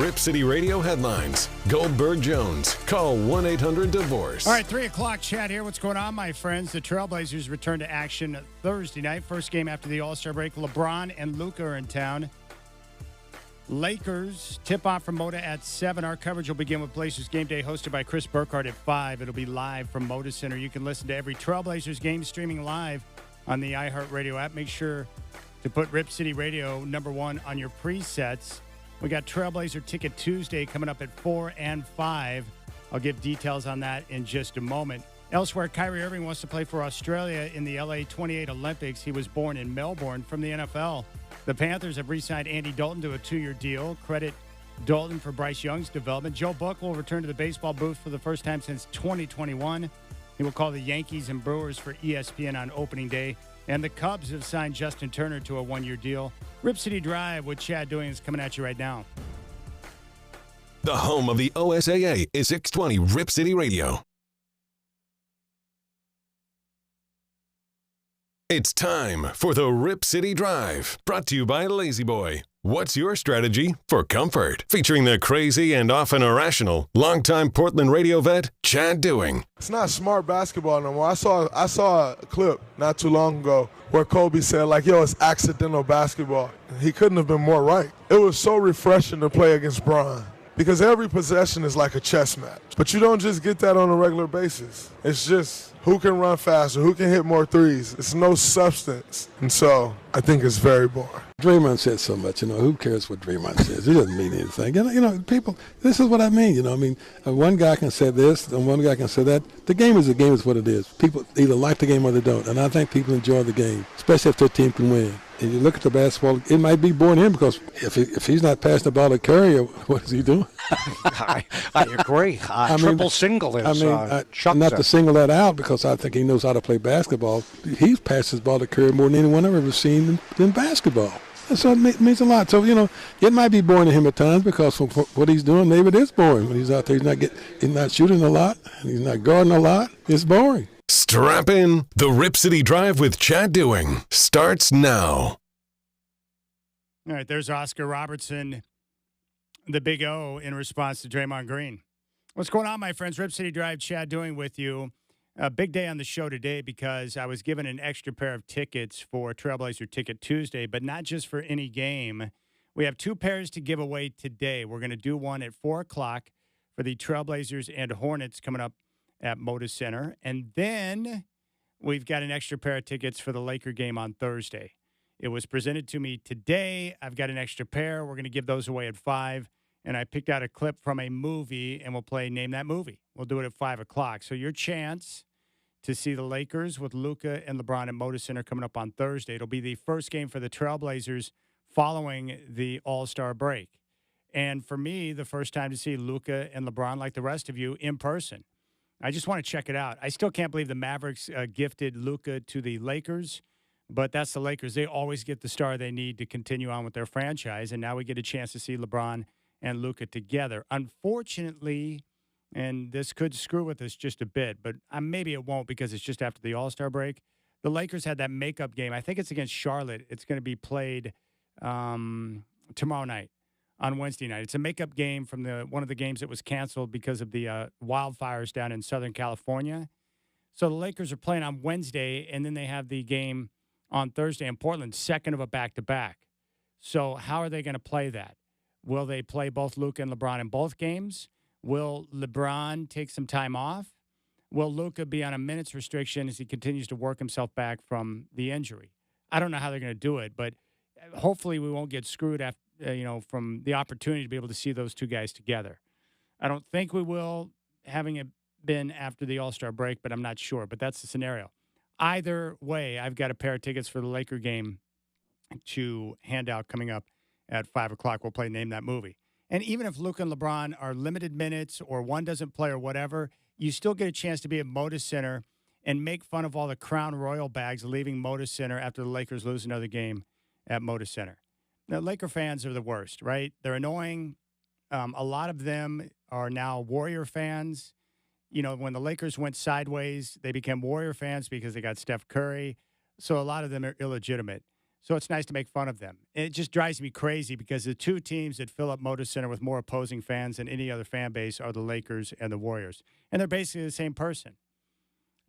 Rip City Radio headlines. Goldberg Jones. Call 1-800-DIVORCE. All right, 3 o'clock chat here. What's going on, my friends? The Trailblazers return to action Thursday night. First game after the All-Star break. LeBron and Luka are in town. Lakers tip-off from Moda at 7. Our coverage will begin with Blazers Game Day, hosted by Chris Burkhardt at 5. It'll be live from Moda Center. You can listen to every Trailblazers game streaming live on the iHeartRadio app. Make sure to put Rip City Radio #1 on your presets. We got Trailblazer Ticket Tuesday coming up at 4 and 5. I'll give details on that in just a moment. Elsewhere, Kyrie Irving wants to play for Australia in the LA 28 Olympics. He was born in Melbourne. From the NFL, the Panthers have re-signed Andy Dalton to a 2-year deal. Credit Dalton for Bryce Young's development. Joe Buck will return to the baseball booth for the first time since 2021. He will call the Yankees and Brewers for ESPN on opening day. And the Cubs have signed Justin Turner to a 1-year deal. Rip City Drive with Chad Doing is coming at you right now. The home of the OSAA is 620 Rip City Radio. It's time for the Rip City Drive, brought to you by Lazy Boy. What's your strategy for comfort? Featuring the crazy and often irrational longtime Portland radio vet, Chad Doing. It's not smart basketball no more. I saw a clip not too long ago where Kobe said, yo, it's accidental basketball. He couldn't have been more right. It was so refreshing to play against Bron because every possession is like a chess match. But you don't just get that on a regular basis. It's just who can run faster, who can hit more threes. It's no substance. And so I think it's very boring. Draymond said so much, who cares what Draymond says? It doesn't mean anything. People, this is what I mean, one guy can say this and one guy can say that. The game is what it is. People either like the game or they don't, and I think people enjoy the game, especially if their team can win. And you look at the basketball, it might be boring to him because if he's not passing the ball to Curry, what is he doing? I agree. Triple single is not to single that out because I think he knows how to play basketball. He passes the ball to Curry more than anyone I've ever seen in basketball. And so it means a lot. So, it might be boring to him at times because for what he's doing, maybe it is boring. When he's out there, he's not shooting a lot, and he's not guarding a lot. It's boring. Strap in. The Rip City Drive with Chad Doing starts now. All right, there's Oscar Robertson, the Big O, in response to Draymond Green. What's going on, my friends? Rip City Drive, Chad Doing with you. A big day on the show today because I was given an extra pair of tickets for Trailblazer Ticket Tuesday, but not just for any game. We have 2 pairs to give away today. We're going to do one at 4 o'clock for the Trailblazers and Hornets coming up at Moda Center. And then we've got an extra pair of tickets for the Laker game on Thursday. It was presented to me today. I've got an extra pair. We're going to give those away at 5. And I picked out a clip from a movie, and we'll play Name That Movie. We'll do it at 5 o'clock. So your chance to see the Lakers with Luka and LeBron at Moda Center coming up on Thursday. It'll be the first game for the Trailblazers following the All-Star break. And for me, the first time to see Luka and LeBron, like the rest of you, in person. I just want to check it out. I still can't believe the Mavericks gifted Luka to the Lakers, but that's the Lakers. They always get the star they need to continue on with their franchise, and now we get a chance to see LeBron and Luka together. Unfortunately, and this could screw with us just a bit, but maybe it won't because it's just after the All-Star break. The Lakers had that makeup game. I think it's against Charlotte. It's going to be played tomorrow night on Wednesday night. It's a makeup game from one of the games that was canceled because of the wildfires down in Southern California. So the Lakers are playing on Wednesday, and then they have the game on Thursday in Portland, second of a back-to-back. So how are they going to play that? Will they play both Luka and LeBron in both games? Will LeBron take some time off? Will Luka be on a minutes restriction as he continues to work himself back from the injury? I don't know how they're going to do it, but hopefully we won't get screwed after, from the opportunity to be able to see those two guys together. I don't think we will, having it been after the All-Star break, but I'm not sure. But that's the scenario. Either way, I've got a pair of tickets for the Laker game to hand out coming up at 5 o'clock. We'll play Name That Movie. And even if Luka and LeBron are limited minutes or one doesn't play or whatever, you still get a chance to be at Moda Center and make fun of all the Crown Royal bags leaving Moda Center after the Lakers lose another game at Moda Center. Now, Laker fans are the worst, right? They're annoying. A lot of them are now Warrior fans. When the Lakers went sideways, they became Warrior fans because they got Steph Curry. So a lot of them are illegitimate. So it's nice to make fun of them. It just drives me crazy because the two teams that fill up Moda Center with more opposing fans than any other fan base are the Lakers and the Warriors. And they're basically the same person,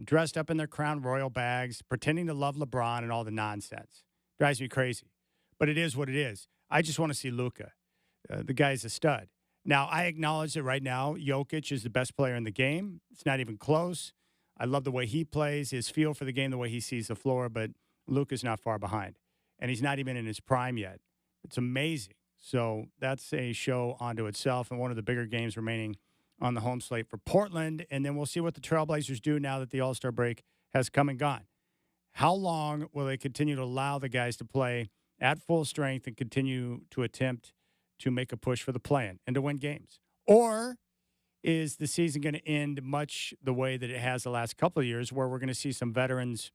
dressed up in their Crown Royal bags, pretending to love LeBron and all the nonsense. Drives me crazy. But it is what it is. I just want to see Luka. The guy's a stud. Now, I acknowledge that right now, Jokic is the best player in the game. It's not even close. I love the way he plays, his feel for the game, the way he sees the floor, but Luka's not far behind. And he's not even in his prime yet. It's amazing. So that's a show unto itself and one of the bigger games remaining on the home slate for Portland. And then we'll see what the Trailblazers do now that the All-Star break has come and gone. How long will they continue to allow the guys to play at full strength and continue to attempt to make a push for the play-in and to win games? Or is the season going to end much the way that it has the last couple of years, where we're going to see some veterans,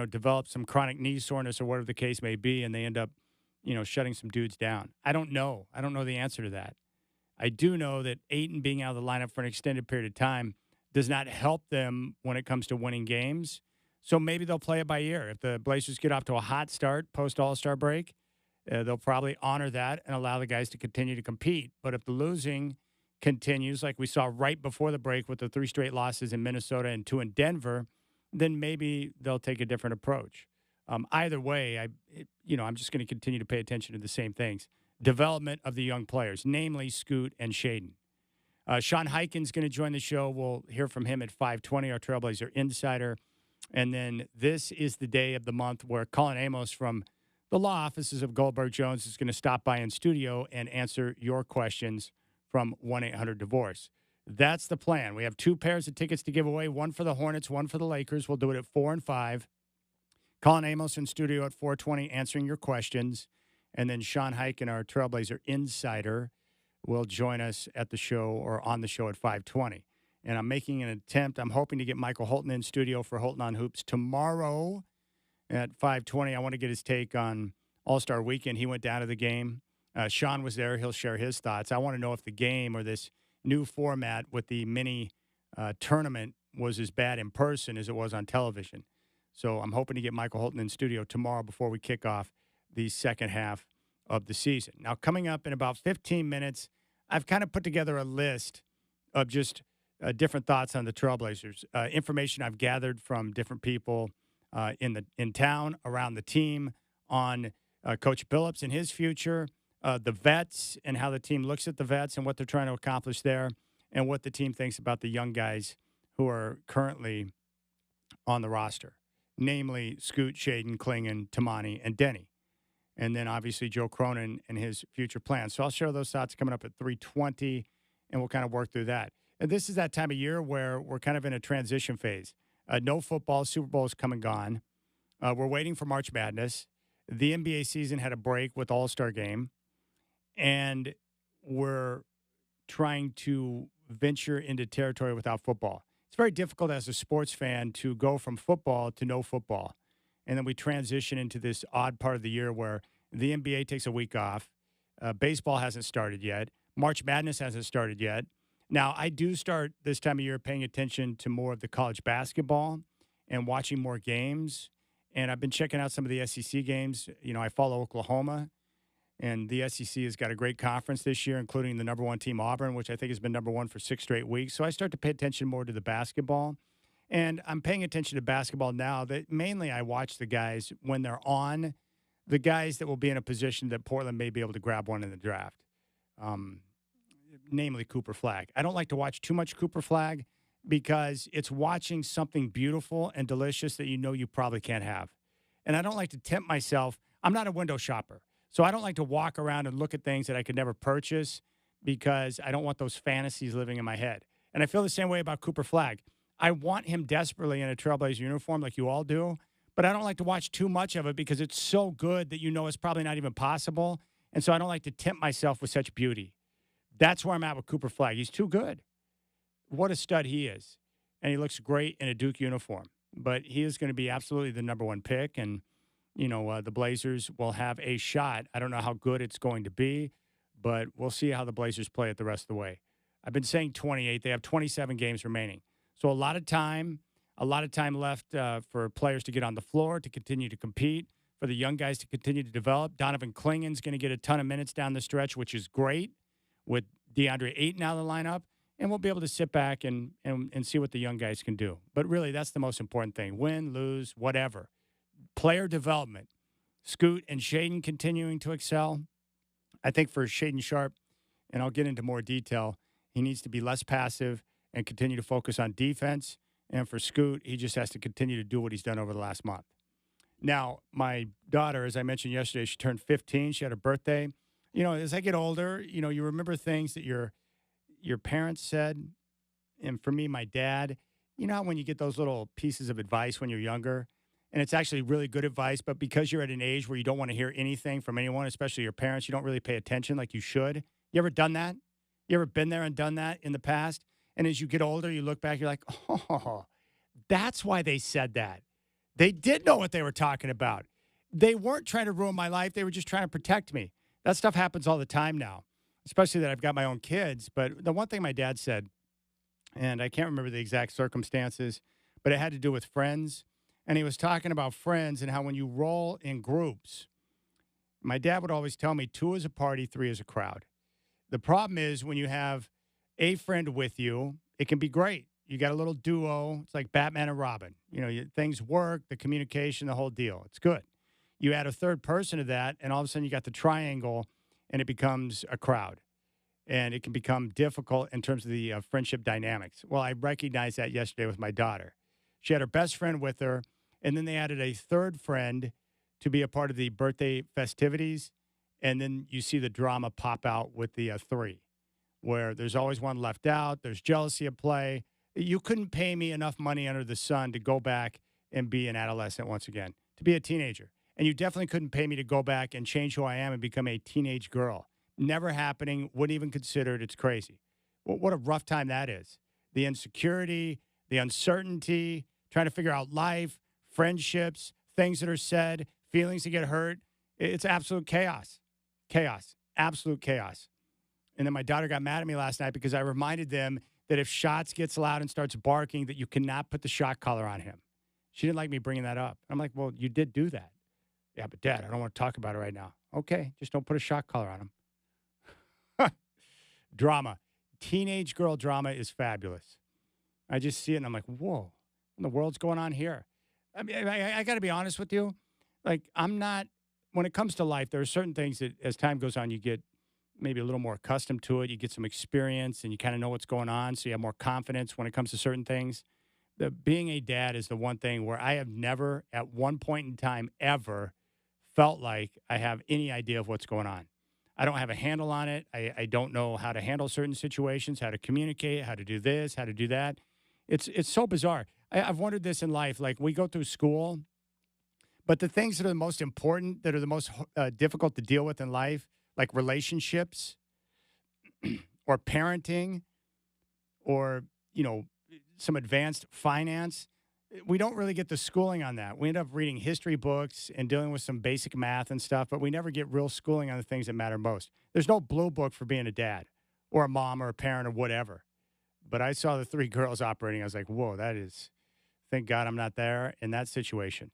develop some chronic knee soreness or whatever the case may be, and they end up, shutting some dudes down? I don't know. I don't know the answer to that. I do know that Ayton being out of the lineup for an extended period of time does not help them when it comes to winning games. So maybe they'll play it by ear. If the Blazers get off to a hot start post-All-Star break, they'll probably honor that and allow the guys to continue to compete. But if the losing continues, like we saw right before the break with the 3 straight losses in Minnesota and 2 in Denver, then maybe they'll take a different approach. Either way, I'm just going to continue to pay attention to the same things. Development of the young players, namely Scoot and Shaden. Sean Highkin's going to join the show. We'll hear from him at 5:20, our Trailblazer Insider. And then this is the day of the month where Colin Amos from the law offices of Goldberg Jones is going to stop by in studio and answer your questions from 1-800-DIVORCE. That's the plan. We have 2 pairs of tickets to give away, one for the Hornets, one for the Lakers. We'll do it at 4 and 5. Colin Amos in studio at 4:20 answering your questions. And then Sean Highkin, our Trailblazer Insider, will join us at the show or on the show at 5:20. And I'm making an attempt. I'm hoping to get Michael Holton in studio for Holton on Hoops tomorrow at 5:20. I want to get his take on All-Star Weekend. He went down to the game. Sean was there. He'll share his thoughts. I want to know if the game or this new format with the mini tournament was as bad in person as it was on television. So I'm hoping to get Michael Holton in studio tomorrow before we kick off the second half of the season. Now, coming up in about 15 minutes, I've kind of put together a list of just different thoughts on the Trailblazers, information I've gathered from different people in town, around the team, on Coach Billups and his future, the vets and how the team looks at the vets and what they're trying to accomplish there, and what the team thinks about the young guys who are currently on the roster, namely Scoot, Shaden, Klingon, Tamani, and Denny. And then, obviously, Joe Cronin and his future plans. So I'll share those thoughts coming up at 3:20, and we'll kind of work through that. And this is that time of year where we're kind of in a transition phase. No football. Super Bowl is come and gone. We're waiting for March Madness. The NBA season had a break with All-Star Game. And we're trying to venture into territory without football. It's very difficult as a sports fan to go from football to no football. And then we transition into this odd part of the year where the NBA takes a week off. Baseball hasn't started yet. March Madness hasn't started yet. Now, I do start this time of year paying attention to more of the college basketball and watching more games. And I've been checking out some of the SEC games. I follow Oklahoma, and the SEC has got a great conference this year, including the number 1 team, Auburn, which I think has been number 1 for 6 straight weeks. So I start to pay attention more to the basketball. And I'm paying attention to basketball now that mainly I watch the guys when they're on, the guys that will be in a position that Portland may be able to grab one in the draft, namely Cooper Flagg. I don't like to watch too much Cooper Flagg because it's watching something beautiful and delicious that you probably can't have. And I don't like to tempt myself. I'm not a window shopper. So I don't like to walk around and look at things that I could never purchase because I don't want those fantasies living in my head. And I feel the same way about Cooper Flagg. I want him desperately in a Trailblazer uniform like you all do, but I don't like to watch too much of it because it's so good that it's probably not even possible. And so I don't like to tempt myself with such beauty. That's where I'm at with Cooper Flagg. He's too good. What a stud he is. And he looks great in a Duke uniform. But he is going to be absolutely the number 1 pick. And, the Blazers will have a shot. I don't know how good it's going to be, but we'll see how the Blazers play it the rest of the way. I've been saying 28. They have 27 games remaining. So a lot of time left for players to get on the floor, to continue to compete, for the young guys to continue to develop. Donovan Klingen's going to get a ton of minutes down the stretch, which is great, with DeAndre Ayton out of the lineup. And we'll be able to sit back and see what the young guys can do. But really, that's the most important thing. Win, lose, whatever. Player development. Scoot and Shaden continuing to excel. I think for Shaden Sharp, and I'll get into more detail, he needs to be less passive and continue to focus on defense. And for Scoot, he just has to continue to do what he's done over the last month. Now, my daughter, as I mentioned yesterday, she turned 15. She had her birthday. You know, as I get older, you know, you remember things that your parents said. And for me, my dad, you know how when you get those little pieces of advice when you're younger, and it's actually really good advice, but because you're at an age where you don't want to hear anything from anyone, especially your parents, you don't really pay attention like you should. You ever done that? You ever been there and done that in the past? And as you get older, you look back, you're like, oh, that's why they said that. They did know what they were talking about. They weren't trying to ruin my life. They were just trying to protect me. That stuff happens all the time now, especially that I've got my own kids. But the one thing my dad said, and I can't remember the exact circumstances, but it had to do with friends. And he was talking about friends and how when you roll in groups, my dad would always tell me 2 is a party, 3 is a crowd. The problem is when you have a friend with you, it can be great. You got a little duo. It's like Batman and Robin. You know, things work, the communication, the whole deal. It's good. You add a third person to that, and all of a sudden you got the triangle, and it becomes a crowd. And it can become difficult in terms of the friendship dynamics. Well, I recognized that yesterday with my daughter. She had her best friend with her, and then they added a third friend to be a part of the birthday festivities. And then you see the drama pop out with the 3, where there's always one left out. There's jealousy at play. You couldn't pay me enough money under the sun to go back and be an adolescent once again, to be a teenager. And you definitely couldn't pay me to go back and change who I am and become a teenage girl. Never happening. Wouldn't even consider it. It's crazy. Well, what a rough time that is. The insecurity, the uncertainty, trying to figure out life, friendships, things that are said, feelings that get hurt. It's absolute chaos. Chaos. Absolute chaos. And then my daughter got mad at me last night because I reminded them that if Shots gets loud and starts barking, that you cannot put the shot collar on him. She didn't like me bringing that up. I'm like, well, you did do that. Yeah, but Dad, I don't want to talk about it right now. Okay, just don't put a shot collar on him. Drama. Teenage girl drama is fabulous. I just see it and I'm like, whoa, what in the world's going on here? I mean, I got to be honest with you. Like, I'm not, when it comes to life, there are certain things that as time goes on, you get maybe a little more accustomed to it. You get some experience and you kind of know what's going on. So you have more confidence when it comes to certain things. Being a dad is the one thing where I have never at one point in time ever felt like I have any idea of what's going on. I don't have a handle on it. I don't know how to handle certain situations, how to communicate, how to do this, how to do that. It's so bizarre. I've wondered this in life. Like, we go through school, but the things that are the most important, that are the most difficult to deal with in life, like relationships or parenting or, you know, some advanced finance, we don't really get the schooling on that. We end up reading history books and dealing with some basic math and stuff, but we never get real schooling on the things that matter most. There's no blue book for being a dad or a mom or a parent or whatever. But I saw the 3 girls operating. I was like, whoa, that is, thank God I'm not there in that situation.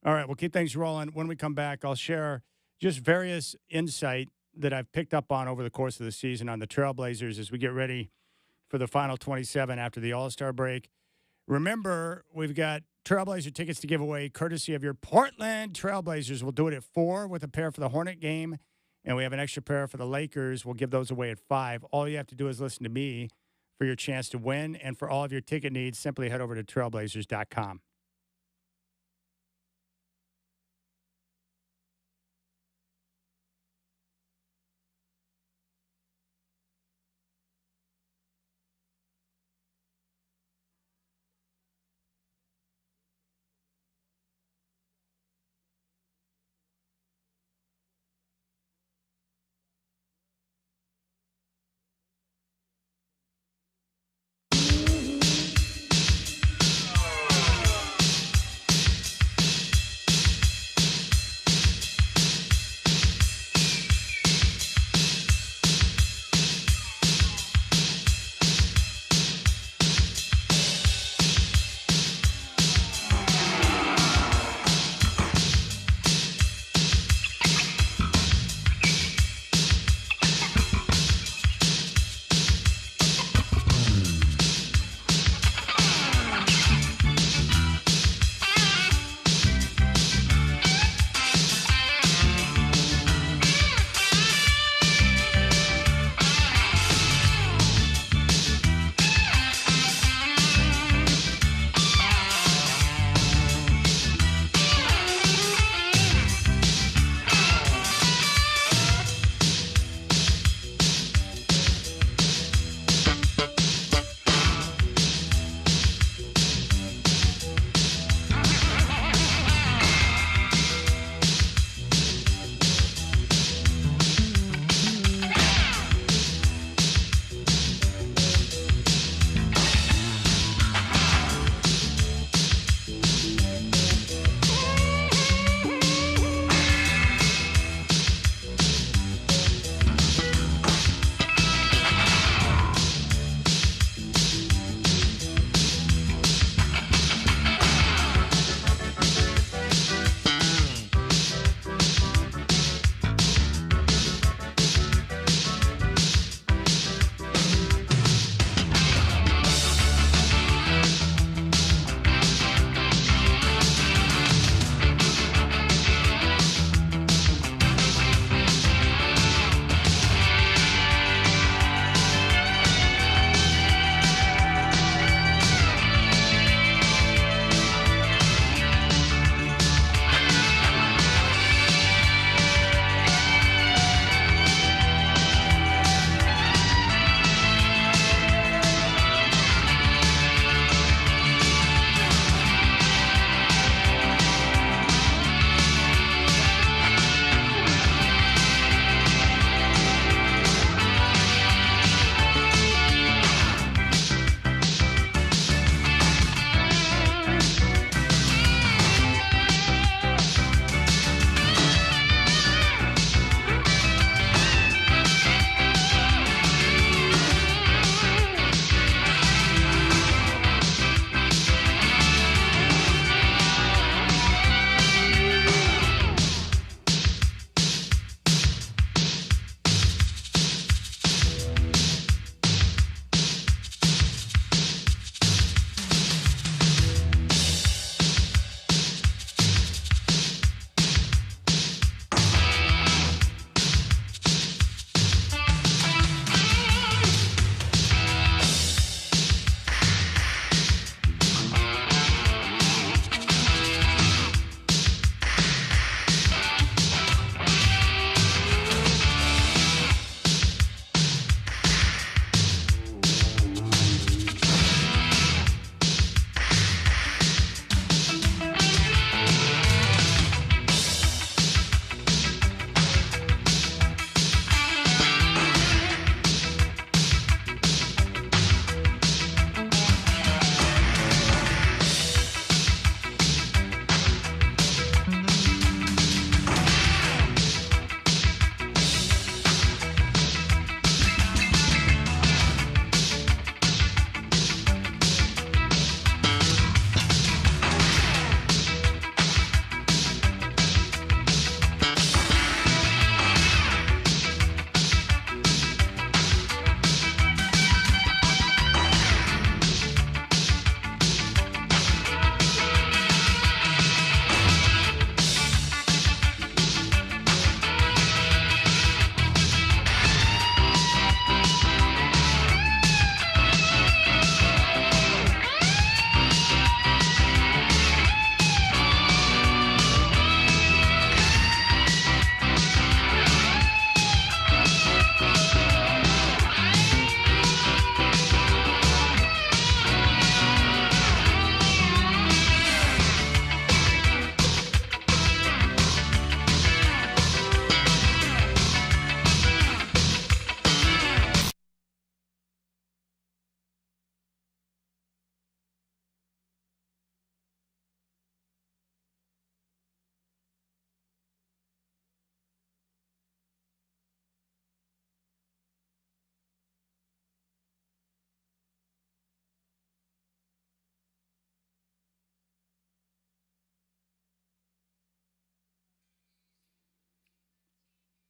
All right, we'll keep things rolling. When we come back, I'll share just various insight that I've picked up on over the course of the season on the Trailblazers as we get ready for the final 27 after the All-Star break. Remember, we've got Trailblazer tickets to give away courtesy of your Portland Trailblazers. We'll do it at 4 with a pair for the Hornet game, and we have an extra pair for the Lakers. We'll give those away at 5. All you have to do is listen to me for your chance to win, and for all of your ticket needs, simply head over to trailblazers.com.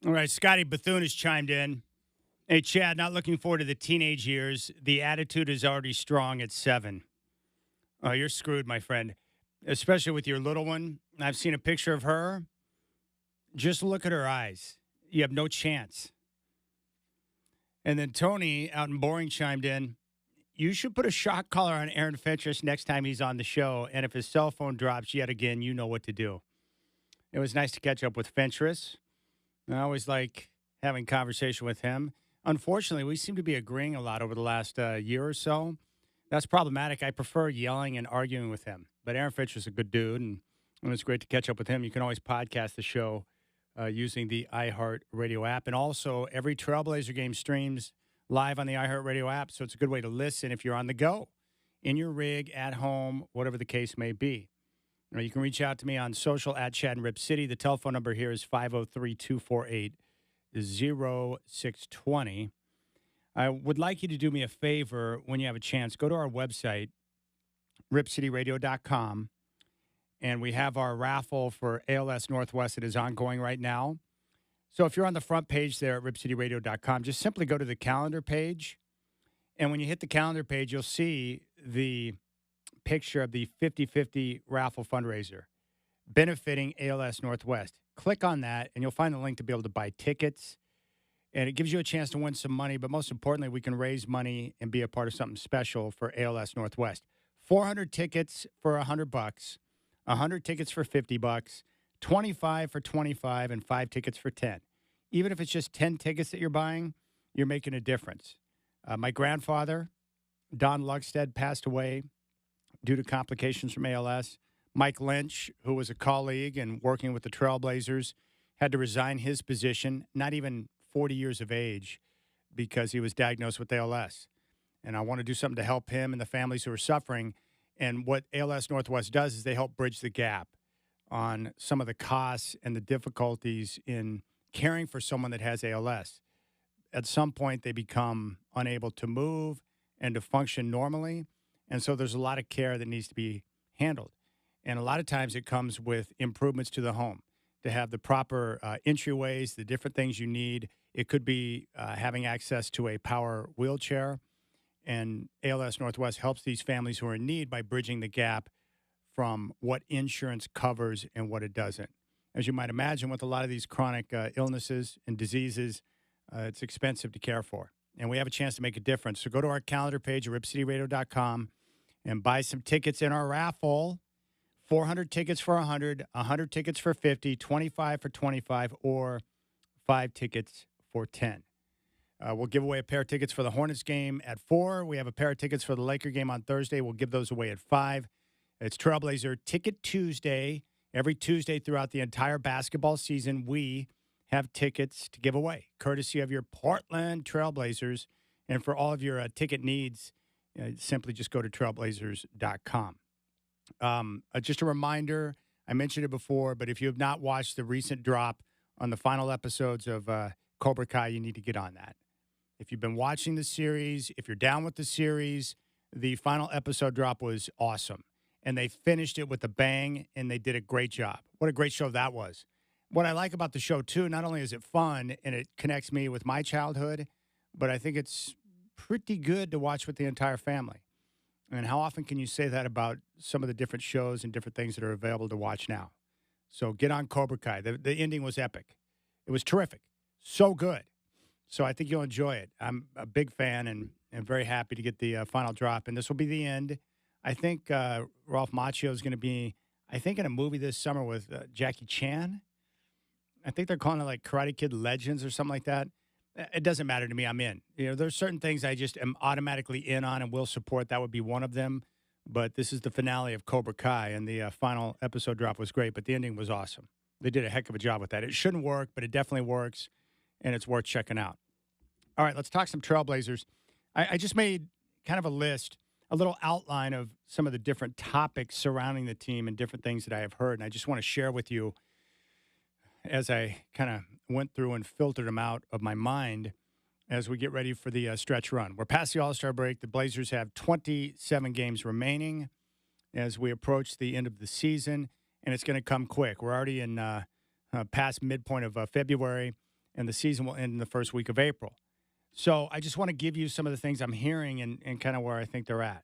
All right, Scotty Bethune has chimed in. Hey, Chad, not looking forward to the teenage years. The attitude is already strong at 7. Oh, you're screwed, my friend, especially with your little one. I've seen a picture of her. Just look at her eyes. You have no chance. And then Tony out in Boring chimed in. You should put a shock collar on Aaron Fentress next time he's on the show. And if his cell phone drops yet again, you know what to do. It was nice to catch up with Fentress. I always like having conversation with him. Unfortunately, we seem to be agreeing a lot over the last year or so. That's problematic. I prefer yelling and arguing with him. But Aaron Fitch is a good dude, and it was great to catch up with him. You can always podcast the show using the iHeartRadio app. And also, every Trailblazer game streams live on the iHeartRadio app, so it's a good way to listen if you're on the go, in your rig, at home, whatever the case may be. You can reach out to me on social at Chad and Rip City. The telephone number here is 503-248-0620. I would like you to do me a favor when you have a chance. Go to our website, RipCityRadio.com, and we have our raffle for ALS Northwest that is ongoing right now. So if you're on the front page there at RipCityRadio.com, just simply go to the calendar page, and when you hit the calendar page, you'll see the picture of the 50/50 raffle fundraiser benefiting ALS Northwest. Click on that, and you'll find the link to be able to buy tickets. And it gives you a chance to win some money, but most importantly, we can raise money and be a part of something special for ALS Northwest. 400 tickets for $100, 100 tickets for $50, 25 for $25, and 5 tickets for $10. Even if it's just 10 tickets that you're buying, you're making a difference. My grandfather, Don Lugstead, passed away due to complications from ALS. Mike Lynch, who was a colleague and working with the Trailblazers, had to resign his position, not even 40 years of age, because he was diagnosed with ALS. And I want to do something to help him and the families who are suffering. And what ALS Northwest does is they help bridge the gap on some of the costs and the difficulties in caring for someone that has ALS. At some point, they become unable to move and to function normally. And so there's a lot of care that needs to be handled. And a lot of times it comes with improvements to the home, to have the proper entryways, the different things you need. It could be having access to a power wheelchair. And ALS Northwest helps these families who are in need by bridging the gap from what insurance covers and what it doesn't. As you might imagine, with a lot of these chronic illnesses and diseases, it's expensive to care for. And we have a chance to make a difference. So go to our calendar page at RipCityRadio.com and buy some tickets in our raffle. 400 tickets for 100, 100 tickets for 50, 25 for 25, or 5 tickets for 10. We'll give away a pair of tickets for the Hornets game at 4. We have a pair of tickets for the Laker game on Thursday. We'll give those away at 5. It's Trailblazer Ticket Tuesday. Every Tuesday throughout the entire basketball season, we have tickets to give away, courtesy of your Portland Trailblazers. And for all of your ticket needs, simply just go to trailblazers.com. Just a reminder, I mentioned it before, but if you have not watched the recent drop on the final episodes of Cobra Kai, you need to get on that. If you've been watching the series, if you're down with the series, the final episode drop was awesome. And they finished it with a bang, and they did a great job. What a great show that was. What I like about the show, too, not only is it fun and it connects me with my childhood, but I think it's pretty good to watch with the entire family. And how often can you say that about some of the different shows and different things that are available to watch now? So get on Cobra Kai. The ending was epic. It was terrific. So good. So I think you'll enjoy it. I'm a big fan and very happy to get the final drop. And this will be the end. I think Ralph Macchio is going to be, in a movie this summer with Jackie Chan. I think they're calling it like Karate Kid Legends or something like that. It doesn't matter to me. I'm in. There's certain things I just am automatically in on and will support. That would be one of them. But this is the finale of Cobra Kai, and the final episode drop was great, but the ending was awesome. They did a heck of a job with that. It shouldn't work, but it definitely works, and it's worth checking out. All right, let's talk some Trailblazers. I just made kind of a list, a little outline of some of the different topics surrounding the team and different things that I have heard, and I just want to share with you as I kind of went through and filtered them out of my mind as we get ready for the stretch run. We're past the All-Star break. The Blazers have 27 games remaining as we approach the end of the season, and it's going to come quick. We're already in past midpoint of February. and the season will end in the first week of April. So I just want to give you some of the things I'm hearing and kind of where I think they're at.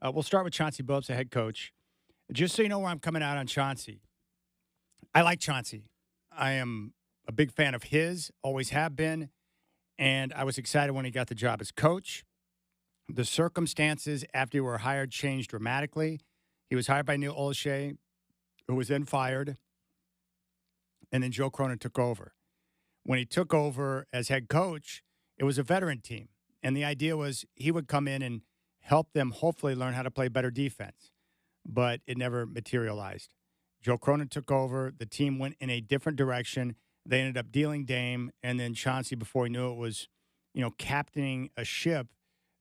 We'll start with Chauncey Billups, the head coach. Just so you know where I'm coming out on Chauncey. I like Chauncey. I am a big fan of his, always have been, and I was excited when he got the job as coach. The circumstances after he were hired changed dramatically. He was hired by Neil Olshey, who was then fired, and then Joe Cronin took over. When he took over as head coach, it was a veteran team, and the idea was he would come in and help them hopefully learn how to play better defense, but it never materialized. Joe Cronin took over. The team went in a different direction. They ended up dealing Dame, and then Chauncey, before he knew it, was, captaining a ship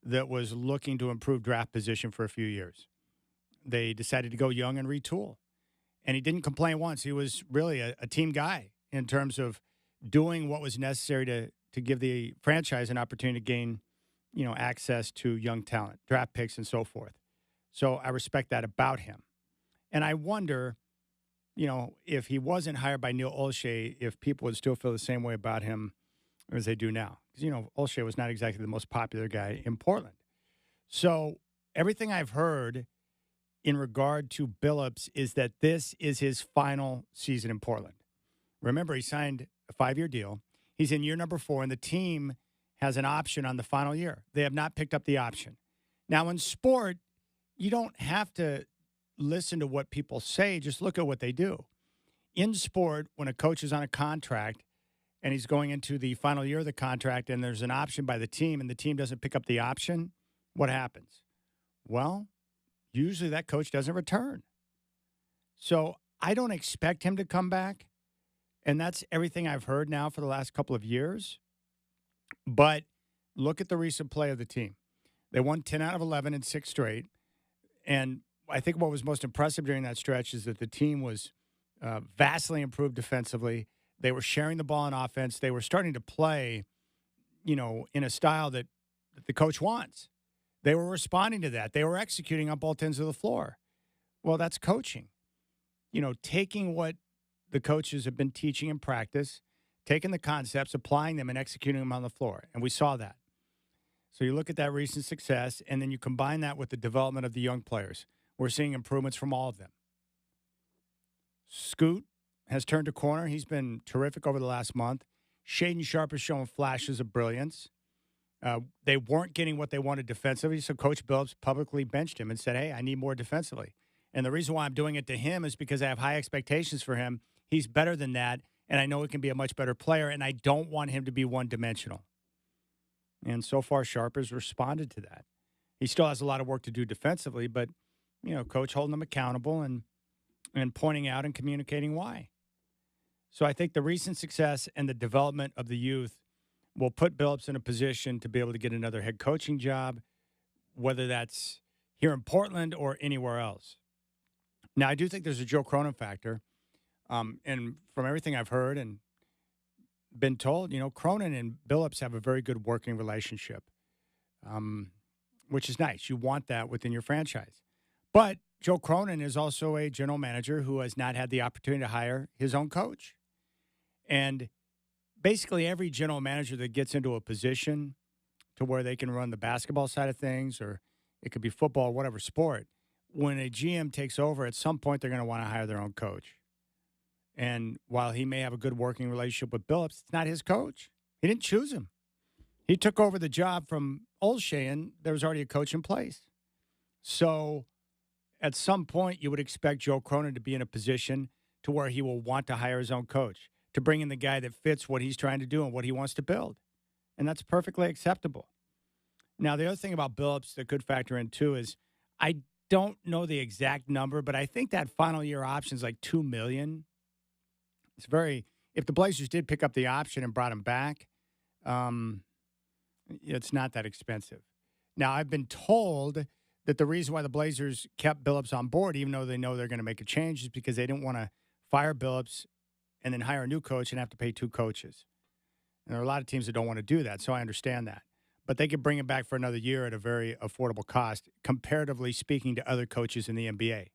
that was looking to improve draft position for a few years. They decided to go young and retool, and he didn't complain once. He was really a team guy in terms of doing what was necessary to give the franchise an opportunity to gain, access to young talent, draft picks, and so forth. So I respect that about him. And I wonder, if he wasn't hired by Neil Olshey, if people would still feel the same way about him as they do now. Because, Olshey was not exactly the most popular guy in Portland. So everything I've heard in regard to Billups is that this is his final season in Portland. Remember, he signed a 5-year deal. He's in year number 4, and the team has an option on the final year. They have not picked up the option. Now, in sport, you don't have to listen to what people say. Just look at what they do. In sport, when a coach is on a contract and he's going into the final year of the contract and there's an option by the team and the team doesn't pick up the option, what happens? Well, usually that coach doesn't return. So I don't expect him to come back. And that's everything I've heard now for the last couple of years. But look at the recent play of the team. They won 10 out of 11 in 6 straight. And I think what was most impressive during that stretch is that the team was vastly improved defensively. They were sharing the ball on offense. They were starting to play, in a style that the coach wants. They were responding to that. They were executing on both ends of the floor. Well, that's coaching. Taking what the coaches have been teaching in practice, taking the concepts, applying them, and executing them on the floor. And we saw that. So you look at that recent success, and then you combine that with the development of the young players. We're seeing improvements from all of them. Scoot has turned a corner. He's been terrific over the last month. Shaedon Sharpe is showing flashes of brilliance. They weren't getting what they wanted defensively, so Coach Billups publicly benched him and said, hey, I need more defensively. And the reason why I'm doing it to him is because I have high expectations for him. He's better than that, and I know he can be a much better player, and I don't want him to be one-dimensional. And so far, Sharpe has responded to that. He still has a lot of work to do defensively, but, Coach holding him accountable and pointing out and communicating why. So I think the recent success and the development of the youth will put Billups in a position to be able to get another head coaching job, whether that's here in Portland or anywhere else. Now, I do think there's a Joe Cronin factor. And from everything I've heard and been told, Cronin and Billups have a very good working relationship, which is nice. You want that within your franchise. But Joe Cronin is also a general manager who has not had the opportunity to hire his own coach. And basically every general manager that gets into a position to where they can run the basketball side of things, or it could be football, whatever sport, when a GM takes over, at some point they're going to want to hire their own coach. And while he may have a good working relationship with Billups, it's not his coach. He didn't choose him. He took over the job from Olshey, and there was already a coach in place. So at some point, you would expect Joe Cronin to be in a position to where he will want to hire his own coach, to bring in the guy that fits what he's trying to do and what he wants to build. And that's perfectly acceptable. Now, the other thing about Billups that could factor in, too, is I don't know the exact number, but I think that final year option is like $2 million. It's very, if the Blazers did pick up the option and brought him back, it's not that expensive. Now, I've been told that the reason why the Blazers kept Billups on board, even though they know they're going to make a change, is because they didn't want to fire Billups and then hire a new coach and have to pay 2 coaches. And there are a lot of teams that don't want to do that, so I understand that. But they could bring him back for another year at a very affordable cost, comparatively speaking to other coaches in the NBA.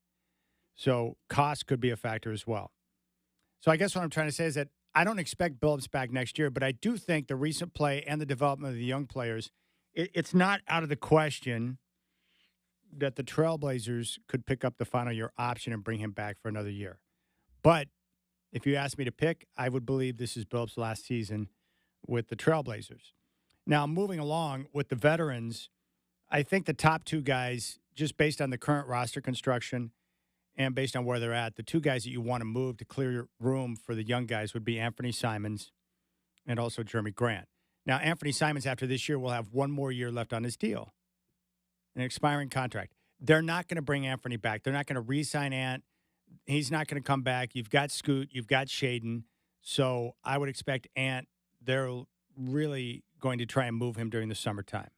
So cost could be a factor as well. So I guess what I'm trying to say is that I don't expect Billups back next year, but I do think the recent play and the development of the young players, it's not out of the question that the Trailblazers could pick up the final year option and bring him back for another year. But if you ask me to pick, I would believe this is Billups' last season with the Trailblazers. Now, moving along with the veterans, I think the top two guys, just based on the current roster construction and based on where they're at, the two guys that you want to move to clear room for the young guys would be Anthony Simons and also Jeremy Grant. Now, Anthony Simons, after this year, will have one more year left on his deal, an expiring contract. They're not going to bring Anthony back. They're not going to re-sign Ant. He's not going to come back. You've got Scoot. You've got Shaden. So I would expect Ant, they're really going to try and move him during the summertime.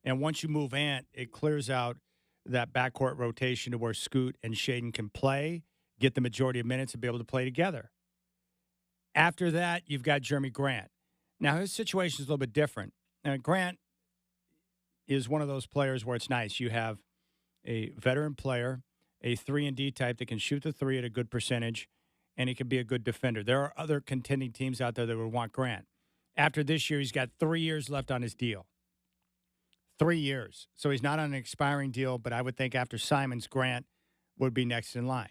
And once you move Ant, it clears out that backcourt rotation to where Scoot and Shaden can play, get the majority of minutes, and be able to play together. After that, you've got Jeremy Grant. Now, his situation is a little bit different. Grant is one of those players where it's nice. You have a veteran player, a 3-and-D type that can shoot the three at a good percentage, and he can be a good defender. There are other contending teams out there that would want Grant. After this year, he's got 3 years left on his deal. 3 years. So he's not on an expiring deal, but I would think after Simons, Grant would be next in line.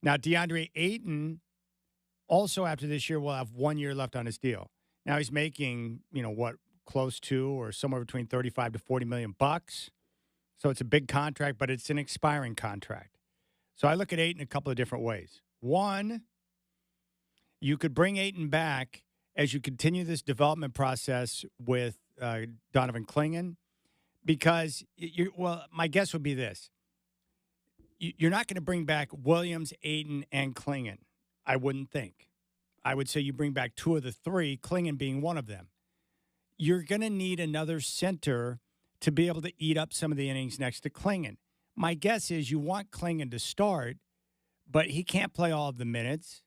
Now, DeAndre Ayton, also after this year, will have 1 year left on his deal. Now he's making, close to or somewhere between 35 to 40 million bucks. So it's a big contract, but it's an expiring contract. So I look at Ayton a couple of different ways. One, you could bring Ayton back as you continue this development process with Donovan Clingan, because my guess would be this. You're not going to bring back Williams, Ayton, and Clingan, I wouldn't think. I would say you bring back 2 of the 3, Clingan being one of them. You're going to need another center to be able to eat up some of the innings next to Clingan. My guess is you want Clingan to start, but he can't play all of the minutes,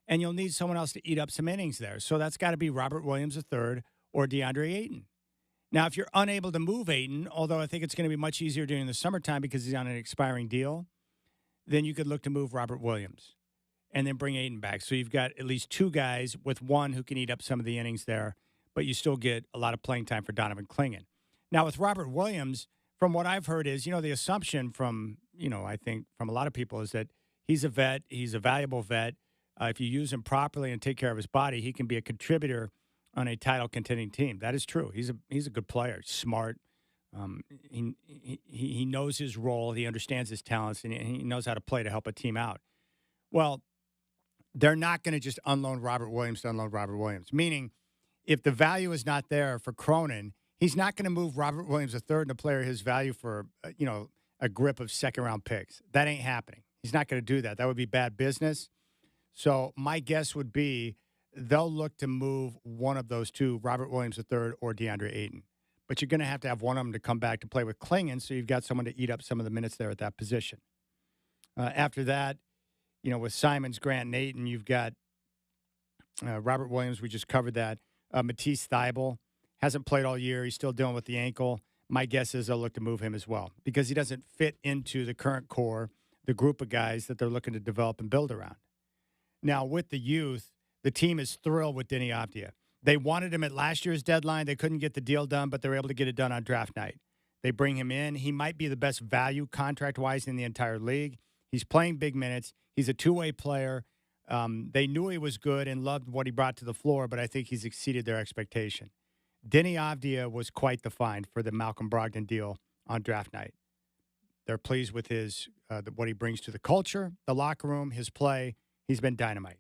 and you'll need someone else to eat up some innings there. So that's got to be Robert Williams III or DeAndre Ayton. Now, if you're unable to move Ayton, although I think it's going to be much easier during the summertime because he's on an expiring deal, then you could look to move Robert Williams and then bring Ayton back. So you've got at least 2 guys with one who can eat up some of the innings there, but you still get a lot of playing time for Donovan Clingan. Now, with Robert Williams, from what I've heard is, the assumption from, I think from a lot of people is that he's a vet, he's a valuable vet. If you use him properly and take care of his body, he can be a contributor on a title contending team. That is true. He's a good player, smart. He knows his role. He understands his talents, and he knows how to play to help a team out. Well, they're not going to just unload Robert Williams to unload Robert Williams, meaning if the value is not there for Cronin, he's not going to move Robert Williams III and a player his value for, a grip of second-round picks. That ain't happening. He's not going to do that. That would be bad business. So my guess would be they'll look to move one of those 2, Robert Williams III or DeAndre Ayton. But you're going to have one of them to come back to play with Clingan, so you've got someone to eat up some of the minutes there at that position. After that, with Simons, Grant, and Ayton, you've got Robert Williams. We just covered that. Matisse Thybulle hasn't played all year. He's still dealing with the ankle. My guess is they'll look to move him as well because he doesn't fit into the current core, the group of guys that they're looking to develop and build around. Now, with the youth, the team is thrilled with Denny Avdia. They wanted him at last year's deadline. They couldn't get the deal done, but they were able to get it done on draft night. They bring him in. He might be the best value contract-wise in the entire league. He's playing big minutes. He's a two-way player. They knew he was good and loved what he brought to the floor, but I think he's exceeded their expectation. Denny Avdia was quite the find for the Malcolm Brogdon deal on draft night. They're pleased with his what he brings to the culture, the locker room, his play. He's been dynamite.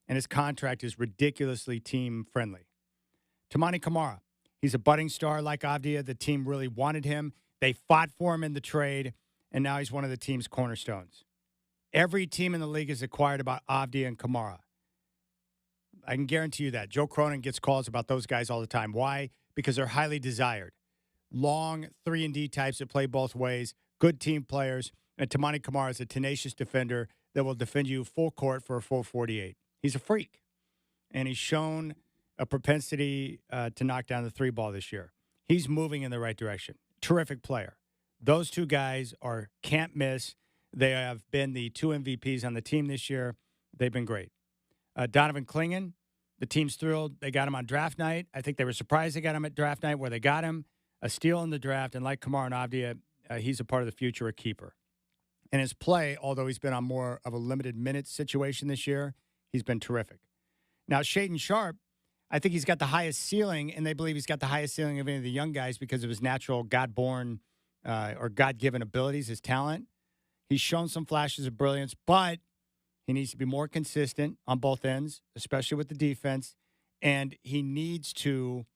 And his contract is ridiculously team-friendly. Tamani Kamara, he's a budding star like Avdia. The team really wanted him. They fought for him in the trade, and now he's one of the team's cornerstones. Every team in the league is acquired about Avdia and Kamara. I can guarantee you that. Joe Cronin gets calls about those guys all the time. Why? Because they're highly desired. Long 3-and-D types that play both ways, good team players, and Tamani Kamara is a tenacious defender that will defend you full court for a full 48. He's a freak, and he's shown a propensity to knock down the 3 ball this year. He's moving in the right direction. Terrific player. Those 2 guys are can't miss. They have been the 2 MVPs on the team this year. They've been great. Donovan Clingan, The team's thrilled. They got him on draft night. I think they were surprised they got him at draft night where they got him. A steal in the draft. And like Kamar and Avdia, he's a part of the future, a keeper. And his play, although he's been on more of a limited minutes situation this year, he's been terrific. Now, Shaden Sharp, I think he's got the highest ceiling, and they believe he's got the highest ceiling of any of the young guys because of his natural God-born or God-given abilities, his talent. He's shown some flashes of brilliance, but he needs to be more consistent on both ends, especially with the defense, and he needs to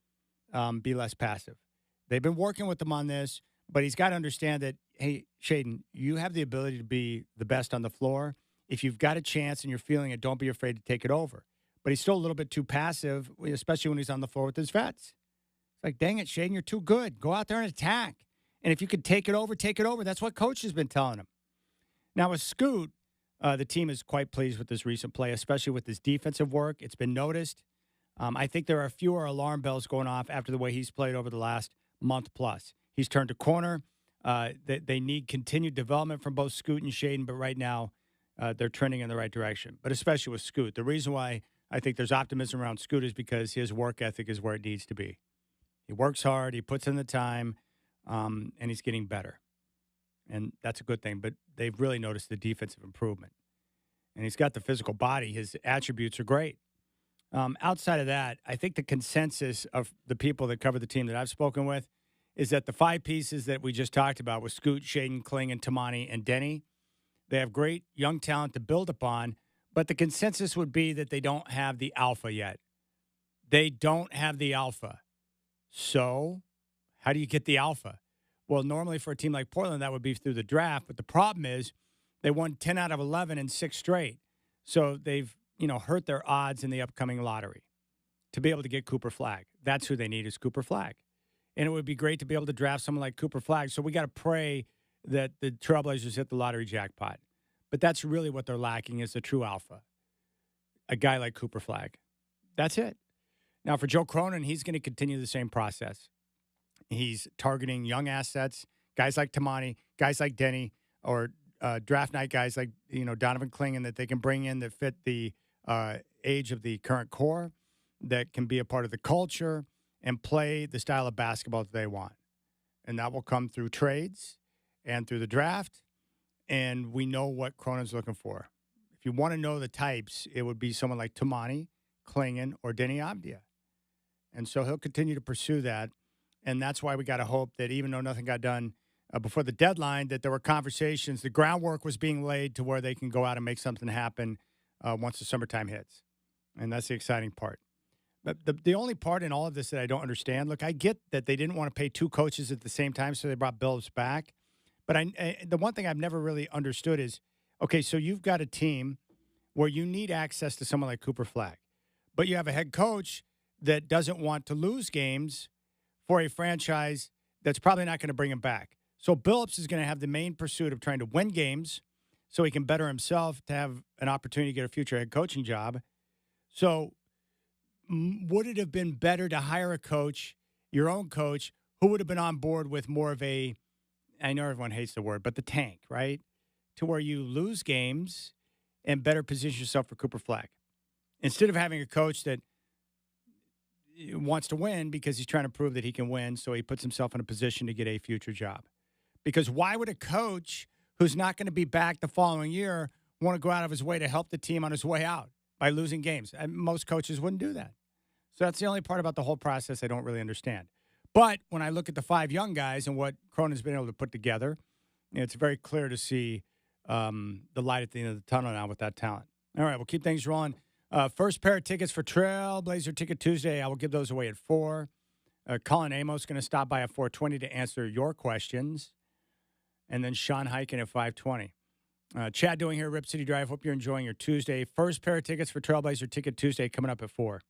be less passive. They've been working with him on this, but he's got to understand that, hey, Shaden, you have the ability to be the best on the floor. If you've got a chance and you're feeling it, don't be afraid to take it over. But he's still a little bit too passive, especially when he's on the floor with his vets. It's like, dang it, Shaden, you're too good. Go out there and attack. And if you could take it over, take it over. That's what coach has been telling him. Now, with Scoot, the team is quite pleased with this recent play, especially with his defensive work. It's been noticed. I think there are fewer alarm bells going off after the way he's played over the last month plus. He's turned a corner. They need continued development from both Scoot and Shaden, but right now they're trending in the right direction, but especially with Scoot. The reason why I think there's optimism around Scoot is because his work ethic is where it needs to be. He works hard, he puts in the time, and he's getting better. And that's a good thing, but they've really noticed the defensive improvement. And he's got the physical body. His attributes are great. Outside of that, I think the consensus of the people that cover the team that I've spoken with is that the five pieces that we just talked about with Scoot, Shaden, Kling, and Tamani and Denny, they have great young talent to build upon, but the consensus would be that they don't have the alpha yet. They don't have the alpha. So how do you get the alpha? Well, normally for a team like Portland, that would be through the draft, but the problem is they won 10 out of 11 in 6 straight. So they've, hurt their odds in the upcoming lottery to be able to get Cooper Flagg. That's who they need is Cooper Flagg. And it would be great to be able to draft someone like Cooper Flagg. So we got to pray that the Trailblazers hit the lottery jackpot. But that's really what they're lacking is the true alpha, a guy like Cooper Flagg. That's it. Now, for Joe Cronin, he's going to continue the same process. He's targeting young assets, guys like Tamani, guys like Denny, or draft night guys like, Donovan Kling, that they can bring in that fit the age of the current core, that can be a part of the culture and play the style of basketball that they want. And that will come through trades and through the draft. And we know what Cronin's looking for. If you want to know the types, it would be someone like Tamani, Klingon, or Denny Abdia. And so he'll continue to pursue that. And that's why we got to hope that even though nothing got done before the deadline, that there were conversations, the groundwork was being laid to where they can go out and make something happen once the summertime hits. And that's the exciting part. But the only part in all of this that I don't understand, look, I get that they didn't want to pay 2 coaches at the same time, so they brought Billups back. But the one thing I've never really understood is, okay, so you've got a team where you need access to someone like Cooper Flagg, but you have a head coach that doesn't want to lose games for a franchise that's probably not going to bring him back. So Billups is going to have the main pursuit of trying to win games so he can better himself to have an opportunity to get a future head coaching job. So would it have been better to hire a coach, your own coach, who would have been on board with more of a, I know everyone hates the word, but the tank, right? To where you lose games and better position yourself for Cooper Flagg. Instead of having a coach that wants to win because he's trying to prove that he can win, so he puts himself in a position to get a future job. Because why would a coach who's not going to be back the following year want to go out of his way to help the team on his way out by losing games? And most coaches wouldn't do that. So that's the only part about the whole process I don't really understand. But when I look at the 5 young guys and what Cronin's been able to put together, it's very clear to see the light at the end of the tunnel now with that talent. All right, we'll keep things rolling. First pair of tickets for Trailblazer Ticket Tuesday. I will give those away at 4. Colin Amos is going to stop by at 4:20 to answer your questions. And then Sean Highkin at 5:20. Chad doing here at Rip City Drive. Hope you're enjoying your Tuesday. First pair of tickets for Trailblazer Ticket Tuesday coming up at 4.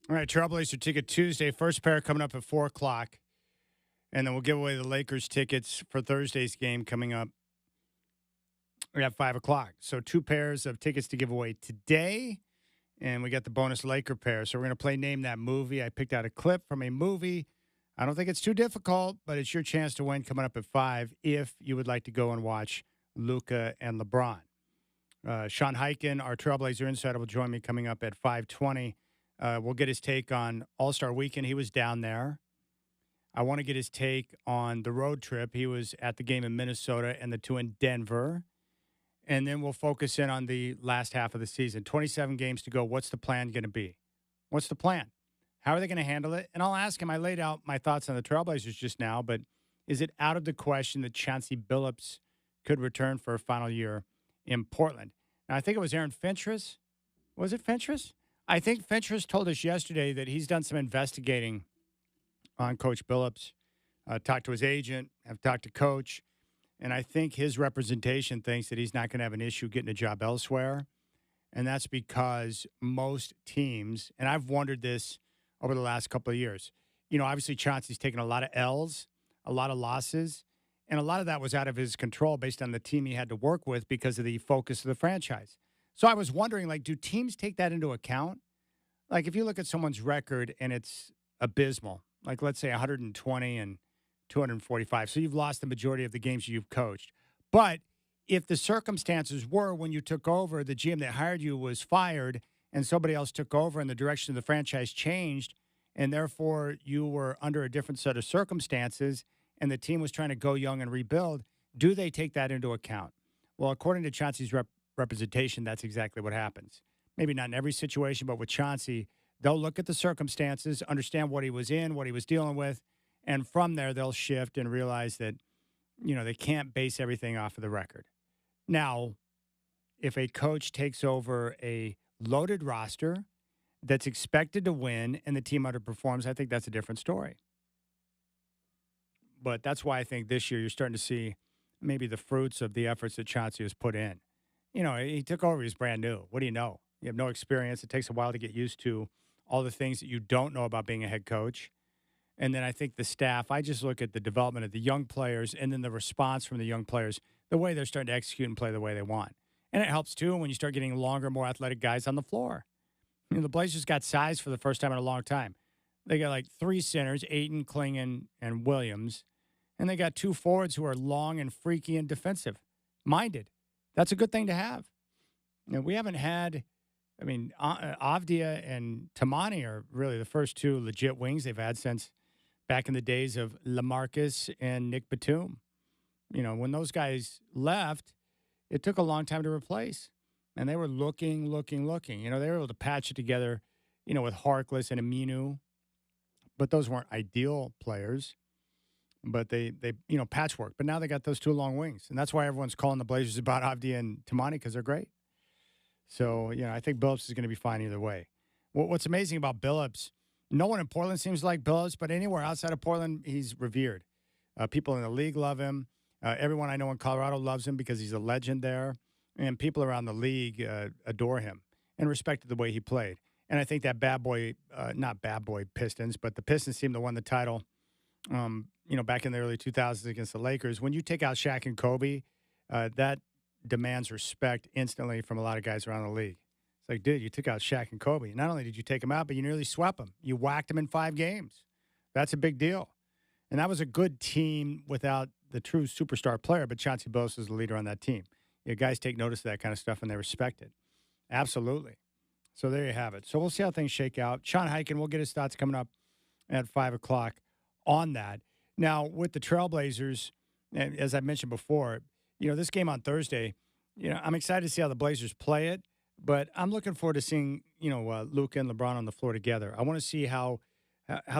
All right, Trailblazer Ticket Tuesday. First pair coming up at 4 o'clock. And then we'll give away the Lakers tickets for Thursday's game coming up at 5 o'clock. So 2 pairs of tickets to give away today. And we got the bonus Laker pair. So we're going to play Name That Movie. I picked out a clip from a movie. I don't think it's too difficult, but it's your chance to win coming up at 5 if you would like to go and watch Luka and LeBron. Sean Highkin, our Trailblazer Insider, will join me coming up at 5:20. We'll get his take on All-Star Weekend. He was down there. I want to get his take on the road trip. He was at the game in Minnesota and the 2 in Denver. And then we'll focus in on the last half of the season. 27 games to go. What's the plan going to be? What's the plan? How are they going to handle it? And I'll ask him. I laid out my thoughts on the Trailblazers just now, but is it out of the question that Chauncey Billups could return for a final year in Portland? Now, I think it was Aaron Fentress. Was it Fentress? I think Fentress told us yesterday that he's done some investigating on Coach Billups, talked to his agent, have talked to Coach, and I think his representation thinks that he's not going to have an issue getting a job elsewhere, and that's because most teams, and I've wondered this over the last couple of years, obviously Chauncey's taken a lot of L's, a lot of losses, and a lot of that was out of his control based on the team he had to work with because of the focus of the franchise. So I was wondering, do teams take that into account? Like, if you look at someone's record and it's abysmal, like let's say 120 and 245, so you've lost the majority of the games you've coached. But if the circumstances were when you took over, the GM that hired you was fired and somebody else took over and the direction of the franchise changed, and therefore you were under a different set of circumstances and the team was trying to go young and rebuild, do they take that into account? Well, according to Chauncey's representation, that's exactly what happens. Maybe not in every situation, but with Chauncey, they'll look at the circumstances, understand what he was in, what he was dealing with, and from there they'll shift and realize that, they can't base everything off of the record. Now, if a coach takes over a loaded roster that's expected to win and the team underperforms, I think that's a different story. But that's why I think this year you're starting to see maybe the fruits of the efforts that Chauncey has put in. He took over, he's brand new. What do you know? You have no experience. It takes a while to get used to all the things that you don't know about being a head coach. And then I think the staff, I just look at the development of the young players and then the response from the young players, the way they're starting to execute and play the way they want. And it helps, too, when you start getting longer, more athletic guys on the floor. The Blazers got size for the first time in a long time. They got 3 centers, Ayton, Klingon, and Williams. And they got 2 forwards who are long and freaky and defensive-minded. That's a good thing to have. We haven't had, Avdia and Tamani are really the first 2 legit wings they've had since back in the days of LaMarcus and Nick Batum. When those guys left, it took a long time to replace. And they were looking. They were able to patch it together, with Harkless and Aminu. But those weren't ideal players. But they patchwork. But now they got those 2 long wings. And that's why everyone's calling the Blazers about Avdia and Tamani, because they're great. So, I think Billups is going to be fine either way. What's amazing about Billups, no one in Portland seems like Billups, but anywhere outside of Portland, he's revered. People in the league love him. Everyone I know in Colorado loves him because he's a legend there. And people around the league adore him and respected the way he played. And I think that not bad boy Pistons, but the Pistons team that won the title, back in the early 2000s against the Lakers. When you take out Shaq and Kobe, that demands respect instantly from a lot of guys around the league. It's like, dude, you took out Shaq and Kobe. Not only did you take them out, but you nearly swept them. You whacked them in 5 games. That's a big deal. And that was a good team without the true superstar player, but Chauncey Billups is the leader on that team. Guys take notice of that kind of stuff, and they respect it. Absolutely. So there you have it. So we'll see how things shake out. Sean Highkin, we'll get his thoughts coming up at 5 o'clock on that. Now, with the Trailblazers, and as I mentioned before, this game on Thursday, I'm excited to see how the Blazers play it, but I'm looking forward to seeing, Luka and LeBron on the floor together. I want to see how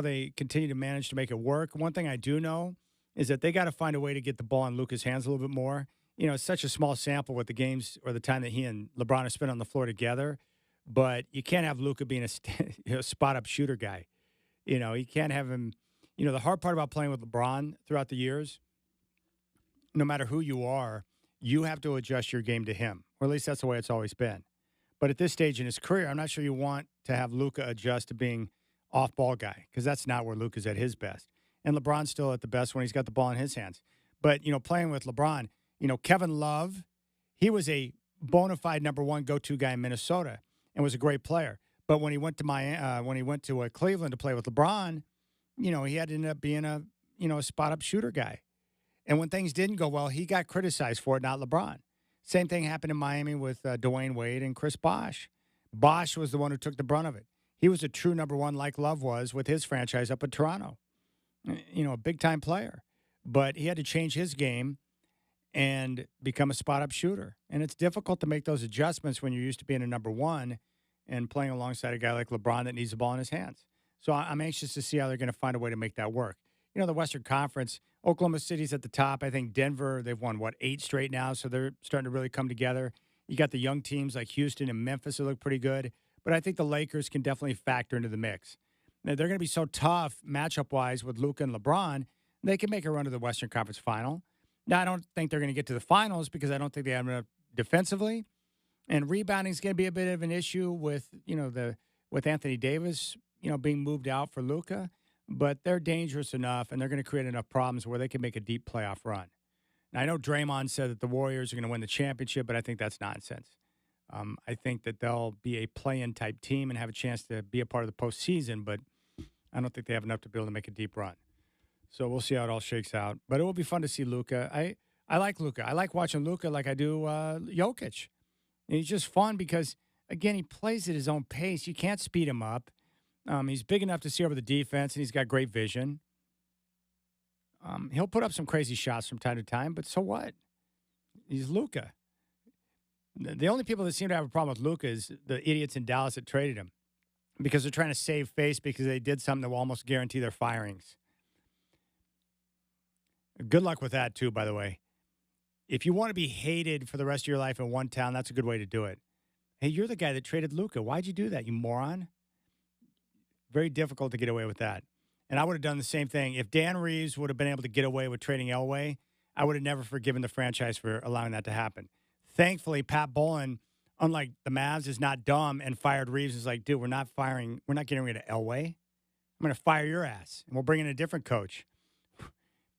they continue to manage to make it work. One thing I do know is that they got to find a way to get the ball in Luka's hands a little bit more. It's such a small sample with the games or the time that he and LeBron have spent on the floor together, but you can't have Luka being a spot-up shooter guy. You can't have him. The hard part about playing with LeBron throughout the years, no matter who you are, you have to adjust your game to him, or at least that's the way it's always been. But at this stage in his career, I'm not sure you want to have Luka adjust to being off-ball guy because that's not where Luka's at his best. And LeBron's still at the best when he's got the ball in his hands. But, playing with LeBron, Kevin Love, he was a bona fide number one go-to guy in Minnesota and was a great player. But when he went to Cleveland to play with LeBron, he had to end up being a spot-up shooter guy. And when things didn't go well, he got criticized for it, not LeBron. Same thing happened in Miami with Dwayne Wade and Chris Bosh. Bosh was the one who took the brunt of it. He was a true number one like Love was with his franchise up in Toronto. A big-time player. But he had to change his game and become a spot-up shooter. And it's difficult to make those adjustments when you're used to being a number one and playing alongside a guy like LeBron that needs the ball in his hands. So I'm anxious to see how they're going to find a way to make that work. The Western Conference, Oklahoma City's at the top. I think Denver, they've won, 8 straight now, so they're starting to really come together. You got the young teams like Houston and Memphis that look pretty good. But I think the Lakers can definitely factor into the mix. Now, they're going to be so tough matchup-wise with Luka and LeBron, they can make a run to the Western Conference Final. Now, I don't think they're going to get to the finals because I don't think they have enough defensively. And rebounding is going to be a bit of an issue with, with Anthony Davis, being moved out for Luka. But they're dangerous enough, and they're going to create enough problems where they can make a deep playoff run. Now, I know Draymond said that the Warriors are going to win the championship, but I think that's nonsense. I think that they'll be a play-in type team and have a chance to be a part of the postseason, but I don't think they have enough to be able to make a deep run. So we'll see how it all shakes out. But it will be fun to see Luka. I like Luka. I like watching Luka like I do Jokic. And he's just fun because, again, he plays at his own pace. You can't speed him up. He's big enough to see over the defense, and he's got great vision. He'll put up some crazy shots from time to time, but so what? He's Luka. The only people that seem to have a problem with Luka is the idiots in Dallas that traded him because they're trying to save face because they did something that will almost guarantee their firings. Good luck with that, too, by the way. If you want to be hated for the rest of your life in one town, that's a good way to do it. Hey, you're the guy that traded Luka. Why'd you do that, you moron? Very difficult to get away with that. And I would have done the same thing. If Dan Reeves would have been able to get away with trading Elway, I would have never forgiven the franchise for allowing that to happen. Thankfully, Pat Bowlen, unlike the Mavs, is not dumb and fired Reeves. Is like, dude, we're not getting rid of Elway. I'm going to fire your ass, and we'll bring in a different coach.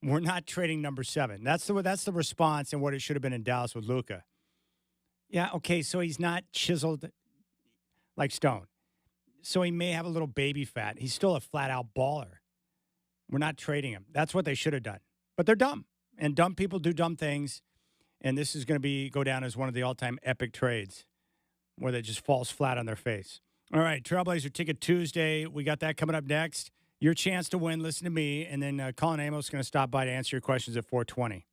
We're not trading number 7. That's the response and what it should have been in Dallas with Luka. Yeah, okay, so he's not chiseled like stone. So he may have a little baby fat. He's still a flat-out baller. We're not trading him. That's what they should have done. But they're dumb, and dumb people do dumb things, and this is going to go down as one of the all-time epic trades where that just falls flat on their face. All right, Trailblazer Ticket Tuesday. We got that coming up next. Your chance to win, listen to me, and then Colin Amos is going to stop by to answer your questions at 4:20.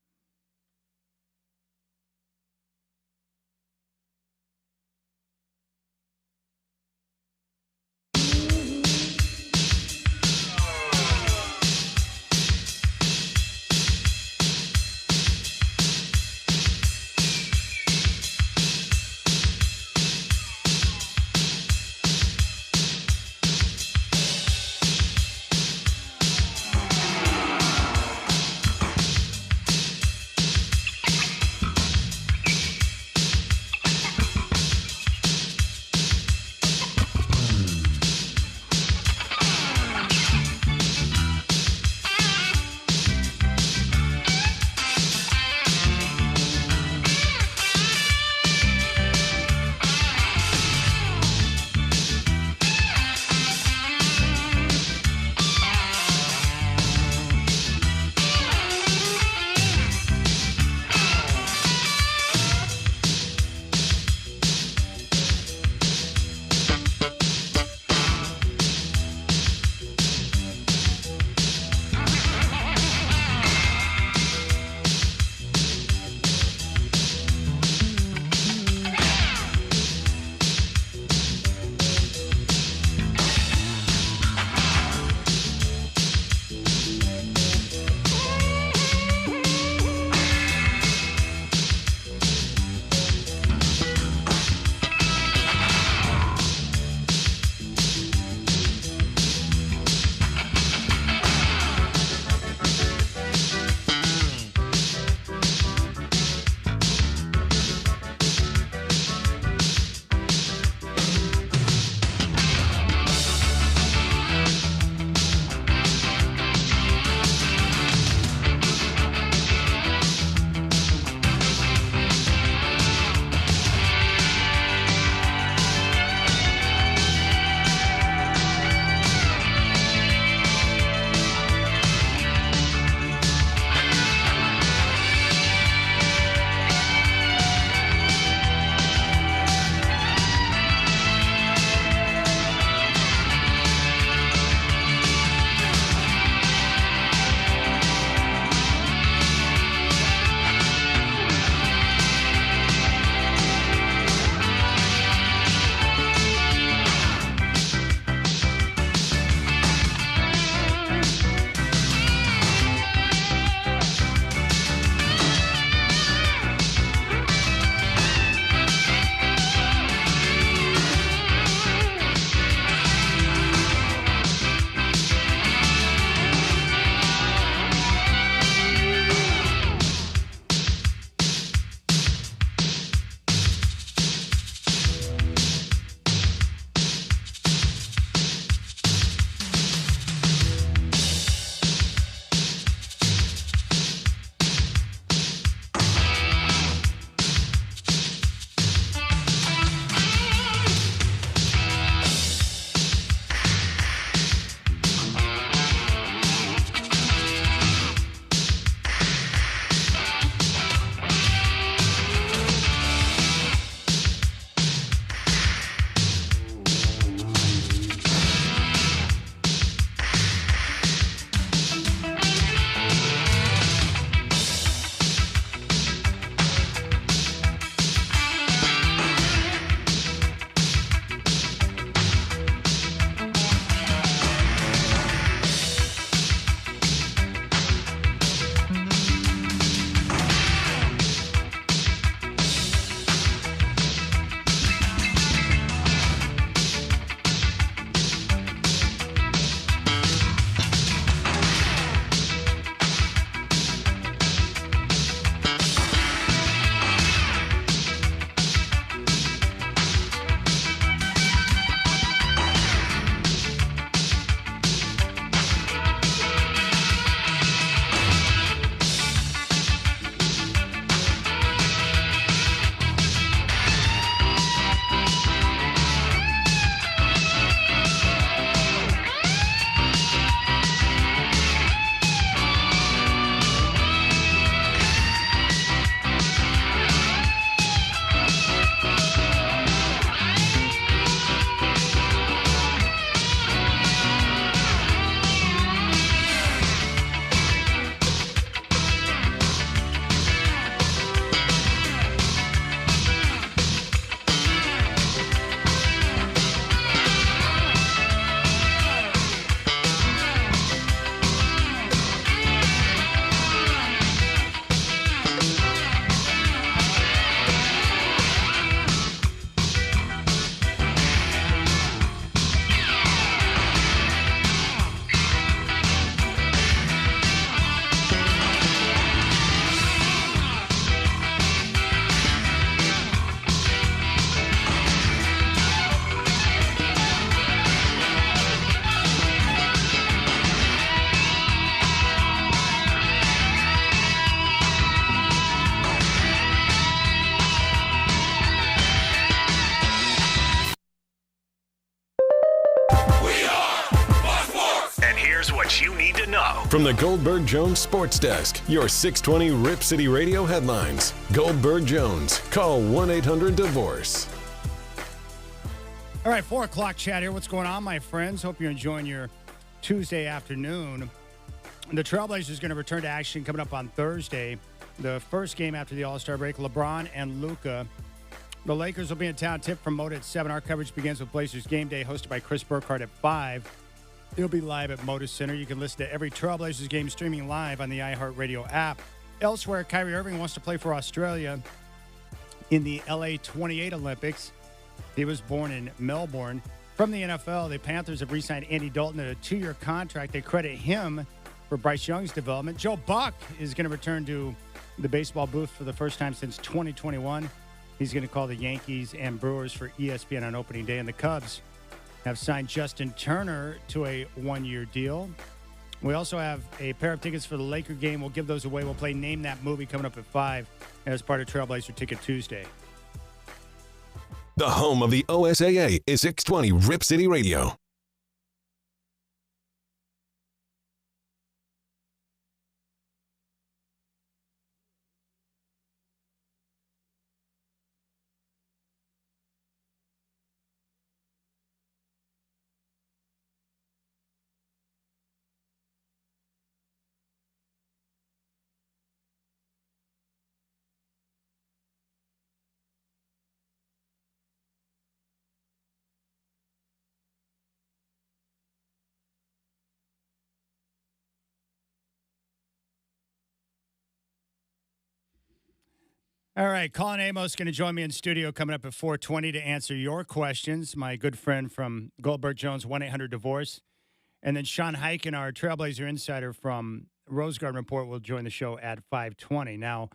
Here's what you need to know. From the Goldberg Jones Sports Desk, your 620 Rip City Radio headlines. Goldberg Jones. Call 1-800-DIVORCE. All right, 4 o'clock chat here. What's going on, my friends? Hope you're enjoying your Tuesday afternoon. The Trailblazers are going to return to action coming up on Thursday. The first game after the All-Star break, LeBron and Luka. The Lakers will be in town. Tip from Moda at 7. Our coverage begins with Blazers Game Day, hosted by Chris Burkhardt at 5. It'll be live at Moda Center. You can listen to every Trailblazers game streaming live on the iHeartRadio app. Elsewhere, Kyrie Irving wants to play for Australia in the LA 28 Olympics. He was born in Melbourne. From the NFL, the Panthers have re-signed Andy Dalton at a 2-year contract. They credit him for Bryce Young's development. Joe Buck is going to return to the baseball booth for the first time since 2021. He's going to call the Yankees and Brewers for ESPN on opening day. And the Cubs have signed Justin Turner to a 1-year deal. We also have a pair of tickets for the Laker game. We'll give those away. We'll play Name That Movie coming up at 5 as part of Trailblazer Ticket Tuesday. The home of the OSAA is 620 Rip City Radio. All right, Colin Amos is going to join me in studio coming up at 4:20 to answer your questions. My good friend from Goldberg Jones, 1-800-DIVORCE. And then Sean Highkin, our Trailblazer insider from Rose Garden Report, will join the show at 5:20. Now,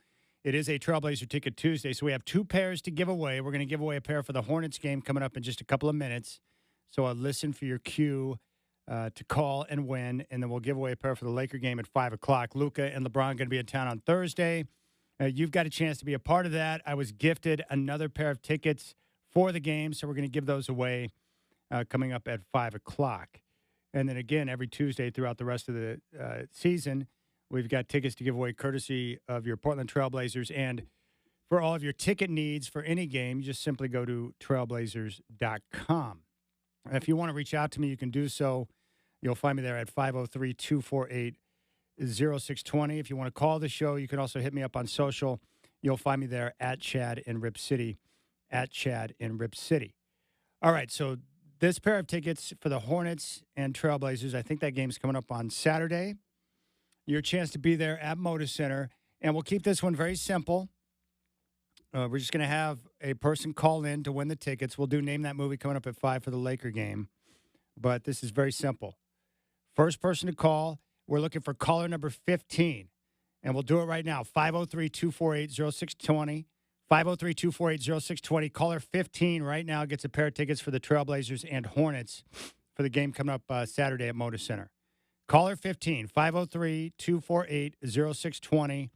it is a Trailblazer Ticket Tuesday, so we have 2 pairs to give away. We're going to give away a pair for the Hornets game coming up in just a couple of minutes. So listen for your cue to call and win, and then we'll give away a pair for the Laker game at 5 o'clock. Luka and LeBron going to be in town on Thursday. You've got a chance to be a part of that. I was gifted another pair of tickets for the game, so we're going to give those away coming up at 5 o'clock. And then again, every Tuesday throughout the rest of the season, we've got tickets to give away courtesy of your Portland Trailblazers. And for all of your ticket needs for any game, you just simply go to trailblazers.com. If you want to reach out to me, you can do so. You'll find me there at 503-248-0620. If you want to call the show, you can also hit me up on social. You'll find me there at Chad in Rip City, at Chad in Rip City. All right, so this pair of tickets for the Hornets and Trailblazers, I think that game's coming up on Saturday. Your chance to be there at Moda Center. And we'll keep this one very simple. We're just going to have a person call in to win the tickets. We'll do Name That Movie coming up at 5 for the Laker game. But this is very simple. First person to call, we're looking for caller number 15. And we'll do it right now. 503-248-0620. 503-248-0620. Caller 15 right now gets a pair of tickets for the Trailblazers and Hornets for the game coming up Saturday at Moda Center. Caller 15, 503-248-0620.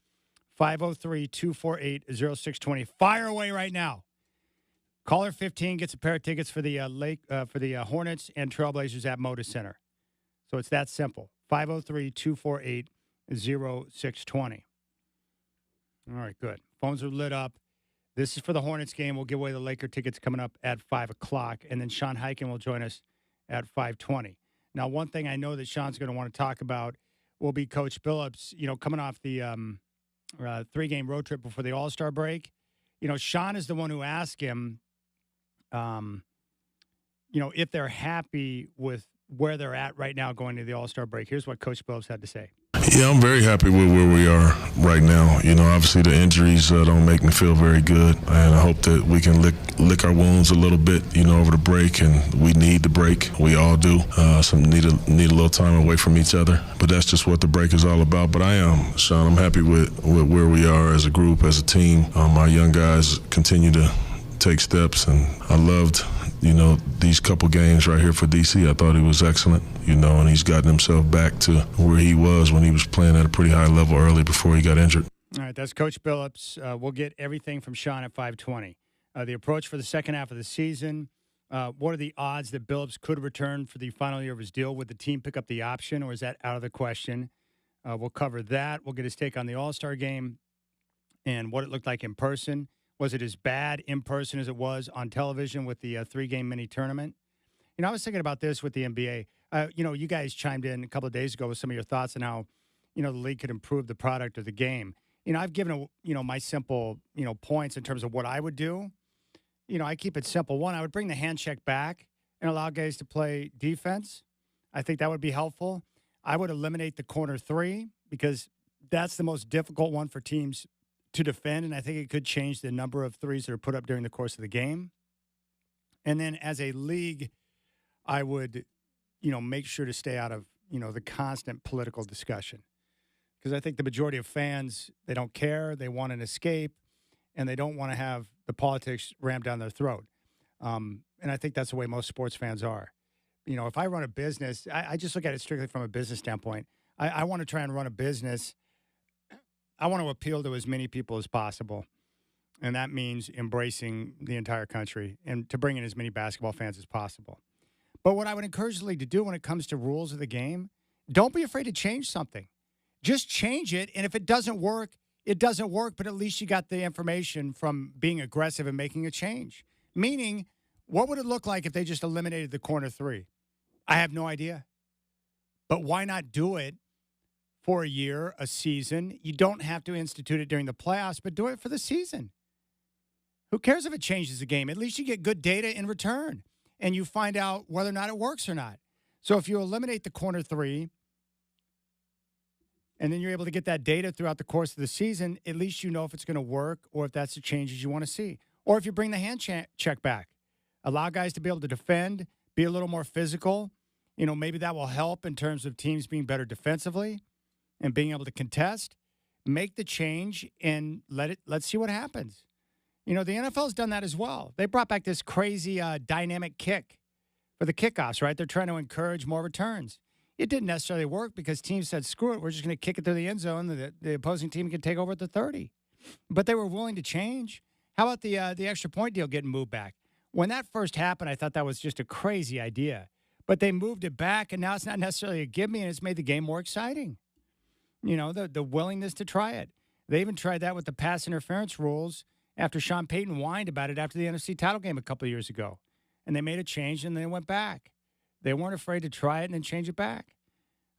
503-248-0620. Fire away right now. Caller 15 gets a pair of tickets for the Hornets and Trailblazers at Moda Center. So it's that simple. 503-248-0620. All right, good. Phones are lit up. This is for the Hornets game. We'll give away the Laker tickets coming up at 5 o'clock, and then Sean Highkin will join us at 5:20. Now, one thing I know that Sean's going to want to talk about will be Coach Billups, coming off the 3-game road trip before the All-Star break. Sean is the one who asked him, if they're happy with where they're at right now going to the All-Star break. Here's what Coach Billups had to say. Yeah, I'm very happy with where we are right now. Obviously the injuries don't make me feel very good, and I hope that we can lick our wounds a little bit, over the break, and we need the break. We all do. So need a little time away from each other, but that's just what the break is all about. But I am, Sean, I'm happy with where we are as a group, as a team. Our young guys continue to take steps, and I loved these couple games right here for DC. I thought he was excellent, and he's gotten himself back to where he was when he was playing at a pretty high level early before he got injured. All right, that's Coach Billups. We'll get everything from Sean at 5:20. The approach for the second half of the season, What are the odds that Billups could return for the final year of his deal? Would the team pick up the option, or is that out of the question? We'll cover that. We'll get his take on the All-Star game and what it looked like in person. Was it as bad in person as it was on television with the 3-game mini tournament? I was thinking about this with the NBA. You guys chimed in a couple of days ago with some of your thoughts on how, the league could improve the product of the game. I've given, my simple, points in terms of what I would do. I keep it simple. One, I would bring the hand check back and allow guys to play defense. I think that would be helpful. I would eliminate the corner 3 because that's the most difficult one for teams to defend, and I think it could change the number of threes that are put up during the course of the game. And then as a league, I would, make sure to stay out of, the constant political discussion. Because I think the majority of fans, they don't care, they want an escape, and they don't want to have the politics rammed down their throat. And I think that's the way most sports fans are. If I run a business, I just look at it strictly from a business standpoint. I want to try and run a business. I want to appeal to as many people as possible. And that means embracing the entire country and to bring in as many basketball fans as possible. But what I would encourage the league to do when it comes to rules of the game, don't be afraid to change something. Just change it. And if it doesn't work, it doesn't work. But at least you got the information from being aggressive and making a change. Meaning, what would it look like if they just eliminated the corner 3? I have no idea. But why not do it for a year, a season? You don't have to institute it during the playoffs, but do it for the season. Who cares if it changes the game? At least you get good data in return, and you find out whether or not it works or not. So if you eliminate the corner 3, and then you're able to get that data throughout the course of the season, at least you know if it's going to work or if that's the changes you want to see. Or if you bring the hand check back, allow guys to be able to defend, be a little more physical. Maybe that will help in terms of teams being better defensively and being able to contest. Make the change and let's see what happens. The NFL's done that as well. They brought back this crazy dynamic kick for the kickoffs, right? They're trying to encourage more returns. It didn't necessarily work because teams said, screw it, we're just going to kick it through the end zone. The opposing team can take over at the 30. But they were willing to change. How about the extra point deal getting moved back? When that first happened, I thought that was just a crazy idea. But they moved it back, and now it's not necessarily a give me, and it's made the game more exciting. The willingness to try it. They even tried that with the pass interference rules after Sean Payton whined about it after the NFC title game a couple of years ago. And they made a change, and they went back. They weren't afraid to try it and then change it back.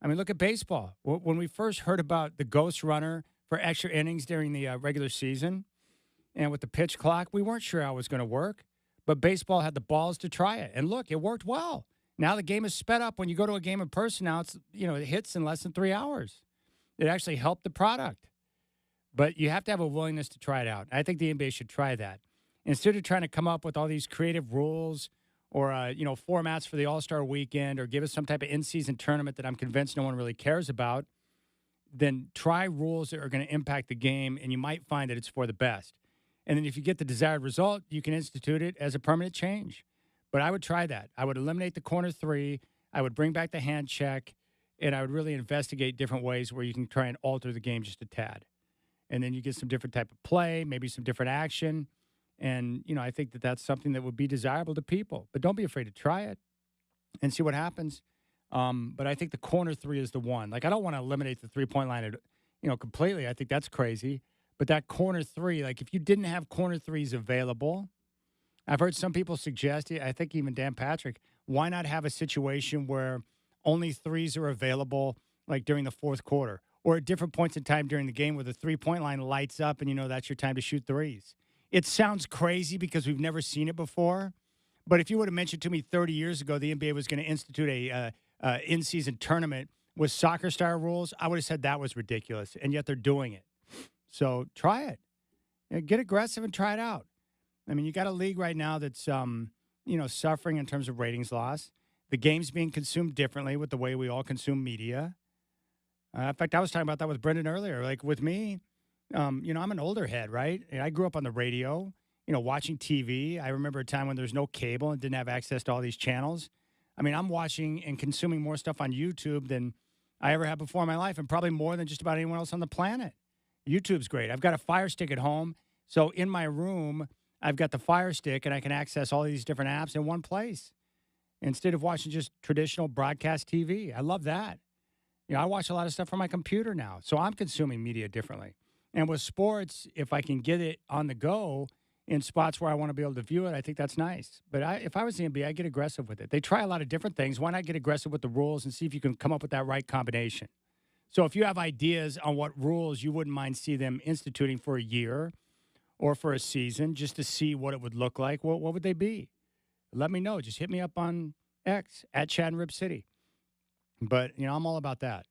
I mean, look at baseball. When we first heard about the ghost runner for extra innings during the regular season and with the pitch clock, we weren't sure how it was going to work. But baseball had the balls to try it. And look, it worked well. Now the game is sped up. When you go to a game in person now, it's, it hits in less than 3 hours. It actually helped the product. But you have to have a willingness to try it out. I think the NBA should try that. Instead of trying to come up with all these creative rules or, formats for the All-Star weekend or give us some type of in-season tournament that I'm convinced no one really cares about, then try rules that are going to impact the game, and you might find that it's for the best. And then if you get the desired result, you can institute it as a permanent change. But I would try that. I would eliminate the corner 3. I would bring back the hand check, and I would really investigate different ways where you can try and alter the game just a tad. And then you get some different type of play, maybe some different action. And, I think that that's something that would be desirable to people. But don't be afraid to try it and see what happens. But I think the corner 3 is the one. Like, I don't want to eliminate the three-point line, completely. I think that's crazy. But that corner 3, like, if you didn't have corner 3s available, I've heard some people suggest, I think even Dan Patrick, why not have a situation where only 3s are available, like during the fourth quarter or at different points in time during the game where the three-point line lights up and that's your time to shoot 3s. It sounds crazy because we've never seen it before. But if you would have mentioned to me 30 years ago the NBA was going to institute a in-season tournament with soccer-style rules, I would have said that was ridiculous, and yet they're doing it. So try it. Get aggressive and try it out. I mean, you got a league right now that's, suffering in terms of ratings loss. The game's being consumed differently with the way we all consume media. In fact, I was talking about that with Brenden earlier. Like with me, I'm an older head, right? And I grew up on the radio, watching TV. I remember a time when there was no cable and didn't have access to all these channels. I mean, I'm watching and consuming more stuff on YouTube than I ever had before in my life, and probably more than just about anyone else on the planet. YouTube's great. I've got a Fire Stick at home. So in my room, I've got the Fire Stick, and I can access all these different apps in one place instead of watching just traditional broadcast TV. I love that. I watch a lot of stuff from my computer now, so I'm consuming media differently. And with sports, if I can get it on the go in spots where I want to be able to view it, I think that's nice. But if I was the NBA, I'd get aggressive with it. They try a lot of different things. Why not get aggressive with the rules and see if you can come up with that right combination? So if you have ideas on what rules you wouldn't mind see them instituting for a year or for a season just to see what it would look like, what would they be? Let me know. Just hit me up on X, at Chad and Rip City. But, I'm all about that.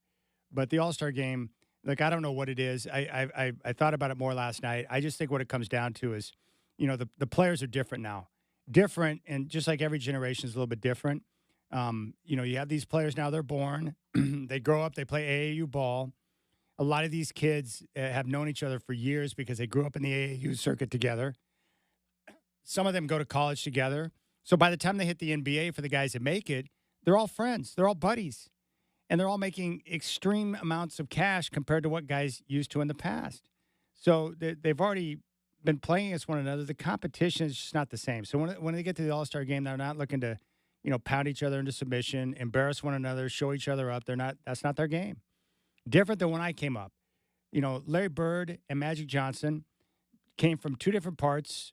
But the All-Star game, I don't know what it is. I thought about it more last night. I just think what it comes down to is, the players are different now. Different, and just like every generation is a little bit different. You have these players now, they're born. They grow up, they play AAU ball. A lot of these kids have known each other for years because they grew up in the AAU circuit together. Some of them go to college together. So by the time they hit the NBA, for the guys that make it, they're all friends. They're all buddies. And they're all making extreme amounts of cash compared to what guys used to in the past. So they've already been playing against one another. The competition is just not the same. So when they get to the All-Star game, they're not looking to, pound each other into submission, embarrass one another, show each other up. That's not their game. Different than when I came up. Larry Bird and Magic Johnson came from two different parts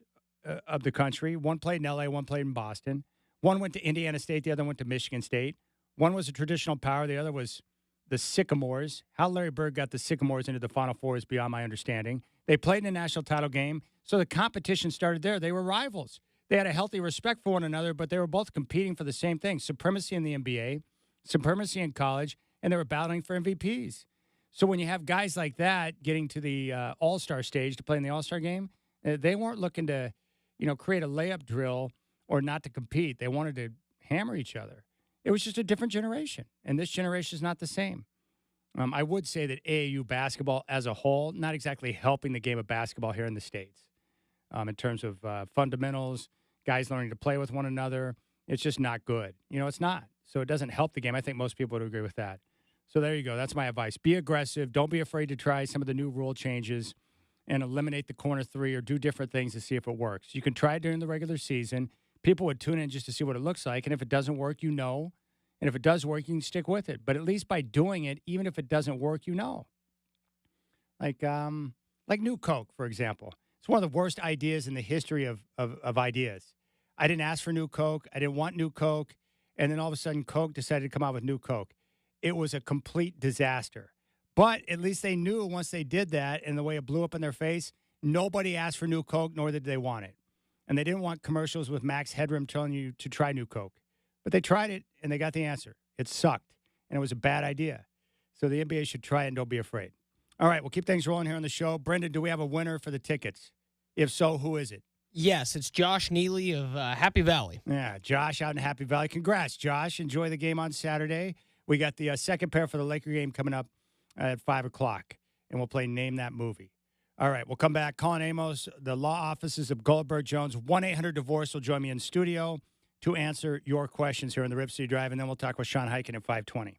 of the country. One played in L.A., one played in Boston. One went to Indiana State, the other went to Michigan State. One was a traditional power. The other was the Sycamores. How Larry Bird got the Sycamores into the Final Four is beyond my understanding. They played in a national title game, so the competition started there. They were rivals. They had a healthy respect for one another, but they were both competing for the same thing, supremacy in the NBA, supremacy in college, and they were battling for MVPs. So when you have guys like that getting to the All-Star stage to play in the All-Star game, they weren't looking to, create a layup drill or not to compete. They wanted to hammer each other. It was just a different generation, and this generation is not the same. I would say that AAU basketball as a whole, not exactly helping the game of basketball here in the States in terms of fundamentals, guys learning to play with one another. It's just not good. It's not. So it doesn't help the game. I think most people would agree with that. So there you go. That's my advice. Be aggressive. Don't be afraid to try some of the new rule changes and eliminate the corner three or do different things to see if it works. You can try it during the regular season. People would tune in just to see what it looks like. And if it doesn't work, And if it does work, you can stick with it. But at least by doing it, even if it doesn't work, Like New Coke, for example. It's one of the worst ideas in the history of ideas. I didn't ask for New Coke. I didn't want New Coke. And then all of a sudden, Coke decided to come out with New Coke. It was a complete disaster. But at least they knew once they did that and the way it blew up in their face, nobody asked for New Coke, nor did they want it. And they didn't want commercials with Max Headroom telling you to try New Coke. But they tried it, and they got the answer. It sucked, and it was a bad idea. So the NBA should try it, and don't be afraid. All right, we'll keep things rolling here on the show. Brenden, do we have a winner for the tickets? If so, who is it? Yes, it's Josh Neely of Happy Valley. Yeah, Josh out in Happy Valley. Congrats, Josh. Enjoy the game on Saturday. We got the second pair for the Laker game coming up at 5 o'clock, and we'll play Name That Movie. All right, we'll come back. Colin Amos, the law offices of Goldberg Jones, 1-800-DIVORCE will join me in studio to answer your questions here on the Rip City Drive, and then we'll talk with Sean Highkin at 5:20.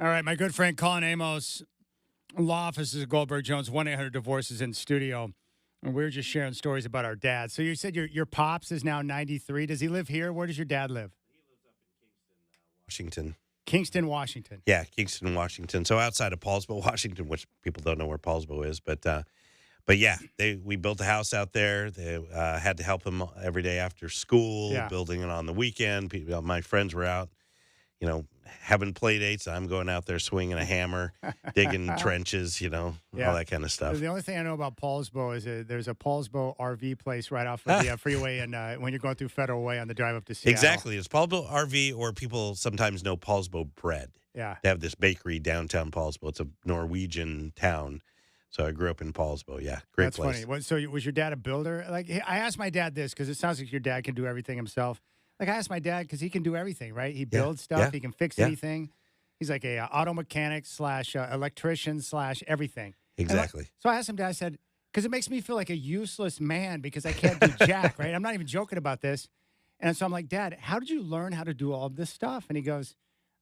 All right, my good friend Colin Amos, law offices at Goldberg Jones, 1-800-DIVORCE is in studio. And we were just sharing stories about our dad. So you said your pops is now 93. Does he live here? Where does your dad live? He lives up in Washington. Kingston, Washington. Yeah, Kingston, Washington. So outside of Paulsbo, Washington, which people don't know where Paulsbo is, but yeah, we built a house out there. They had to help him every day after school, building it on the weekend. My friends were out, having play dates. I'm going out there swinging a hammer, digging trenches, all that kind of stuff. The only thing I know about Paulsbo is there's a Paulsbo RV place right off of the freeway, and when you're going through Federal Way on the drive up to Seattle. Exactly. It's Paulsbo RV, or people sometimes know Paulsbo Bread. Yeah. They have this bakery downtown Paulsbo. It's a Norwegian town. So I grew up in Paulsbo. Yeah, great place. That's funny. So was your dad a builder? Like, I asked my dad this because it sounds like your dad can do everything himself. Like, I asked my dad because he can do everything, right? He builds stuff. He can fix anything. He's like a auto mechanic / electrician / everything. Exactly. So I asked him, Dad, I said, because it makes me feel like a useless man because I can't do jack, right? I'm not even joking about this. And so I'm like, Dad, how did you learn how to do all of this stuff? And he goes,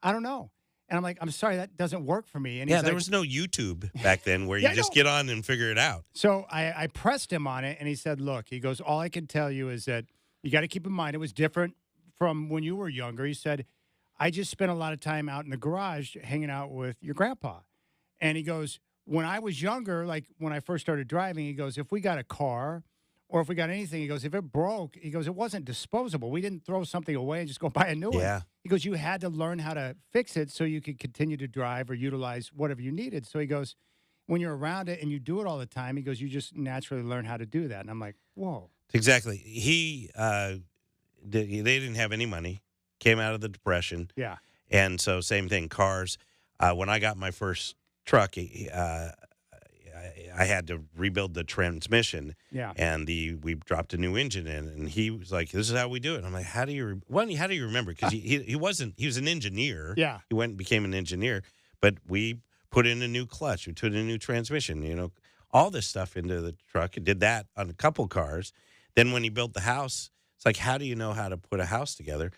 I don't know. And I'm like, I'm sorry, that doesn't work for me. And there was no YouTube back then where you just get on and figure it out. So I pressed him on it, and he said, look, he goes, all I can tell you is that you got to keep in mind it was different from when you were younger. He said, I just spent a lot of time out in the garage hanging out with your grandpa. And he goes, when I was younger, like when I first started driving, he goes, if we got a car or if we got anything, he goes, if it broke, he goes, it wasn't disposable. We didn't throw something away and just go buy a new one. He goes, you had to learn how to fix it so you could continue to drive or utilize whatever you needed. So he goes, when you're around it and you do it all the time, he goes, you just naturally learn how to do that. And I'm like, whoa. Exactly. They didn't have any money, came out of the Depression. Yeah. And so same thing, cars. When I got my first truck, I had to rebuild the transmission. Yeah. And we dropped a new engine in, and he was like, this is how we do it. And I'm like, how do you remember? Because he was an engineer. Yeah. He went and became an engineer, but we put in a new clutch, we put in a new transmission, all this stuff into the truck. He did that on a couple cars. Then when he built the house, it's like, how do you know how to put a house together?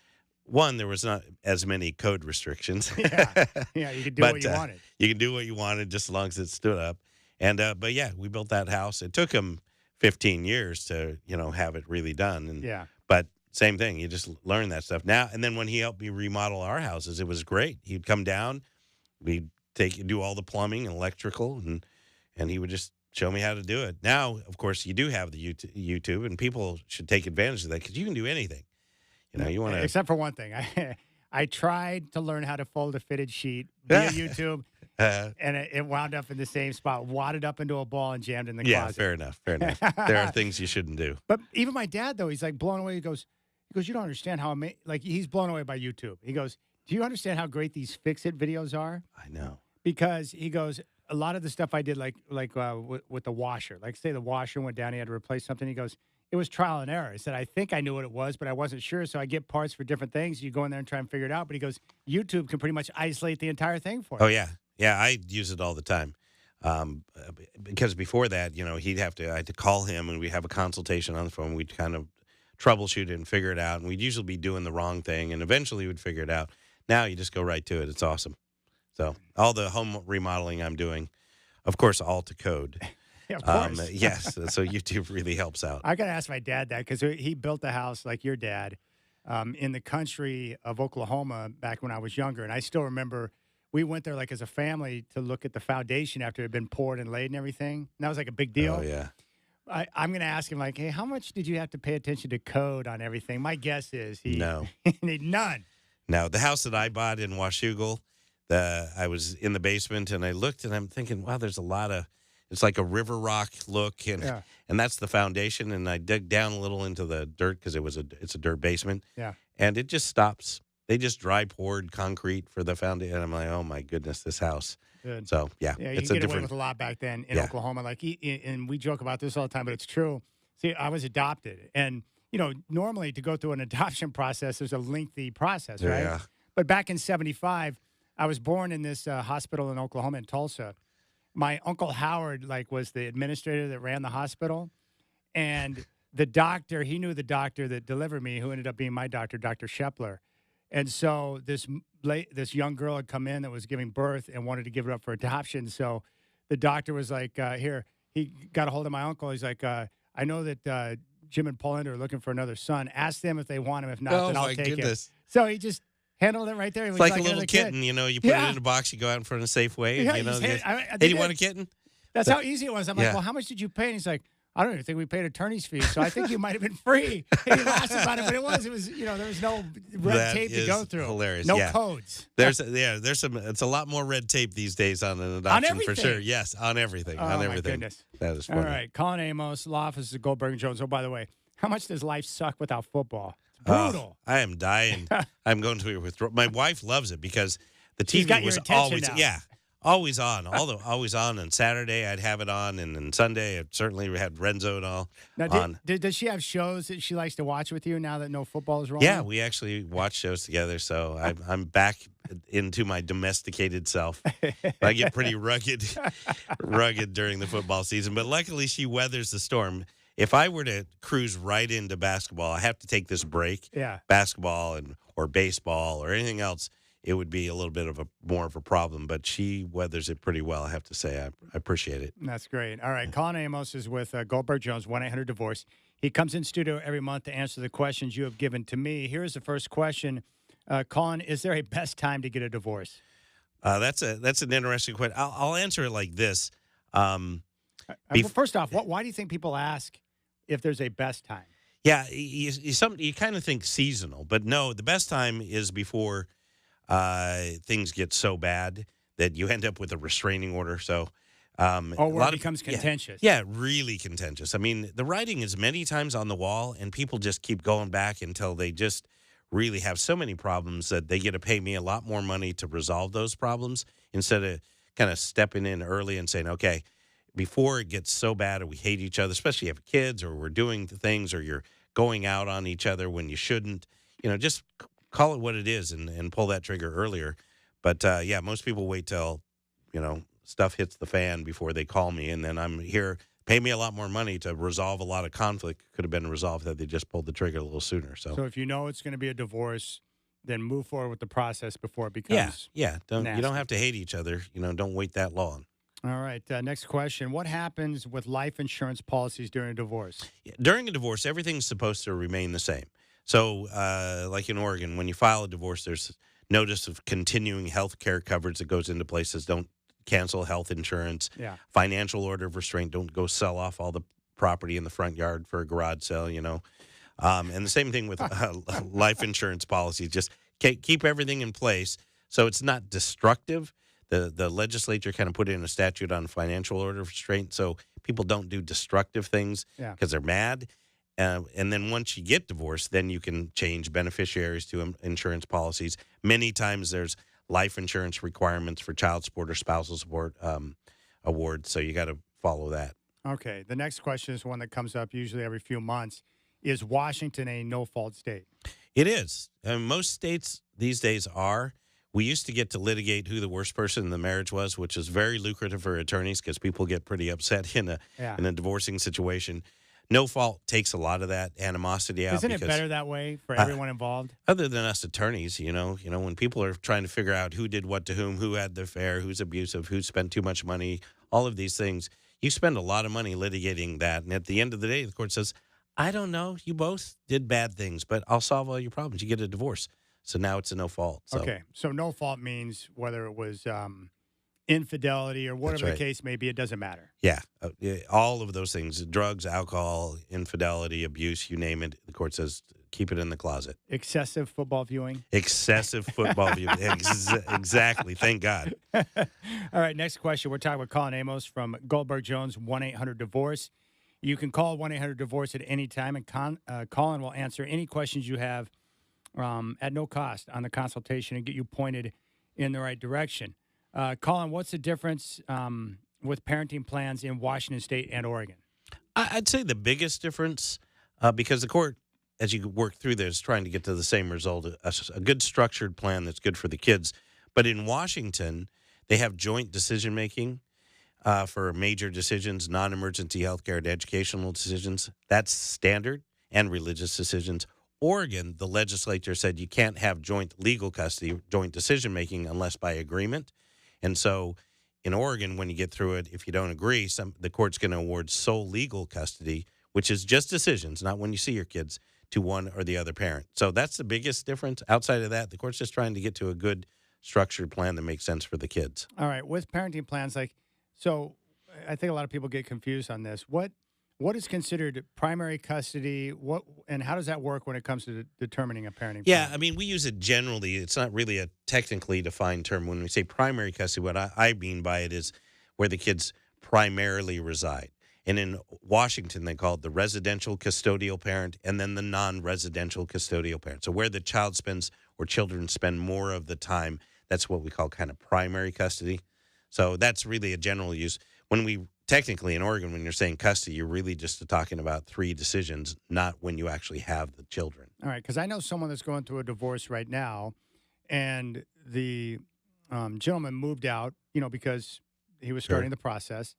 One, there was not as many code restrictions. Yeah, you could do what you wanted. You could do what you wanted just as long as it stood up. And but yeah, we built that house. It took him 15 years to have it really done. And but same thing, you just learn that stuff now. And then when he helped me remodel our houses, it was great. He'd come down, we'd do all the plumbing and electrical, and he would just show me how to do it. Now, of course, you do have the YouTube, and people should take advantage of that because you can do anything. You want to, except for one thing. I tried to learn how to fold a fitted sheet via YouTube, and it wound up in the same spot, wadded up into a ball and jammed in the closet. Yeah, fair enough. There are things you shouldn't do. But even my dad, though, he's like blown away. He goes, you don't understand how he's blown away by YouTube. He goes, do you understand how great these fix-it videos are? I know. Because he goes, a lot of the stuff I did, with the washer, like say the washer went down, he had to replace something. He goes, it was trial and error. He said, I think I knew what it was, but I wasn't sure. So I get parts for different things. You go in there and try and figure it out. But he goes, YouTube can pretty much isolate the entire thing for you. Oh, yeah. Yeah, I use it all the time. Because before that, I had to call him and we'd have a consultation on the phone. We'd kind of troubleshoot it and figure it out. And we'd usually be doing the wrong thing. And eventually we'd figure it out. Now you just go right to it. It's awesome. So all the home remodeling I'm doing, of course, all to code. Of course. Yes. So YouTube really helps out. I got to ask my dad that because he built a house like your dad in the country of Oklahoma back when I was younger. And I still remember we went there as a family to look at the foundation after it had been poured and laid and everything. And that was a big deal. Oh, yeah. I'm going to ask him hey, how much did you have to pay attention to code on everything? My guess is no. None. No, the house that I bought in Washougal, I was in the basement and I looked and I'm thinking, wow, there's a lot of, it's like a river rock look, and that's the foundation. And I dug down a little into the dirt because it's a dirt basement. Yeah, and it just stops. They just dry poured concrete for the foundation. And I'm like, oh my goodness, this house. Good. So yeah, it's you a get away different. with a lot back then in Oklahoma. And we joke about this all the time, but it's true. See, I was adopted, and normally to go through an adoption process, there's a lengthy process, right? Yeah. But back in '75, I was born in this hospital in Oklahoma, in Tulsa. My Uncle Howard, was the administrator that ran the hospital. And the doctor, he knew the doctor that delivered me, who ended up being my doctor, Dr. Shepler. And so this young girl had come in that was giving birth and wanted to give it up for adoption. So the doctor was like, here, he got a hold of my uncle. He's like, I know that Jim and Paul are looking for another son. Ask them if they want him. If not, then I'll take him. So he just handled it right there. It's like a little kitten, you know, you put it in a box, you go out in front of Safeway. Yeah, and, you know, hey, do you want a kitten? That's how easy it was. I'm like, well, how much did you pay? And he's like, I don't even think we paid attorney's fees, so I think you might have been free. And he laughs about it, but it was, you know, there was no red tape to go through. Hilarious. No codes. There's some. It's a lot more red tape these days on an adoption for sure. Yes, on everything. Oh, on my everything. Goodness. That is funny. All right, Colin Amos, law office of Goldberg and Jones. Oh, by the way, how much does life suck without football? It's brutal. I am dying. I'm going to withdraw. My wife loves it because the TV was always always on. Always on Saturday, I'd have it on, and then Sunday, I certainly had Renzo and all on. Does she have shows that she likes to watch with you now that no football is rolling? Yeah, we actually watch shows together, so I'm back into my domesticated self. I get pretty rugged during the football season, but luckily she weathers the storm. If I were to cruise right into basketball, I have to take this break. Yeah, basketball or baseball or anything else, it would be a little bit of more of a problem, but she weathers it pretty well, I have to say. I appreciate it. That's great. All right, Colin Amos is with Goldberg Jones, 1-800-DIVORCE. He comes in studio every month to answer the questions you have given to me. Here's the first question. Colin, is there a best time to get a divorce? That's an interesting question. I'll answer it like this. Well, first off, why do you think people ask if there's a best time? Yeah, you kind of think seasonal, but no, the best time is before things get so bad that you end up with a restraining order. So, where it becomes contentious. Yeah, really contentious. I mean, the writing is many times on the wall, and people just keep going back until they just really have so many problems that they get to pay me a lot more money to resolve those problems instead of kind of stepping in early and saying, okay, before it gets so bad or we hate each other, especially if you have kids or we're doing things or you're going out on each other when you shouldn't, just call it what it is and pull that trigger earlier. But, most people wait till, stuff hits the fan before they call me. And then I'm here, pay me a lot more money to resolve a lot of conflict. Could have been resolved had they just pulled the trigger a little sooner. So if you know it's going to be a divorce, then move forward with the process before it becomes You don't have to hate each other. Don't wait that long. All right. Next question. What happens with life insurance policies during a divorce? During a divorce, everything's supposed to remain the same. So, like in Oregon, when you file a divorce, there's notice of continuing health care coverage that goes into places. Don't cancel health insurance. Yeah. Financial order of restraint. Don't go sell off all the property in the front yard for a garage sale, And the same thing with life insurance policies. Just keep everything in place so it's not destructive. The legislature kind of put in a statute on financial order of restraint so people don't do destructive things because they're mad. And then once you get divorced, then you can change beneficiaries to insurance policies. Many times there's life insurance requirements for child support or spousal support awards, so you got to follow that. Okay. The next question is one that comes up usually every few months. Is Washington a no-fault state? It is. Most states these days are. We used to get to litigate who the worst person in the marriage was, which is very lucrative for attorneys because people get pretty upset in a divorcing situation. No fault takes a lot of that animosity out. Isn't it better that way for everyone involved? Other than us attorneys, when people are trying to figure out who did what to whom, who had the affair, who's abusive, who spent too much money, all of these things, you spend a lot of money litigating that. And at the end of the day, the court says, I don't know, you both did bad things, but I'll solve all your problems. You get a divorce. So now it's a no fault. So. Okay. So no fault means whether it was infidelity or whatever the case may be, it doesn't matter. Yeah. All of those things, drugs, alcohol, infidelity, abuse, you name it. The court says keep it in the closet. Excessive football viewing? Excessive football viewing. Exactly. Thank God. All right. Next question. We're talking with Colin Amos from Goldberg Jones, 1-800-DIVORCE. You can call 1-800-DIVORCE at any time, and Colin will answer any questions you have at no cost on the consultation and get you pointed in the right direction. Colin, what's the difference with parenting plans in Washington State and Oregon? I'd say the biggest difference, because the court, as you work through this, is trying to get to the same result, a good structured plan that's good for the kids. But in Washington, they have joint decision-making for major decisions, non-emergency health care and educational decisions. That's standard, and religious decisions. Oregon, the legislature said you can't have joint legal custody, joint decision-making unless by agreement. And so in Oregon, when you get through it, if you don't agree, the court's going to award sole legal custody, which is just decisions, not when you see your kids, to one or the other parent. So that's the biggest difference. Outside of that, the court's just trying to get to a good structured plan that makes sense for the kids. All right. With parenting plans, so I think a lot of people get confused on this. What is considered primary custody? And how does that work when it comes to determining a parenting plan? Yeah, I mean, we use it generally. It's not really a technically defined term. When we say primary custody, what I mean by it is where the kids primarily reside. And in Washington, they call it the residential custodial parent and then the non-residential custodial parent. So where the child spends or children spend more of the time, that's what we call kind of primary custody. So that's really a general use. When we technically in Oregon, when you're saying custody, you're really just talking about 3 decisions, not when you actually have the children. All right, because I know someone that's going through a divorce right now, and the gentleman moved out, because he was starting the process.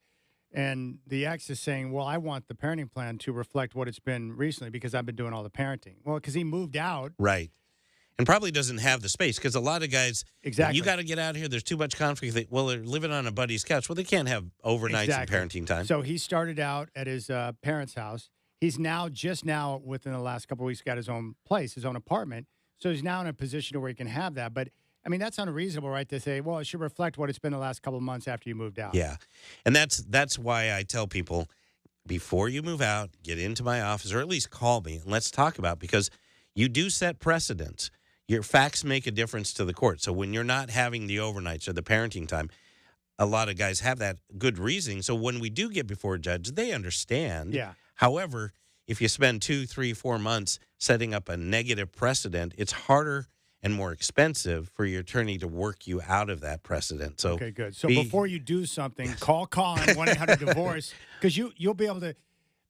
And the ex is saying, well, I want the parenting plan to reflect what it's been recently because I've been doing all the parenting. Well, because he moved out. Right. And probably doesn't have the space because a lot of guys, exactly. You got to get out of here. There's too much conflict. They're living on a buddy's couch. Well, they can't have overnights and parenting time. So he started out at his parents' house. He's just now, within the last couple of weeks, got his own place, his own apartment. So he's now in a position where he can have that. But I mean, that's unreasonable, right, to say, well, it should reflect what it's been the last couple of months after you moved out. Yeah. And that's why I tell people, before you move out, get into my office or at least call me and let's talk about it because you do set precedents. Your facts make a difference to the court. So when you're not having the overnights or the parenting time, a lot of guys have that good reasoning. So when we do get before a judge, they understand. Yeah. However, if you spend 2, 3, 4 months setting up a negative precedent, it's harder and more expensive for your attorney to work you out of that precedent. So okay, good. So before you do something, call Colin 1-800-DIVORCE because you'll be able to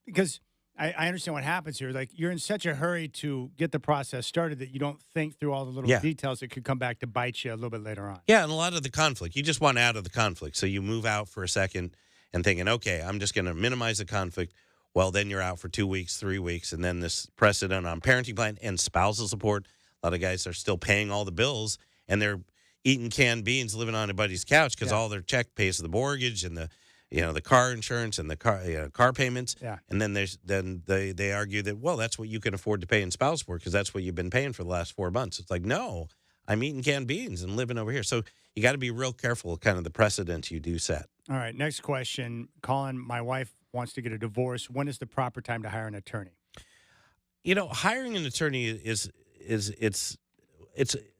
because I understand what happens here. Like you're in such a hurry to get the process started that you don't think through all the little details that could come back to bite you a little bit later on. Yeah, and a lot of the conflict. You just want out of the conflict. So you move out for a second and thinking, okay, I'm just going to minimize the conflict. Well, then you're out for 2 weeks, 3 weeks, and then this precedent on parenting plan and spousal support. A lot of guys are still paying all the bills, and they're eating canned beans, living on a buddy's couch because all their check pays the mortgage and the car insurance and the car payments. Yeah. And then they argue that, well, that's what you can afford to pay in spousal support because that's what you've been paying for the last 4 months. It's like, no, I'm eating canned beans and living over here. So you got to be real careful kind of the precedents you do set. All right, next question. Colin, my wife wants to get a divorce. When is the proper time to hire an attorney? Hiring an attorney is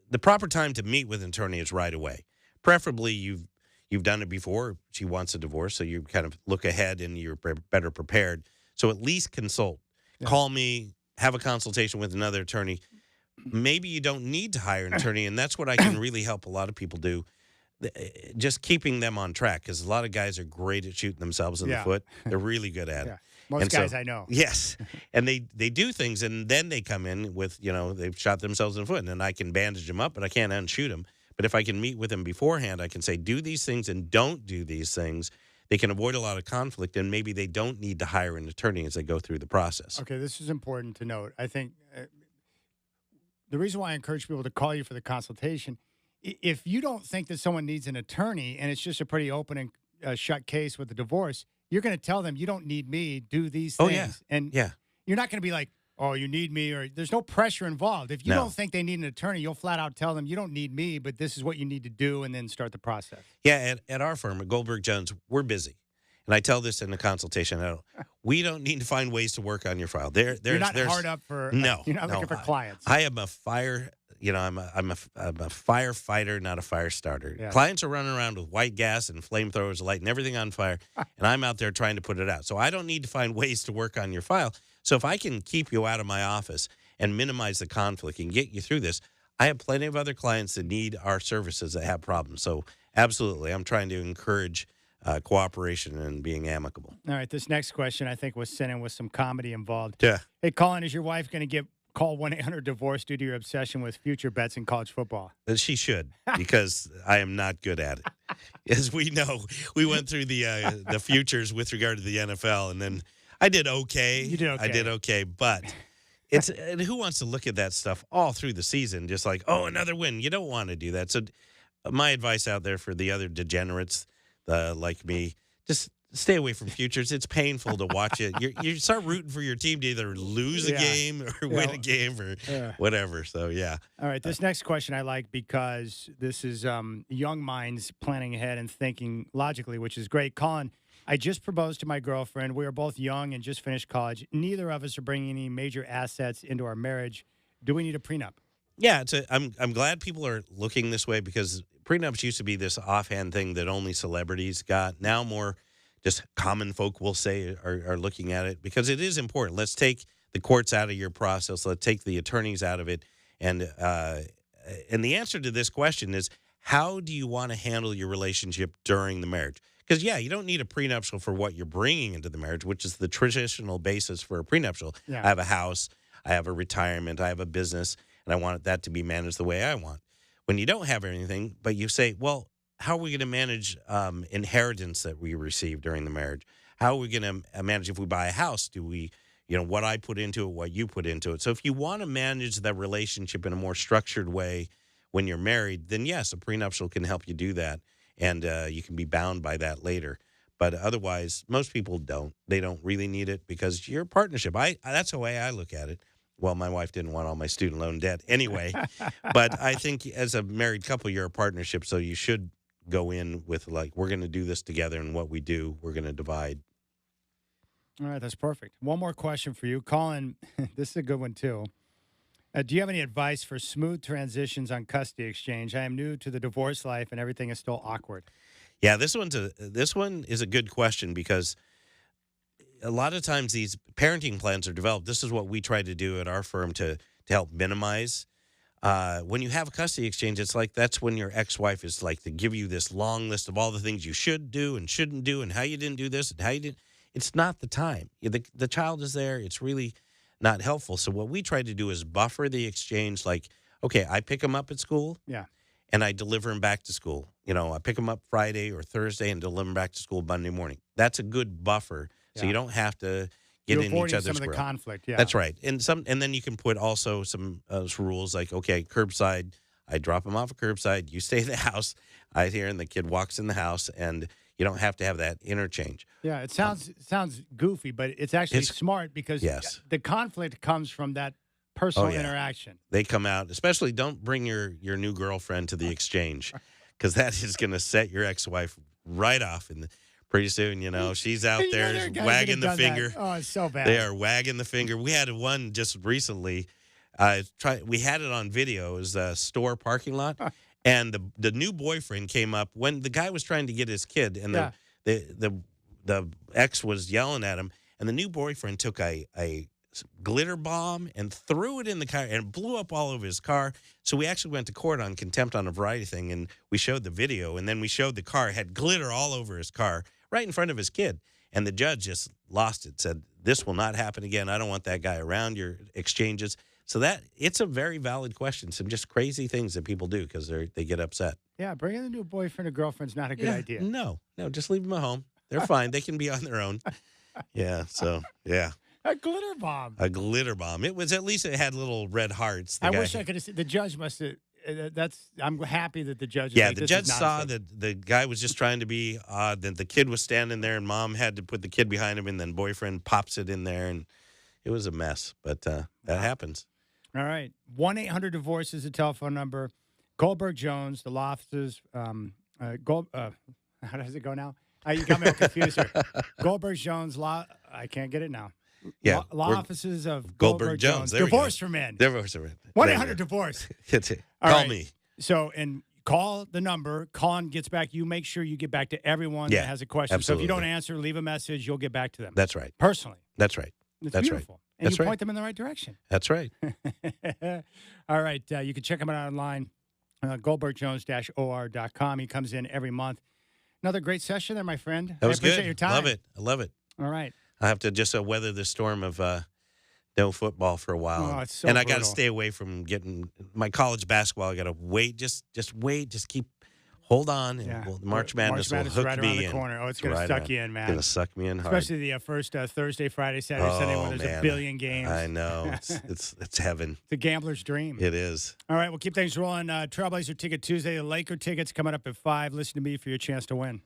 the proper time to meet with an attorney is right away. Preferably you've done it before. She wants a divorce, so you kind of look ahead and you're better prepared. So at least consult. Yeah. Call me, have a consultation with another attorney. Maybe you don't need to hire an attorney, and that's what I can really help a lot of people do. Just keeping them on track because a lot of guys are great at shooting themselves in the foot. They're really good at it. Most guys I know. Yes. And they do things, and then they come in with, they've shot themselves in the foot, and then I can bandage them up, but I can't unshoot them. But if I can meet with them beforehand, I can say, do these things and don't do these things. They can avoid a lot of conflict, and maybe they don't need to hire an attorney as they go through the process. Okay, this is important to note. I think the reason why I encourage people to call you for the consultation, if you don't think that someone needs an attorney and it's just a pretty open and shut case with the divorce, you're going to tell them you don't need me, do these things. Oh, yeah. And you're not going to be like, oh, you need me, or there's no pressure involved. If you don't think they need an attorney, you'll flat out tell them you don't need me, but this is what you need to do, and then start the process. Yeah, at our firm, at Goldberg Jones, we're busy. And I tell this in the consultation. We don't need to find ways to work on your file. You're not hard up for you're not looking for clients. I am a I'm a firefighter, not a fire starter. Yeah. Clients are running around with white gas and flamethrowers, lighting everything on fire, and I'm out there trying to put it out. So I don't need to find ways to work on your file. So if I can keep you out of my office and minimize the conflict and get you through this, I have plenty of other clients that need our services that have problems. So absolutely, I'm trying to encourage cooperation and being amicable. All right, this next question I think was sent in with some comedy involved. Yeah. Hey, Colin, is your wife going to call 1-800-DIVORCE due to your obsession with future bets in college football? She should, because I am not good at it. As we know, we went through the futures with regard to the NFL, and then I did okay. You did okay. I did okay, but And who wants to look at that stuff all through the season, just like, oh, another win? You don't want to do that. So my advice out there for the other degenerates like me, just stay away from futures. It's painful to watch it. You start rooting for your team to either lose a game or win a game or whatever. So, yeah. All right, this next question I like because this is young minds planning ahead and thinking logically, which is great. Colin, I just proposed to my girlfriend. We are both young and just finished college. Neither of us are bringing any major assets into our marriage. Do we need a prenup? Yeah, I'm glad people are looking this way because prenups used to be this offhand thing that only celebrities got. Now more just common folk, will say, are looking at it because it is important. Let's take the courts out of your process. Let's take the attorneys out of it. And the answer to this question is, how do you want to handle your relationship during the marriage? Because, yeah, you don't need a prenuptial for what you're bringing into the marriage, which is the traditional basis for a prenuptial. Yeah. I have a house, I have a retirement, I have a business, and I want that to be managed the way I want. When you don't have anything, but you say, well, how are we going to manage inheritance that we receive during the marriage? How are we going to manage if we buy a house? Do we, what I put into it, what you put into it? So if you want to manage that relationship in a more structured way when you're married, then yes, a prenuptial can help you do that. And you can be bound by that later. But otherwise, most people don't. They don't really need it because you're a partnership. That's the way I look at it. Well, my wife didn't want all my student loan debt anyway. But I think as a married couple, you're a partnership. So you should go in with, like, we're going to do this together. And what we do, we're going to divide. All right. That's perfect. One more question for you. Colin, this is a good one, too. Do you have any advice for smooth transitions on custody exchange? I am new to the divorce life, and everything is still awkward. Yeah, this one is a good question because a lot of times these parenting plans are developed. This is what we try to do at our firm to help minimize. When you have a custody exchange, it's like that's when your ex-wife is like to give you this long list of all the things you should do and shouldn't do and how you didn't do this and how you didn't. It's not the time. The child is there. It's really not helpful. So what we try to do is buffer the exchange. Like, okay, I pick them up at school. Yeah. And I deliver them back to school. I pick them up Friday or Thursday and deliver them back to school Monday morning. That's a good buffer. So you don't have to get in each other's some of the grill. conflict. Yeah. That's right. And then you can put also some rules like, okay, curbside. I drop them off at curbside. You stay in the house. I hear, and the kid walks in the house, and you don't have to have that interchange. Yeah, it sounds goofy, but it's actually smart because the conflict comes from that personal interaction. They come out, especially don't bring your new girlfriend to the exchange because that is going to set your ex-wife right off. And pretty soon, she's out there wagging the finger. That. Oh, it's so bad. They are wagging the finger. We had one just recently. We had it on video. It was a store parking lot. And the new boyfriend came up when the guy was trying to get his kid, and the ex was yelling at him. And the new boyfriend took a glitter bomb and threw it in the car and blew up all over his car. So we actually went to court on contempt on a variety thing, and we showed the video, and then we showed the car had glitter all over his car right in front of his kid. And the judge just lost it, said, this will not happen again. I don't want that guy around your exchanges. So it's a very valid question. Some just crazy things that people do because they get upset. Yeah, bringing a new boyfriend or girlfriend's not a good idea. No, just leave them at home. They're fine. They can be on their own. Yeah, so, yeah. A glitter bomb. A glitter bomb. It was, at least it had little red hearts. I wish I could have seen. The judge must have. I'm happy that the judge. Yeah, the judge saw that the guy was just trying to be odd. That the kid was standing there, and mom had to put the kid behind him, and then boyfriend pops it in there, and it was a mess. But that happens. All right, 1-800-DIVORCE is the telephone number. Goldberg Jones, the law offices. How does it go now? You got me all confused here. Goldberg Jones law. I can't get it now. Yeah, law offices of Goldberg Jones. Divorce for men. Divorce for men. 1-800-DIVORCE. Call me. So, and call the number. Colin gets back. You make sure you get back to everyone that has a question. Absolutely. So if you don't answer, leave a message. You'll get back to them. That's right. Personally. That's right. It's That's beautiful. right. And That's you right. point them in the right direction. That's right. All right. You can check him out online, goldbergjones-or.com. He comes in every month. Another great session there, my friend. That was I appreciate good. Your time. I love it. All right. I have to just weather the storm of no football for a while. Oh, it's so and I got to brutal. stay away from getting my college basketball. I got to wait, just wait, just keep hold on. March Madness will hook right me around the in. corner. Oh, it's going to suck you in, man. It's going to suck me in hard. Especially the first Thursday, Friday, Saturday, Sunday when there's a billion games. I know. It's heaven. It's a gambler's dream. It is. All right, we'll keep things rolling. Trailblazer Ticket Tuesday. The Laker tickets coming up at 5. Listen to me for your chance to win.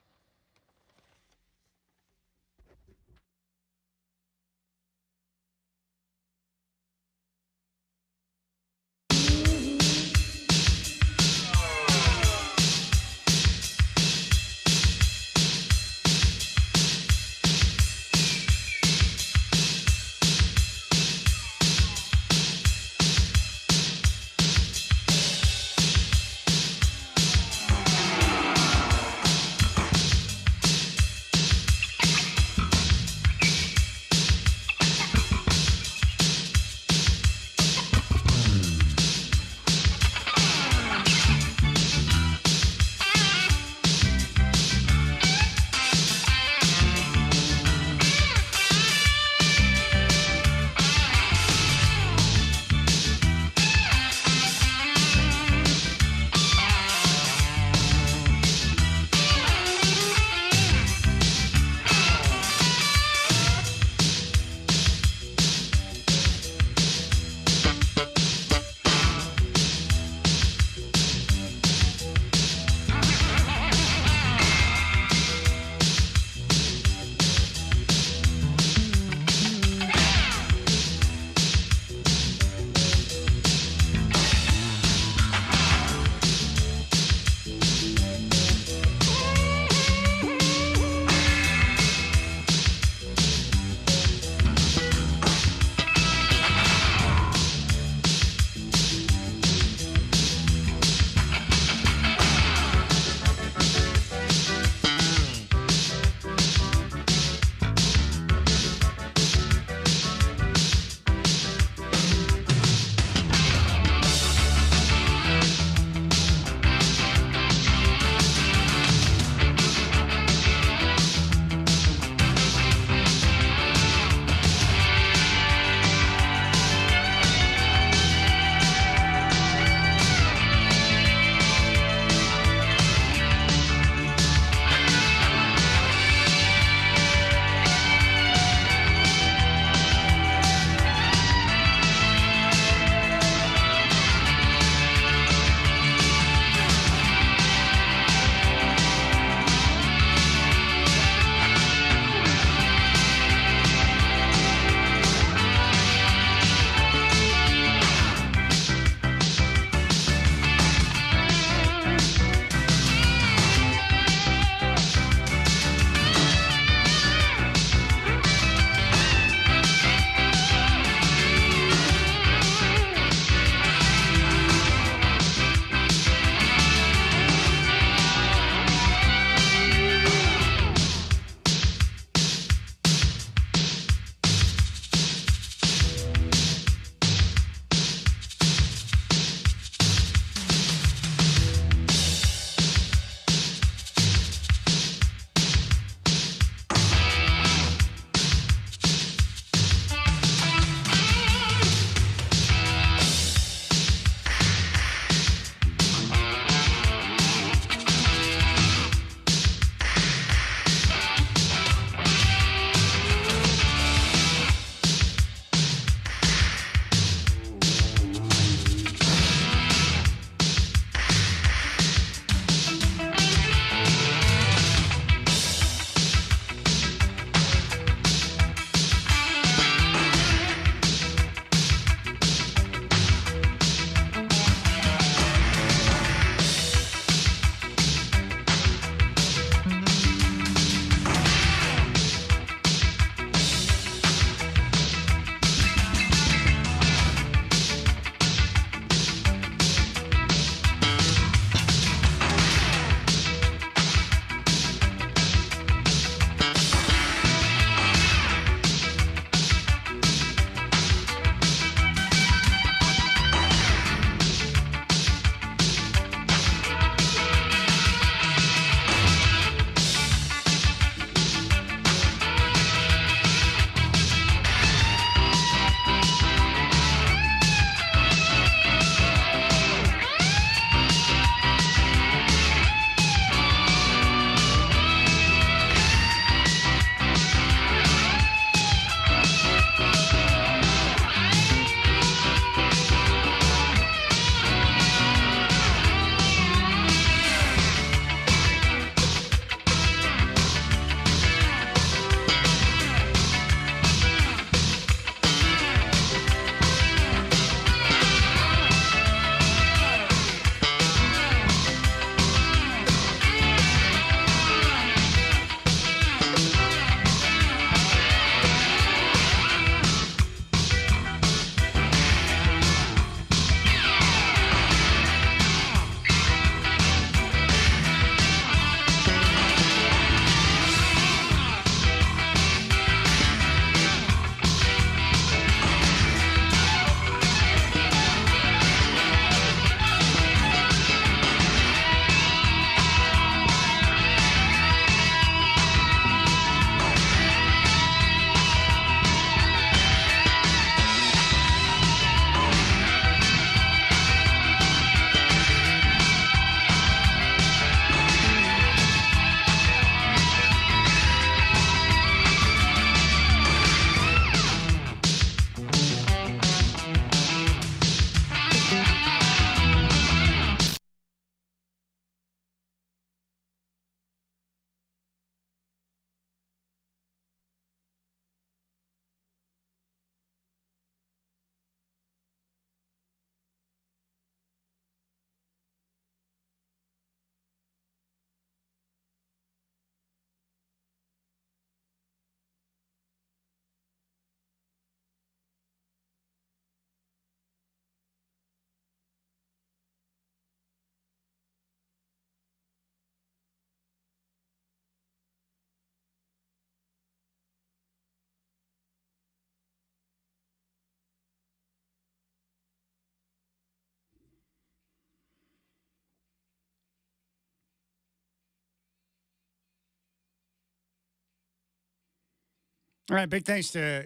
All right, big thanks to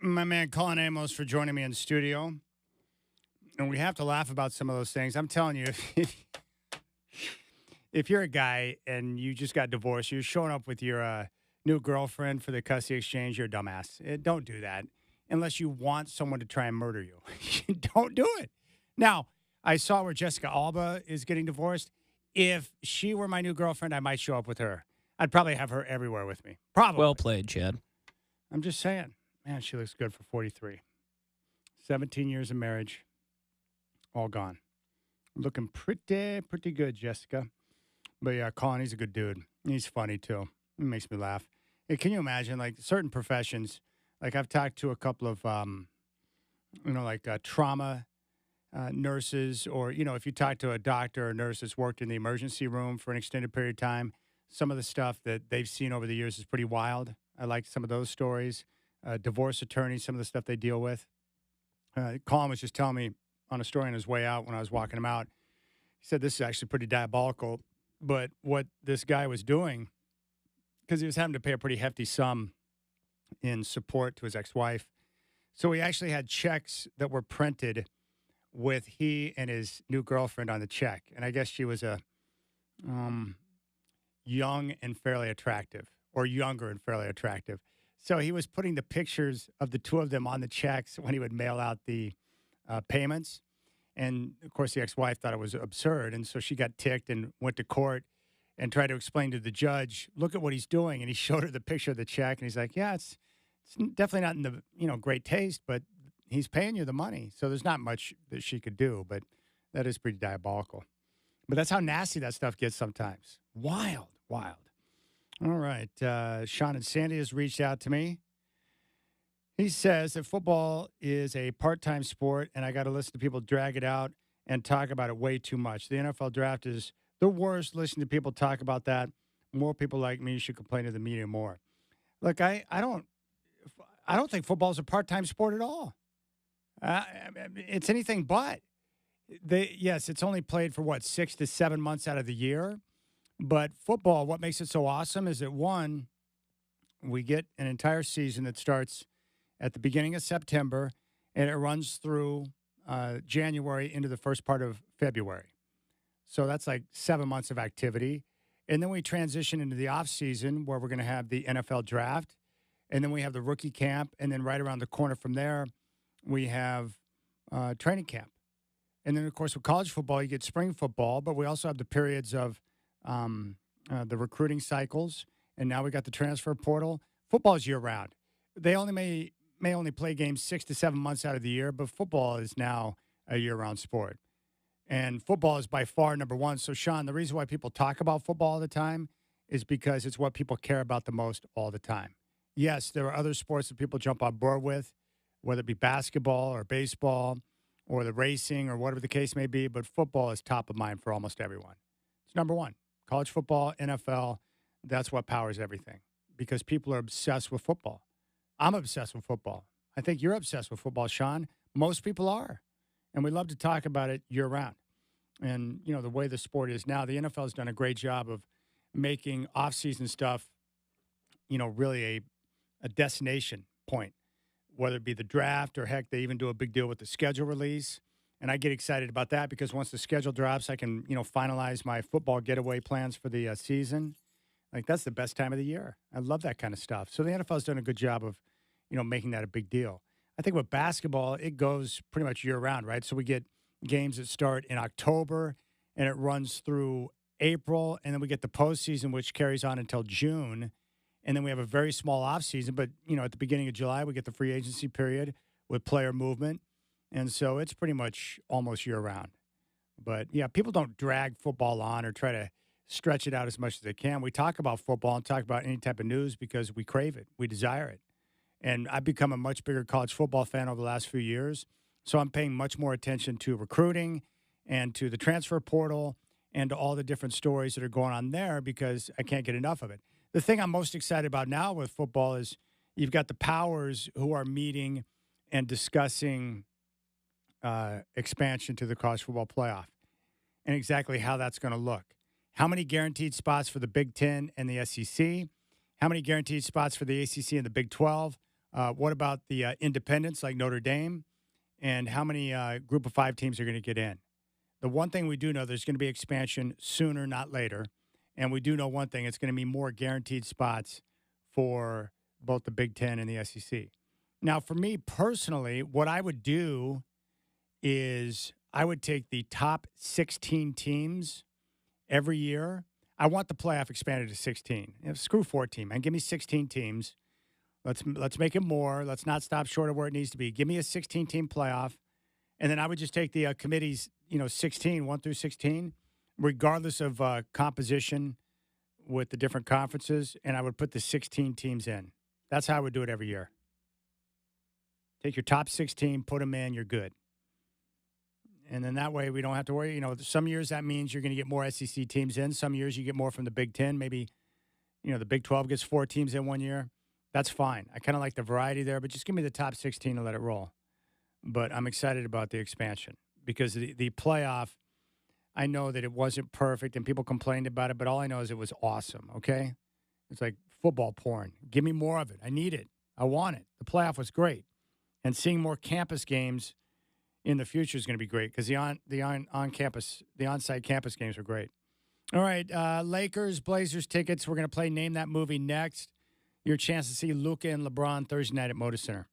my man Colin Amos for joining me in the studio. And we have to laugh about some of those things. I'm telling you, if you're a guy and you just got divorced, you're showing up with your new girlfriend for the custody exchange, you're a dumbass. Don't do that unless you want someone to try and murder you. Don't do it. Now, I saw where Jessica Alba is getting divorced. If she were my new girlfriend, I might show up with her. I'd probably have her everywhere with me. Probably. Well played, Chad. I'm just saying. Man, she looks good for 43. 17 years of marriage. All gone. Looking pretty good, Jessica. But yeah, Colin, he's a good dude. He's funny, too. It makes me laugh. Hey, can you imagine, like, certain professions, like I've talked to a couple of, trauma nurses, or, if you talk to a doctor or nurse that's worked in the emergency room for an extended period of time, some of the stuff that they've seen over the years is pretty wild. I like some of those stories. Divorce attorneys, some of the stuff they deal with. Colin was just telling me on a story on his way out when I was walking him out. He said this is actually pretty diabolical, but what this guy was doing, because he was having to pay a pretty hefty sum in support to his ex-wife. So he actually had checks that were printed with he and his new girlfriend on the check. And I guess she was a young and fairly attractive, or younger and fairly attractive. So he was putting the pictures of the two of them on the checks when he would mail out the payments. And, of course, the ex-wife thought it was absurd. And so she got ticked and went to court and tried to explain to the judge, look at what he's doing. And he showed her the picture of the check. And he's like, yeah, it's definitely not in the, great taste, but he's paying you the money. So there's not much that she could do. But that is pretty diabolical. But that's how nasty that stuff gets sometimes. Wild. All right. Sean and Sandy has reached out to me. He says that football is a part-time sport, and I got to listen to people drag it out and talk about it way too much. The NFL draft is the worst. Listen to people talk about that. More people like me should complain to the media more. Look, I don't think football is a part-time sport at all. It's anything but. Yes, it's only played for 6 to 7 months out of the year. But football, what makes it so awesome is that, one, we get an entire season that starts at the beginning of September, and it runs through January into the first part of February. So that's like 7 months of activity. And then we transition into the offseason where we're going to have the NFL draft, and then we have the rookie camp, and then right around the corner from there, we have training camp. And then, of course, with college football, you get spring football, but we also have the periods of the recruiting cycles, and now we got the transfer portal. Football is year-round. They only may only play games 6 to 7 months out of the year, but football is now a year-round sport. And football is by far number one. So, Sean, the reason why people talk about football all the time is because it's what people care about the most all the time. Yes, there are other sports that people jump on board with, whether it be basketball or baseball or the racing or whatever the case may be, but football is top of mind for almost everyone. It's number one. College football, NFL, that's what powers everything because people are obsessed with football. I'm obsessed with football. I think you're obsessed with football, Sean. Most people are. And we love to talk about it year-round. And, the way the sport is now, the NFL has done a great job of making off-season stuff, really a destination point, whether it be the draft or, heck, they even do a big deal with the schedule release. And I get excited about that because once the schedule drops, I can, finalize my football getaway plans for the season. Like, that's the best time of the year. I love that kind of stuff. So the NFL's done a good job of, making that a big deal. I think with basketball, it goes pretty much year-round, right? So we get games that start in October, and it runs through April, and then we get the postseason, which carries on until June. And then we have a very small offseason. But, at the beginning of July, we get the free agency period with player movement. And so it's pretty much almost year-round. But, yeah, people don't drag football on or try to stretch it out as much as they can. We talk about football and talk about any type of news because we crave it. We desire it. And I've become a much bigger college football fan over the last few years. So I'm paying much more attention to recruiting and to the transfer portal and to all the different stories that are going on there because I can't get enough of it. The thing I'm most excited about now with football is you've got the powers who are meeting and discussing expansion to the college football playoff and exactly how that's going to look. How many guaranteed spots for the Big Ten and the SEC? How many guaranteed spots for the ACC and the Big 12? What about the independents like Notre Dame? And how many Group of 5 teams are going to get in? The one thing we do know, there's going to be expansion sooner, not later. And we do know one thing, it's going to be more guaranteed spots for both the Big 10 and the SEC. Now, for me personally, what I would do is I would take the top 16 teams every year. I want the playoff expanded to 16. Screw 14, man. Give me 16 teams. Let's make it more. Let's not stop short of where it needs to be. Give me a 16-team playoff. And then I would just take the committees, 16, 1 through 16, regardless of composition with the different conferences, and I would put the 16 teams in. That's how I would do it every year. Take your top 16, put them in, you're good. And then that way we don't have to worry. Some years that means you're going to get more SEC teams in. Some years you get more from the Big 10. Maybe, the Big 12 gets 4 teams in one year. That's fine. I kind of like the variety there, but just give me the top 16 and let it roll. But I'm excited about the expansion because the playoff, I know that it wasn't perfect and people complained about it, but all I know is it was awesome, okay? It's like football porn. Give me more of it. I need it. I want it. The playoff was great. And seeing more campus games in the future is going to be great because the on-site campus games are great. All right, Lakers, Blazers tickets. We're going to play Name That Movie next. Your chance to see Luka and LeBron Thursday night at Moda Center.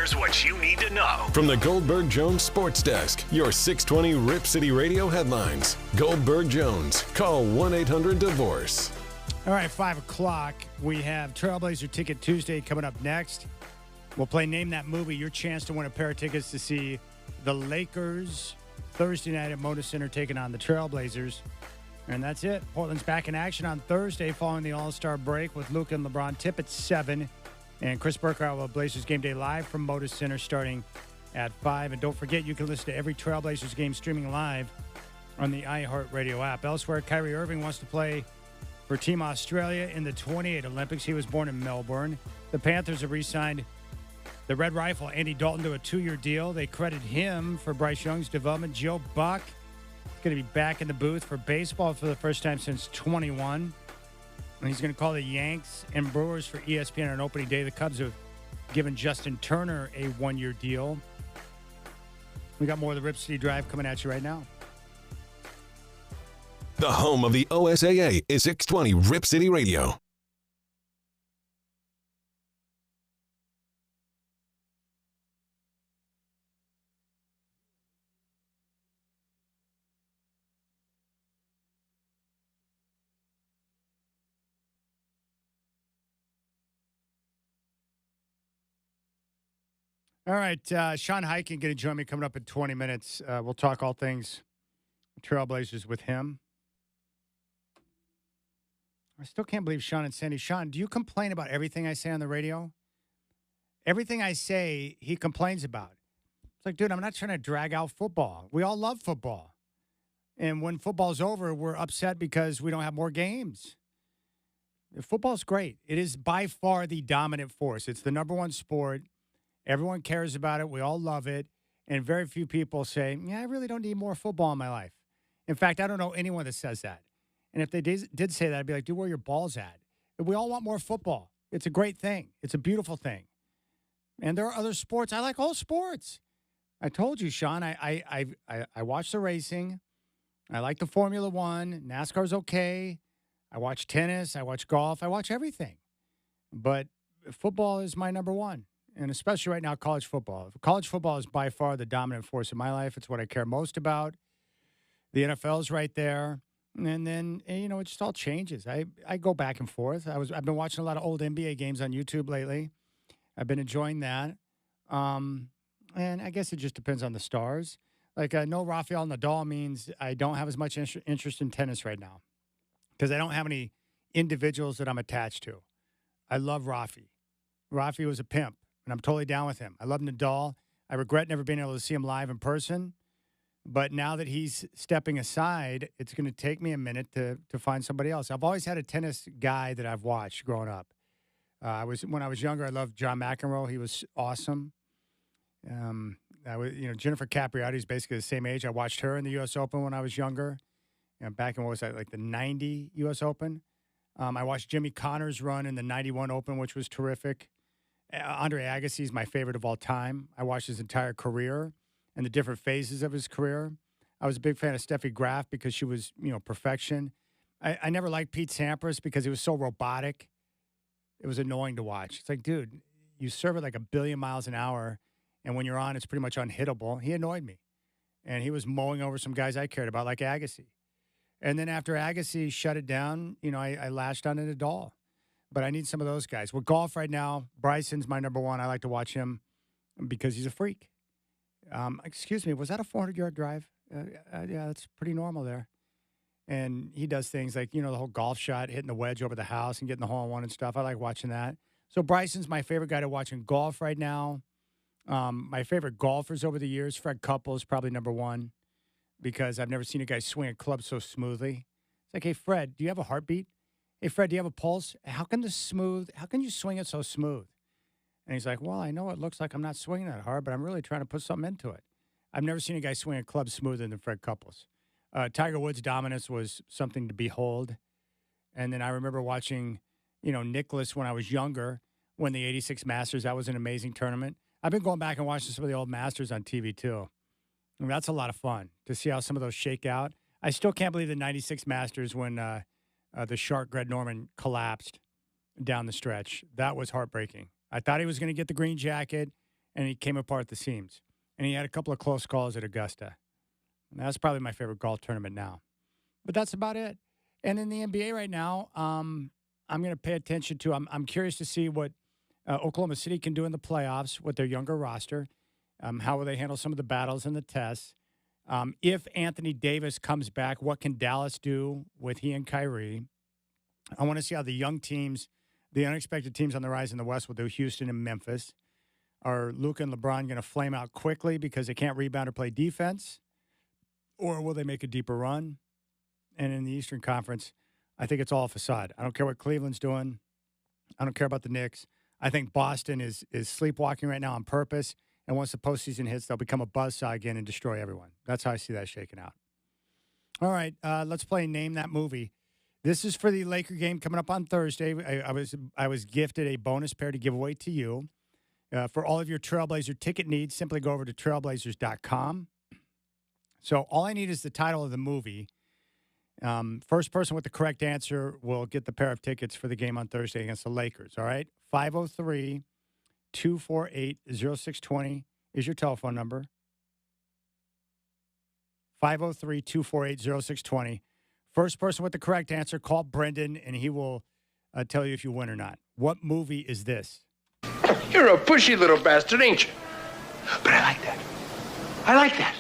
Here's what you need to know. From the Goldberg Jones Sports Desk, your 620 Rip City Radio headlines. Goldberg Jones. Call 1-800-DIVORCE. All right, 5 o'clock. We have Trailblazer Ticket Tuesday coming up next. We'll play Name That Movie, your chance to win a pair of tickets to see the Lakers Thursday night at Moda Center taking on the Trailblazers. And that's it. Portland's back in action on Thursday following the All-Star break with Luka and LeBron tip at 7. And Chris Burkhardt will have Blazers Game Day live from Moda Center starting at 5. And don't forget, you can listen to every Trailblazers game streaming live on the iHeartRadio app. Elsewhere, Kyrie Irving wants to play for Team Australia in the 28 Olympics. He was born in Melbourne. The Panthers have re-signed the Red Rifle, Andy Dalton, to a 2-year deal. They credit him for Bryce Young's development. Joe Buck is going to be back in the booth for baseball for the first time since 21. And he's going to call the Yanks and Brewers for ESPN on opening day. The Cubs have given Justin Turner a 1-year deal. We got more of the Rip City Drive coming at you right now. The home of the OSAA is 620 Rip City Radio. All right, Sean Highkin going to join me coming up in 20 minutes. We'll talk all things Trailblazers with him. I still can't believe Sean and Sandy. Sean, do you complain about everything I say on the radio? Everything I say, he complains about. It's like, dude, I'm not trying to drag out football. We all love football. And when football's over, we're upset because we don't have more games. Football's great. It is by far the dominant force. It's the number one sport. Everyone cares about it. We all love it. And very few people say, yeah, I really don't need more football in my life. In fact, I don't know anyone that says that. And if they did say that, I'd be like, dude, where are your balls at? We all want more football. It's a great thing. It's a beautiful thing. And there are other sports. I like all sports. I told you, Sean, I watch the racing. I like the Formula One. NASCAR's okay. I watch tennis. I watch golf. I watch everything. But football is my number one. And especially right now, college football. College football is by far the dominant force in my life. It's what I care most about. The NFL's right there. And then, you know, it just all changes. I go back and forth. I've been watching a lot of old NBA games on YouTube lately. I've been enjoying that. And I guess it just depends on the stars. Like, no Rafael Nadal means I don't have as much interest in tennis right now because I don't have any individuals that I'm attached to. I love Rafi. Rafi was a pimp. And I'm totally down with him. I love Nadal. I regret never being able to see him live in person. But now that he's stepping aside, it's going to take me a minute to find somebody else. I've always had a tennis guy that I've watched growing up. When I was younger, I loved John McEnroe. He was awesome. Jennifer Capriati is basically the same age. I watched her in the U.S. Open when I was younger. Back in, what was that, like the 90 U.S. Open? I watched Jimmy Connors run in the 91 Open, which was terrific. Andre Agassi is my favorite of all time. I watched his entire career and the different phases of his career. I was a big fan of Steffi Graf because she was, perfection. I never liked Pete Sampras because he was so robotic. It was annoying to watch. It's like, dude, you serve at like 1 billion miles an hour, and when you're on, it's pretty much unhittable. He annoyed me. And he was mowing over some guys I cared about, like Agassi. And then after Agassi shut it down, I latched on to Nadal. But I need some of those guys. With golf right now, Bryson's my number one. I like to watch him because he's a freak. Excuse me, was that a 400-yard drive? Yeah, that's pretty normal there. And he does things like, the whole golf shot, hitting the wedge over the house and getting the hole-in-one and stuff. I like watching that. So Bryson's my favorite guy to watch in golf right now. My favorite golfers over the years, Fred Couples, probably number one because I've never seen a guy swing a club so smoothly. It's like, hey, Fred, do you have a heartbeat? Hey, Fred, do you have a pulse? How can you swing it so smooth? And he's like, well, I know it looks like I'm not swinging that hard, but I'm really trying to put something into it. I've never seen a guy swing a club smoother than Fred Couples. Tiger Woods' dominance was something to behold. And then I remember watching, Nicklaus when I was younger, when the 86 Masters, that was an amazing tournament. I've been going back and watching some of the old Masters on TV, too. And that's a lot of fun to see how some of those shake out. I still can't believe the 96 Masters when the shark Greg Norman collapsed down the stretch. That was heartbreaking. I thought he was going to get the green jacket, and he came apart at the seams. And he had a couple of close calls at Augusta. And that's probably my favorite golf tournament now. But that's about it. And in the NBA right now, I'm going to pay attention to. I'm curious to see what Oklahoma City can do in the playoffs with their younger roster. How will they handle some of the battles and the tests? If Anthony Davis comes back, what can Dallas do with he and Kyrie? I want to see how the young teams, the unexpected teams on the rise in the West will do, Houston and Memphis. Are Luka and LeBron going to flame out quickly because they can't rebound or play defense? Or will they make a deeper run? And in the Eastern Conference, I think it's all a facade. I don't care what Cleveland's doing. I don't care about the Knicks. I think Boston is sleepwalking right now on purpose. And once the postseason hits, they'll become a buzzsaw again and destroy everyone. That's how I see that shaking out. All right, let's play Name That Movie. This is for the Laker game coming up on Thursday. I was gifted a bonus pair to give away to you. For all of your Trailblazer ticket needs, simply go over to trailblazers.com. So all I need is the title of the movie. First person with the correct answer will get the pair of tickets for the game on Thursday against the Lakers, all right? 503-248-0620 is your telephone number. 503-248-0620. First person with the correct answer, call Brenden, and he will tell you if you win or not. What movie is this? You're a pushy little bastard, ain't you? But I like that. I like that.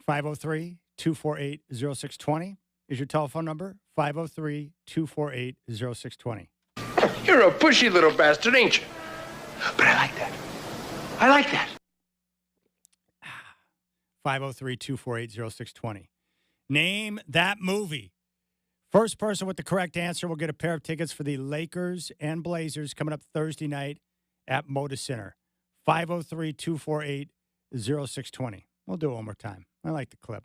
503-248-0620 is your telephone number. 503-248-0620. You're a pushy little bastard, ain't you? But I like that. I like that. 503-248-0620. Name that movie. First person with the correct answer will get a pair of tickets for the Lakers and Blazers coming up Thursday night at Moda Center. 503-248-0620. We'll do it one more time. I like the clip.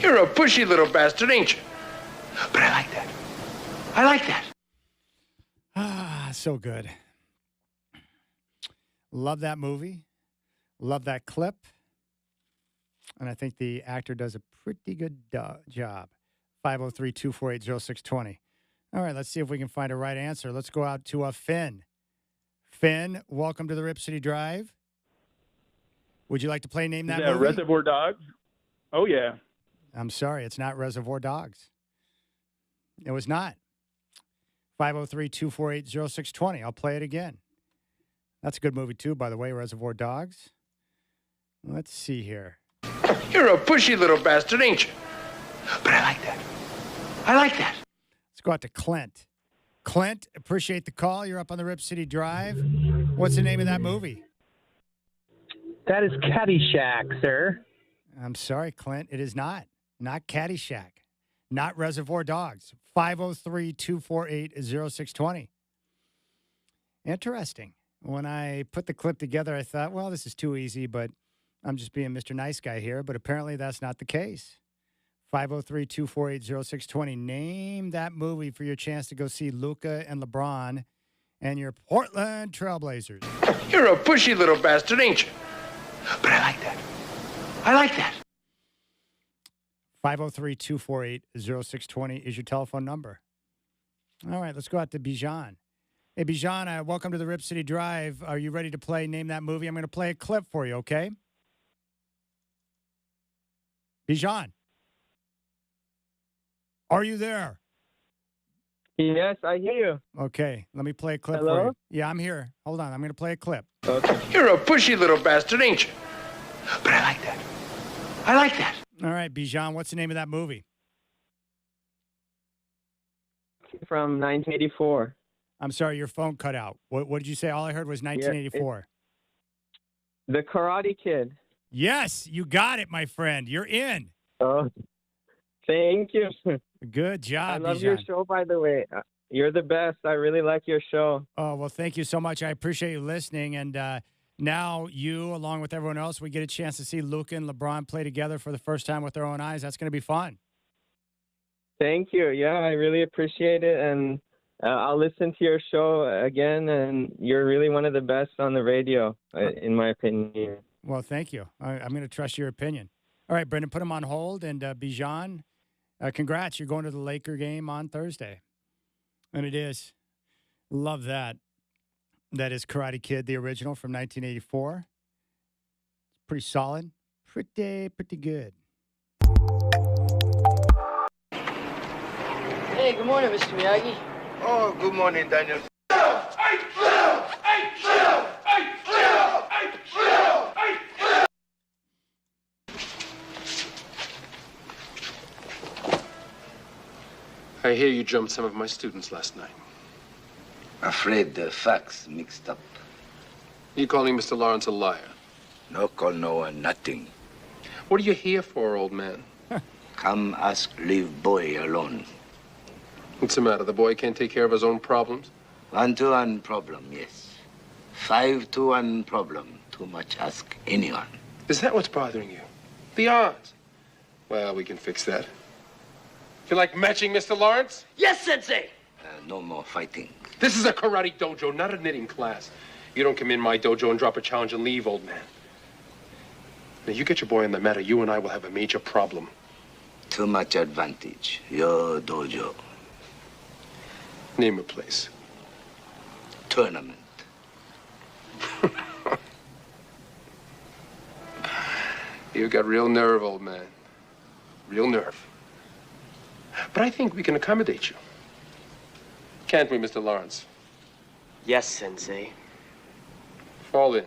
You're a pushy little bastard, ain't you? But I like that. I like that. Ah, so good. Love that movie. Love that clip. And I think the actor does a pretty good job. 503-248-0620. All right, let's see if we can find a right answer. Let's go out to Finn. Finn, welcome to the Rip City Drive. Would you like to play Name That Movie? Reservoir Dogs? Oh, yeah. I'm sorry, it's not Reservoir Dogs. It was not. 503-248-0620. I'll play it again. That's a good movie, too, by the way, Reservoir Dogs. Let's see here. You're a pushy little bastard, ain't you? But I like that. I like that. Let's go out to Clint. Clint, appreciate the call. You're up on the Rip City Drive. What's the name of that movie? That is Caddyshack, sir. I'm sorry, Clint. It is not. Not Caddyshack. Not Reservoir Dogs. 503-248-0620. Interesting. When I put the clip together, I thought, well, this is too easy, but I'm just being Mr. Nice Guy here. But apparently that's not the case. 503-248-0620. Name that movie for your chance to go see Luka and LeBron and your Portland Trailblazers. You're a pushy little bastard, ain't you? But I like that. I like that. 503-248-0620 is your telephone number. All right, let's go out to Bijan. Hey, Bijan, welcome to the Rip City Drive. Are you ready to play Name That Movie? I'm going to play a clip for you, okay? Bijan, are you there? Yes, I hear you. Okay, let me play a clip Hello? for you. Yeah, I'm here. Hold on, I'm going to play a clip. Okay. You're a pushy little bastard, ain't you? But I like that. I like that. All right, Bijan, what's the name of that movie? From 1984. I'm sorry, your phone cut out. What did you say? All I heard was 1984. The Karate Kid. Yes, you got it, my friend. You're in. Oh, thank you. Good job, I love Bijan. your show, by the way. You're the best. I really like your show. Oh, well, thank you so much. I appreciate you listening. And now you, along with everyone else, we get a chance to see Luka and LeBron play together for the first time with their own eyes. That's going to be fun. Thank you. Yeah, I really appreciate it. And I'll listen to your show again. And you're really one of the best on the radio, in my opinion. Well, thank you. I'm going to trust your opinion. All right, Brenden, put him on hold. And Bijan, congrats. You're going to the Laker game on Thursday. And it is. Love that. That is Karate Kid, the original from 1984. It's pretty solid. Pretty good. Hey, good morning, Mr. Miyagi. Oh, good morning, Daniel. I hear you jumped some of my students last night. Afraid the facts mixed up. You calling Mr. Lawrence a liar? No call no one, nothing. What are you here for, old man? Come ask, leave boy alone. What's the matter? The boy can't take care of his own problems? 1-to-1 problem, yes. 5-to-1 problem. Too much ask anyone. Is that what's bothering you? The odds? Well, we can fix that. Feel like matching Mr. Lawrence? Yes, Sensei. No more fighting. This is a karate dojo, not a knitting class. You don't come in my dojo and drop a challenge and leave, old man. Now, you get your boy on the mat, or you and I will have a major problem. Too much advantage. Your dojo. Name a place. Tournament. You got real nerve, old man. Real nerve. But I think we can accommodate you. Can't we, Mr. Lawrence? Yes, Sensei. Fall in.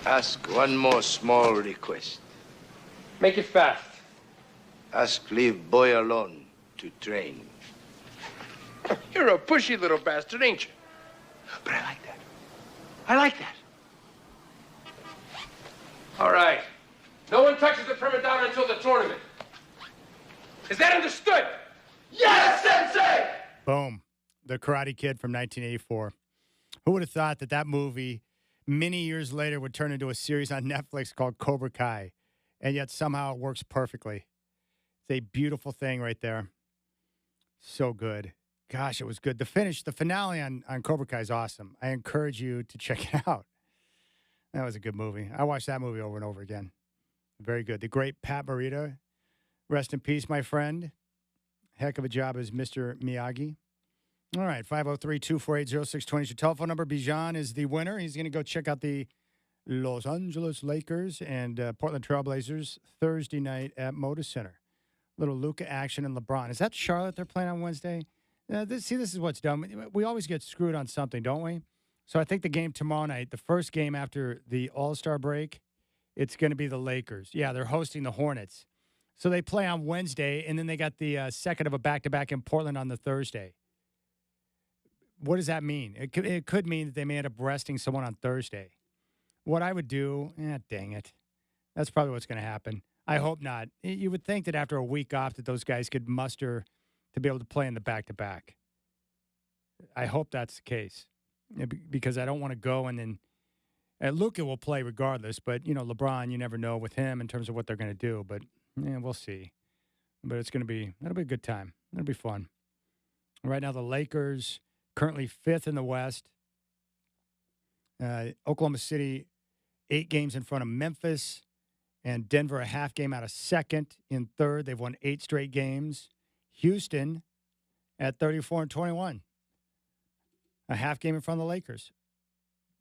Ask one more small request. Make it fast. Ask leave boy alone to train. You're a pushy little bastard, ain't you? But I like that. I like that. All right. No one touches the prima donna until the tournament. Is that understood? Yes, Sensei! Boom. The Karate Kid from 1984. Who would have thought that that movie, many years later, would turn into a series on Netflix called Cobra Kai, and yet somehow it works perfectly. It's a beautiful thing right there. So good. Gosh, it was good. The finale on Cobra Kai is awesome. I encourage you to check it out. That was a good movie. I watched that movie over and over again. Very good. The great Pat Morita. Rest in peace, my friend. Heck of a job as Mr. Miyagi. All right, 503-248-0620 is your telephone number. Bijan is the winner. He's going to go check out the Los Angeles Lakers and Portland Trailblazers Thursday night at Moda Center. Little Luka action and LeBron. Is that Charlotte they're playing on Wednesday? This is what's dumb. We always get screwed on something, don't we? So I think the game tomorrow night, the first game after the All-Star break, it's going to be the Lakers. Yeah, they're hosting the Hornets. So they play on Wednesday, and then they got the second of a back-to-back in Portland on the Thursday. What does that mean? It could mean that they may end up resting someone on Thursday. What I would do, dang it. That's probably what's going to happen. I hope not. You would think that after a week off that those guys could muster to be able to play in the back-to-back. I hope that's the case because I don't want to go and then Luka will play regardless, but, LeBron, you never know with him in terms of what they're going to do, but we'll see. But that'll be a good time. It'll be fun. Right now, the Lakers currently 5th in the West. Oklahoma City 8 games in front of Memphis, and Denver a half game out of second in third. They've won 8 straight games. Houston at 34-21, a half game in front of the Lakers.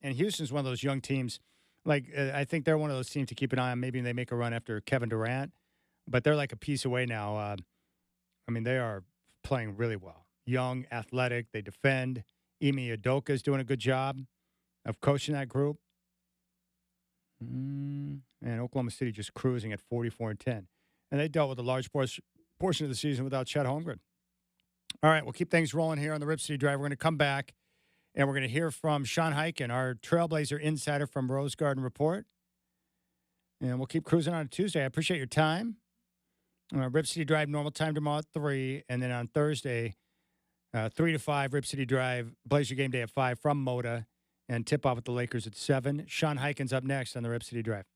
And Houston's one of those young teams. I think they're one of those teams to keep an eye on. Maybe they make a run after Kevin Durant, but they're like a piece away now. They are playing really well. Young, athletic, they defend. Ime Udoka is doing a good job of coaching that group. And Oklahoma City just cruising at 44-10. And they dealt with a large portion of the season without Chet Holmgren. All right, we'll keep things rolling here on the Rip City Drive. We're going to come back, and we're going to hear from Sean Highkin, our Trailblazer insider from Rose Garden Report. And we'll keep cruising on a Tuesday. I appreciate your time. Rip City Drive, normal time tomorrow at 3. And then on Thursday, 3 to 5, Rip City Drive, Blazer Game Day at 5 from Moda, and tip-off with the Lakers at 7. Sean Highkin's up next on the Rip City Drive.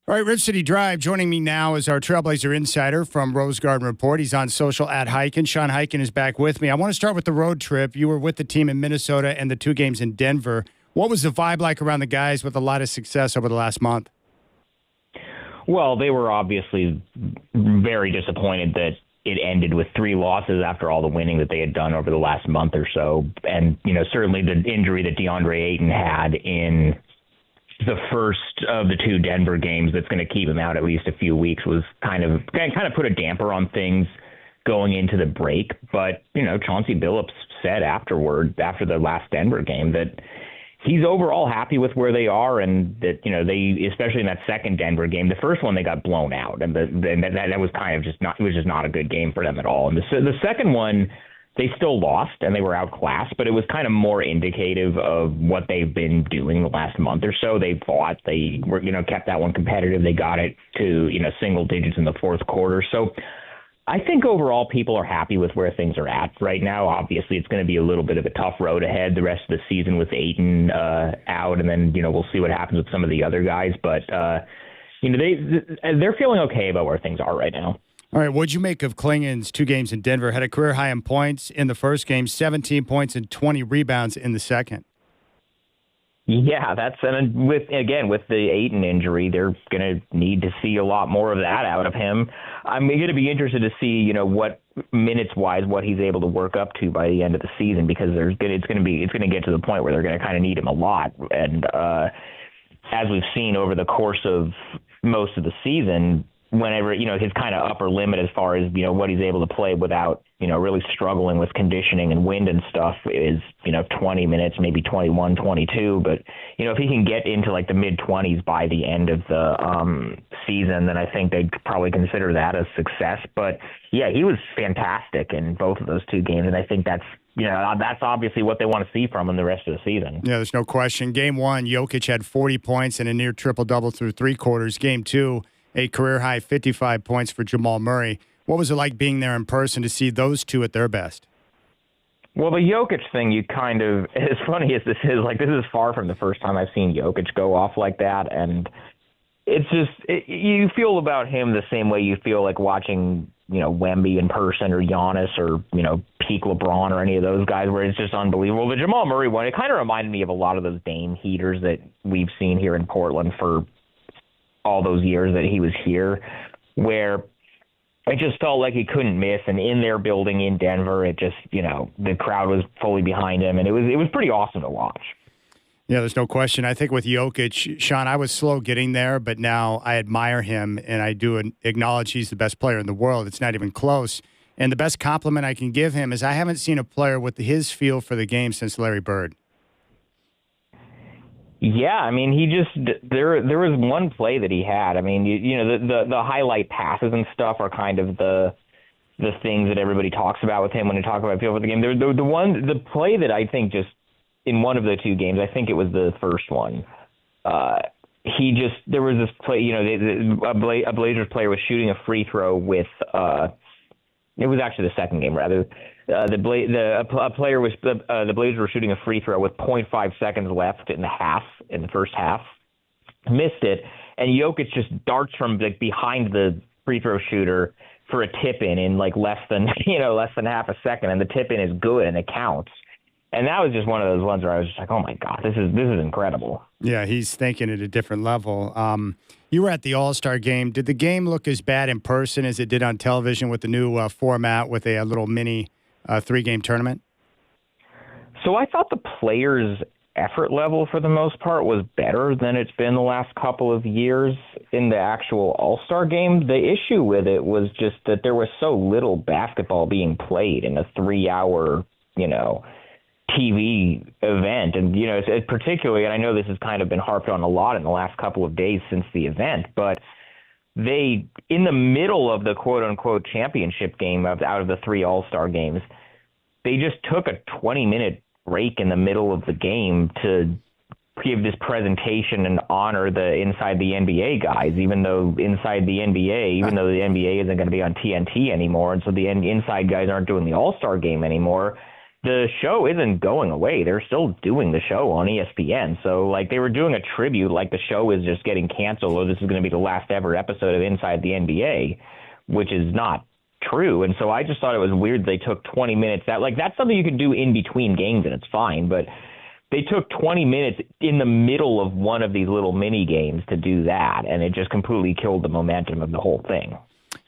All right, Rip City Drive. Joining me now is our Trailblazer insider from Rose Garden Report. He's on social at Highkin. Sean Highkin is back with me. I want to start with the road trip. You were with the team in Minnesota and the 2 games in Denver. What was the vibe like around the guys with a lot of success over the last month? Well, they were obviously very disappointed that it ended with 3 losses after all the winning that they had done over the last month or so. And, certainly the injury that DeAndre Ayton had in the first of the 2 Denver games that's going to keep him out at least a few weeks was kind of put a damper on things going into the break. But, Chauncey Billups said after the last Denver game that he's overall happy with where they are, and that, they, especially in that second Denver game, the first one they got blown out, and that was kind of just not, it was just not a good game for them at all. And the second one, they still lost and they were outclassed, but it was kind of more indicative of what they've been doing the last month or so. They fought, they were, kept that one competitive. They got it to, single digits in the fourth quarter. So I think overall people are happy with where things are at right now. Obviously, it's going to be a little bit of a tough road ahead the rest of the season with Ayton out, and then, we'll see what happens with some of the other guys. But, they're feeling okay about where things are right now. All right, what'd you make of Klingon's 2 games in Denver? Had a career high in points in the first game, 17 points and 20 rebounds in the second. Yeah, and with the Ayton injury, they're going to need to see a lot more of that out of him. I'm going to be interested to see, what minutes-wise, what he's able to work up to by the end of the season, because it's going to get to the point where they're going to kind of need him a lot. And as we've seen over the course of most of the season, whenever, his kind of upper limit as far as, what he's able to play without, really struggling with conditioning and wind and stuff is, 20 minutes, maybe 21, 22. But, if he can get into like the mid-20s by the end of the season, then I think they'd probably consider that a success. But, yeah, he was fantastic in both of those 2 games, and I think that's obviously what they want to see from him the rest of the season. Yeah, there's no question. Game 1, Jokic had 40 points and a near triple-double through 3 quarters. Game 2, a career-high 55 points for Jamal Murray. What was it like being there in person to see those 2 at their best? Well, the Jokic thing, as funny as this is far from the first time I've seen Jokic go off like that, and it's just, you feel about him the same way you feel like watching, Wemby in person or Giannis or, peak LeBron or any of those guys, where it's just unbelievable. The Jamal Murray one, it kind of reminded me of a lot of those Dame heaters that we've seen here in Portland for all those years that he was here, where it just felt like he couldn't miss. And in their building in Denver, it just, the crowd was fully behind him, and it was pretty awesome to watch. Yeah, there's no question. I think with Jokic, Sean, I was slow getting there, but now I admire him, and I do acknowledge he's the best player in the world. It's not even close. And the best compliment I can give him is I haven't seen a player with his feel for the game since Larry Bird. Yeah, I mean, there was one play that he had. I mean, the highlight passes and stuff are kind of the things that everybody talks about with him when they talk about feel for the game. The play that I think just in one of the 2 games, I think it was the first one. There was this play, a Blazers player was shooting a free throw with. It was actually the second game rather. The Blazers were shooting a free throw with 0.5 seconds left in the first half, missed it, and Jokic just darts from behind the free throw shooter for a tip in less than half a second, and the tip in is good and it counts. And that was just one of those ones where I was just like, oh my God, this is incredible. Yeah, he's thinking at a different level. You were at the All-Star game. Did the game look as bad in person as it did on television with the new format with a little mini 3-game tournament? So I thought the players' effort level for the most part was better than it's been the last couple of years in the actual All-Star game. The issue with it was just that there was so little basketball being played in a 3-hour, TV event. And, particularly, and I know this has kind of been harped on a lot in the last couple of days since the event, but in the middle of the quote-unquote championship game out of the 3 All-Star games, they just took a 20-minute break in the middle of the game to give this presentation and honor the Inside the NBA guys, even though the NBA isn't going to be on TNT anymore, and so the inside guys aren't doing the All-Star game anymore. the show isn't going away. They're still doing the show on ESPN. So, like, they were doing a tribute, like the show is just getting canceled, or this is going to be the last ever episode of Inside the NBA, which is not true. And so I just thought it was weird they took 20 minutes. That's something you can do in between games, and it's fine. But they took 20 minutes in the middle of one of these little mini games to do that, and it just completely killed the momentum of the whole thing.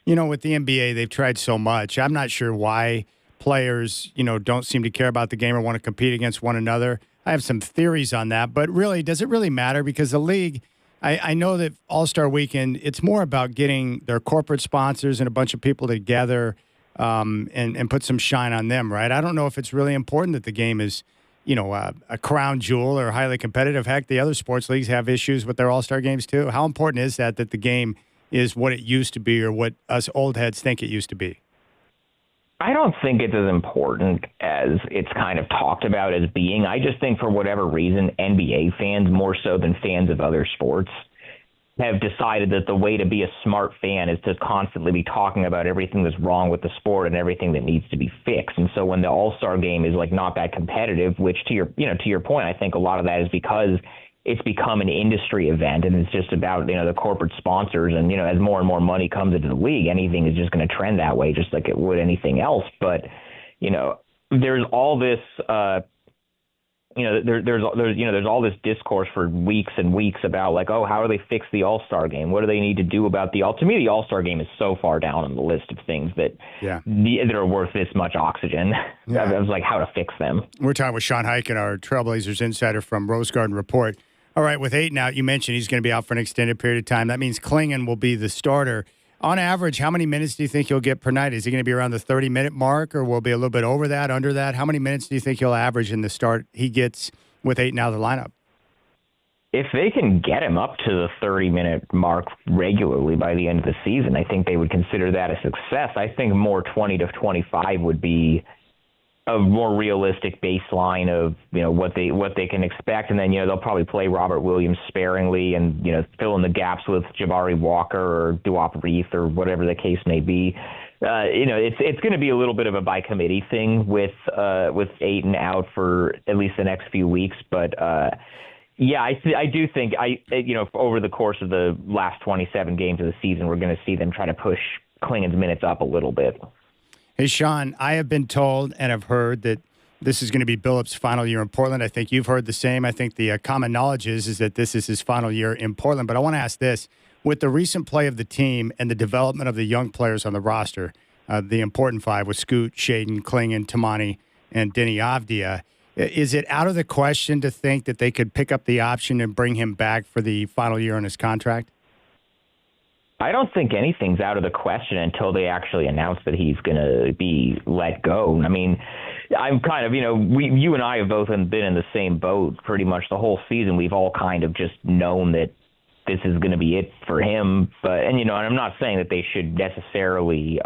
You know, with the NBA, they've tried so much. I'm not sure why players, don't seem to care about the game or want to compete against one another. I have some theories on that, but really, does it really matter? Because the league, I know that All-Star Weekend, it's more about getting their corporate sponsors and a bunch of people together and put some shine on them, right? I don't know if it's really important that the game is, a crown jewel or highly competitive. Heck, the other sports leagues have issues with their All-Star games too. How important is that the game is what it used to be or what us old heads think it used to be? I don't think it's as important as it's kind of talked about as being. I just think for whatever reason, NBA fans, more so than fans of other sports, have decided that the way to be a smart fan is to constantly be talking about everything that's wrong with the sport and everything that needs to be fixed. And so when the All-Star game is not that competitive, which to your point, I think a lot of that is because it's become an industry event, and it's just about, the corporate sponsors. And, as more and more money comes into the league, anything is just going to trend that way, just like it would anything else. But, there's all this, there's all this discourse for weeks and weeks about how do they fix the All-Star game? What do they need to do about to me, the All-Star game is so far down on the list of things that that are worth this much oxygen. Yeah. I was how to fix them. We're talking with Sean Highkin, our Trailblazers insider from Rose Garden Report. All right, with Ayton out, you mentioned he's going to be out for an extended period of time. That means Klingon will be the starter. On average, how many minutes do you think he'll get per night? Is he going to be around the 30-minute mark, or will it be a little bit over that, under that? How many minutes do you think he'll average in the start he gets with Ayton out of the lineup? If they can get him up to the 30-minute mark regularly by the end of the season, I think they would consider that a success. I think more 20 to 25 would be a more realistic baseline of what they can expect, and then they'll probably play Robert Williams sparingly and fill in the gaps with Jabari Walker or Duop Reith or whatever the case may be. It's going to be a little bit of a by committee thing with Ayton out for at least the next few weeks, but I do think over the course of the last 27 games of the season, we're going to see them try to push Klingon's minutes up a little bit. Hey, Sean, I have been told and have heard that this is going to be Billup's final year in Portland. I think you've heard the same. I think the common knowledge is that this is his final year in Portland. But I want to ask this. With the recent play of the team and the development of the young players on the roster, the important five with Scoot, Shaden, Klingon, Tamani, and Denny Avdia, is it out of the question to think that they could pick up the option and bring him back for the final year on his contract? I don't think anything's out of the question until they actually announce that he's going to be let go. I mean, I'm kind of, you and I have both been in the same boat pretty much the whole season. We've all kind of just known that this is going to be it for him. And I'm not saying that they should necessarily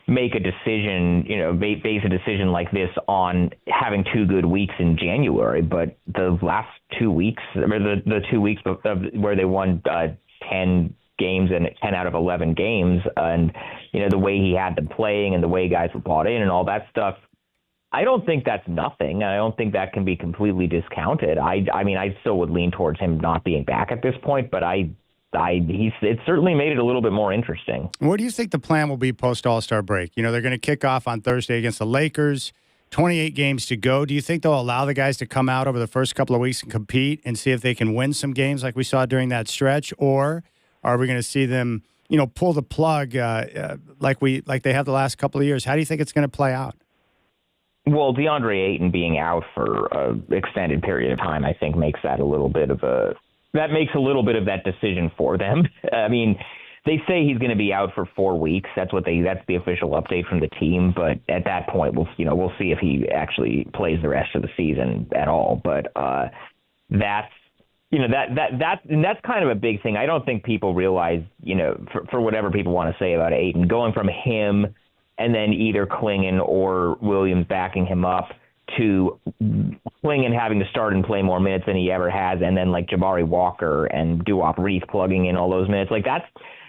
make a decision, base a decision like this on having 2 good weeks in January. But the last 2 weeks, the 2 weeks where they won 10 games and 10 out of 11 games, and the way he had them playing and the way guys were bought in and all that stuff, I don't think that's nothing. I don't think that can be completely discounted. I mean, I still would lean towards him not being back at this point, but it certainly made it a little bit more interesting. What do you think the plan will be post All-Star break? They're going to kick off on Thursday against the Lakers. 28 games to go. Do you think they'll allow the guys to come out over the first couple of weeks and compete and see if they can win some games like we saw during that stretch, or are we going to see them, pull the plug like they have the last couple of years? How do you think it's going to play out? Well, DeAndre Ayton being out for an extended period of time, I think, makes that a little bit of that decision for them. I mean, they say he's going to be out for 4 weeks. That's the official update from the team. But at that point, we'll see if he actually plays the rest of the season at all. But that's kind of a big thing. I don't think people realize, for whatever people want to say about Ayton, going from him and then either Klingon or Williams backing him up to Klingon having to start and play more minutes than he ever has, and then Jabari Walker and Duop Reith plugging in all those minutes,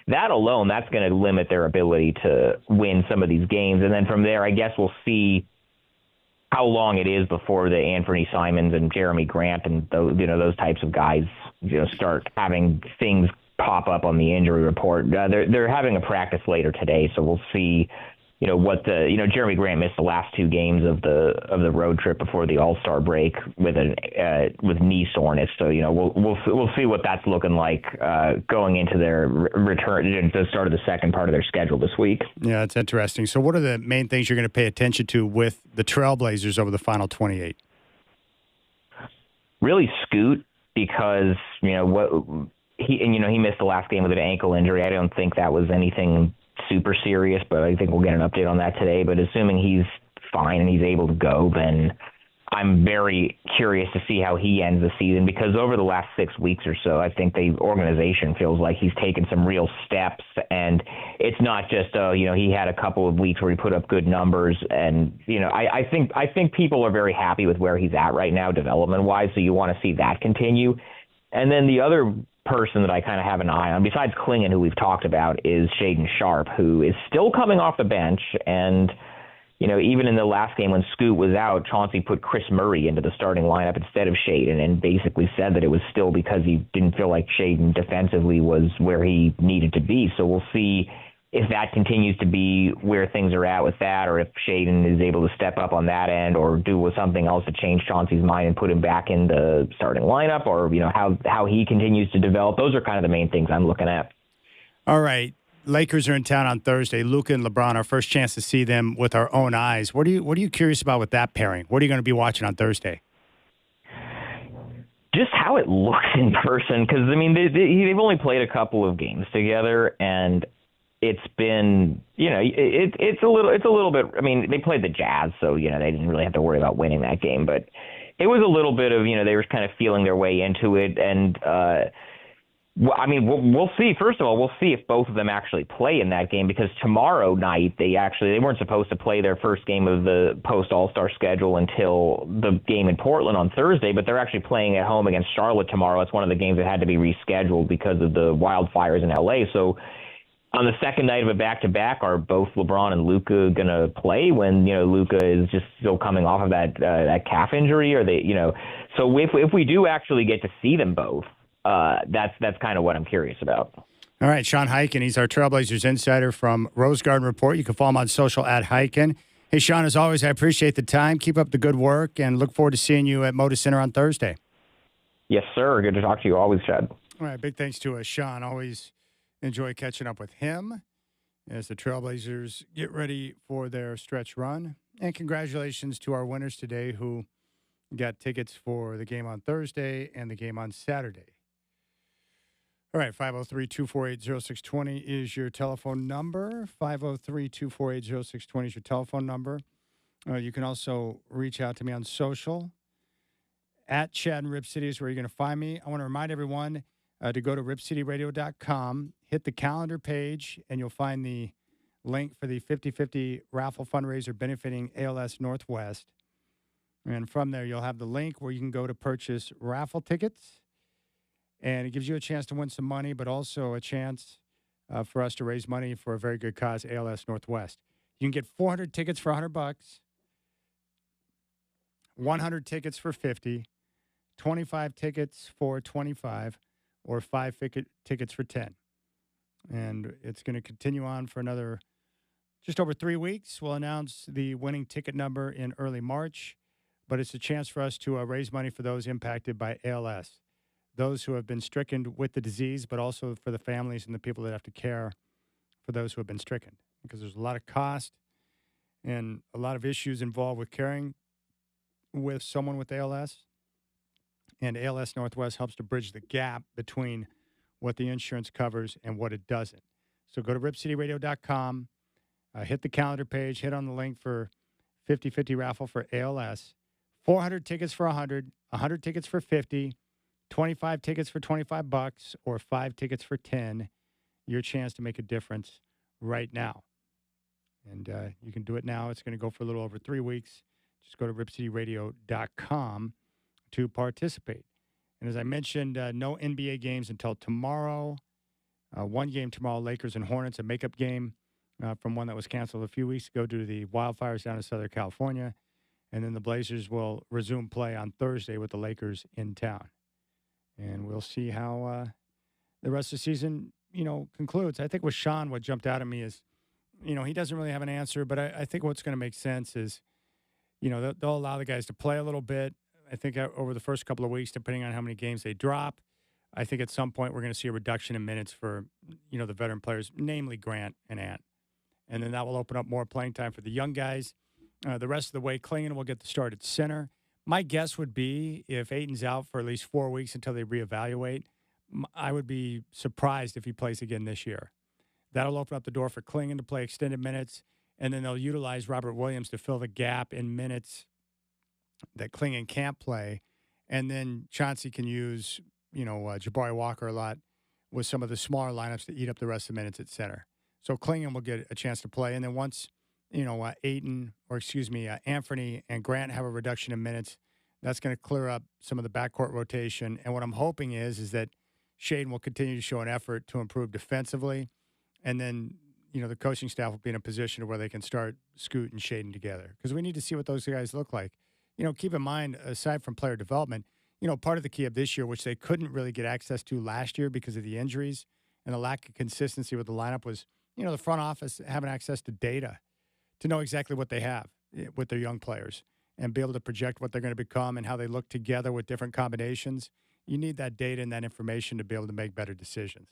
that alone, that's going to limit their ability to win some of these games. And then from there, I guess we'll see how long it is before the Anthony Simons and Jeremy Grant and those types of guys start having things pop up on the injury report. They're having a practice later today, so we'll see. What Jeremy Grant missed the last 2 games of the road trip before the All-Star break with knee soreness. So we'll see what that's looking like going into their return, the start of the second part of their schedule this week. Yeah, it's interesting. So what are the main things you're going to pay attention to with the Trailblazers over the final 28? Really Scoot, because he missed the last game with an ankle injury. I don't think that was anything super serious, but I think we'll get an update on that today. But assuming he's fine and he's able to go, then I'm very curious to see how he ends the season, because over the last 6 weeks or so, I think the organization feels like he's taken some real steps, and it's not just, he had a couple of weeks where he put up good numbers. And, I think people are very happy with where he's at right now development-wise, so you want to see that continue. And then the other person that I kind of have an eye on, besides Klingon, who we've talked about, is Shaden Sharp, who is still coming off the bench. And, even in the last game when Scoot was out, Chauncey put Chris Murray into the starting lineup instead of Shaden, and basically said that it was still because he didn't feel like Shaden defensively was where he needed to be. So we'll see if that continues to be where things are at with that, or if Shaden is able to step up on that end or do something else to change Chauncey's mind and put him back in the starting lineup, or, how he continues to develop. Those are kind of the main things I'm looking at. All right. Lakers are in town on Thursday. Luka and LeBron, our first chance to see them with our own eyes. What are you curious about with that pairing? What are you going to be watching on Thursday? Just how it looks in person, because, they've only played a couple of games together, and it's been, it's a little bit. They played the Jazz, so they didn't really have to worry about winning that game. But it was a little bit of, they were kind of feeling their way into it, and we'll see. First of all, we'll see if both of them actually play in that game, because tomorrow night they weren't supposed to play their first game of the post All-Star schedule until the game in Portland on Thursday, but they're actually playing at home against Charlotte tomorrow. It's one of the games that had to be rescheduled because of the wildfires in LA. So on the second night of a back-to-back, are both LeBron and Luka going to play when, Luka is just still coming off of that calf injury? Or so if we do actually get to see them both, that's kind of what I'm curious about. All right, Sean Highkin, he's our Trailblazers insider from Rose Garden Report. You can follow him on social at Highkin. Hey, Sean, as always, I appreciate the time. Keep up the good work, and look forward to seeing you at Moda Center on Thursday. Yes, sir. Good to talk to you always, Chad. All right, big thanks to Sean. Always enjoy catching up with him as the Trailblazers get ready for their stretch run. And congratulations to our winners today who got tickets for the game on Thursday and the game on Saturday. All right, 503-248-0620 is your telephone number. 503-248-0620 is your telephone number. You can also reach out to me on social. At Chad and Rip City is where you're going to find me. I want to remind everyone to go to RipCityRadio.com, hit the calendar page, and you'll find the link for the 50/50 raffle fundraiser benefiting ALS Northwest. And from there, you'll have the link where you can go to purchase raffle tickets. And it gives you a chance to win some money, but also a chance for us to raise money for a very good cause, ALS Northwest. You can get 400 tickets for $100, 100 tickets for $50, 25 tickets for $25, or 5 tickets for $10. And it's going to continue on for another just over 3 weeks. We'll announce the winning ticket number in early March, but it's a chance for us to raise money for those impacted by ALS. Those who have been stricken with the disease, but also for the families and the people that have to care for those who have been stricken. Because there's a lot of cost and a lot of issues involved with caring with someone with ALS. And ALS Northwest helps to bridge the gap between what the insurance covers and what it doesn't. So go to RipCityRadio.com, hit the calendar page, hit on the link for 50/50 raffle for ALS. 400 tickets for 100, 100 tickets for 50, 25 tickets for $25, or 5 tickets for 10. Your chance to make a difference right now. And you can do it now. It's going to go for a little over 3 weeks. Just go to RipCityRadio.com to participate. And as I mentioned, no NBA games until tomorrow. One game tomorrow, Lakers and Hornets, a makeup game from one that was canceled a few weeks ago due to the wildfires down in Southern California. And then the Blazers will resume play on Thursday with the Lakers in town. And we'll see how the rest of the season, concludes. I think with Sean, what jumped out at me is, he doesn't really have an answer, but I think what's going to make sense is, they'll allow the guys to play a little bit. I think over the first couple of weeks, depending on how many games they drop, I think at some point we're going to see a reduction in minutes for, the veteran players, namely Grant and Ant. And then that will open up more playing time for the young guys. The rest of the way, Klingon will get the start at center. My guess would be if Ayton's out for at least 4 weeks until they reevaluate, I would be surprised if he plays again this year. That'll open up the door for Klingon to play extended minutes, and then they'll utilize Robert Williams to fill the gap in minutes that Klingon can't play. And then Chauncey can use, Jabari Walker a lot with some of the smaller lineups to eat up the rest of the minutes at center. So Klingon will get a chance to play. And then once, Anthony and Grant have a reduction in minutes, that's going to clear up some of the backcourt rotation. And what I'm hoping is that Shaden will continue to show an effort to improve defensively. And then, the coaching staff will be in a position where they can start Scoot and Shaden together. Because we need to see what those guys look like. Keep in mind, aside from player development, part of the key of this year, which they couldn't really get access to last year because of the injuries and the lack of consistency with the lineup was, the front office having access to data to know exactly what they have with their young players and be able to project what they're going to become and how they look together with different combinations. You need that data and that information to be able to make better decisions.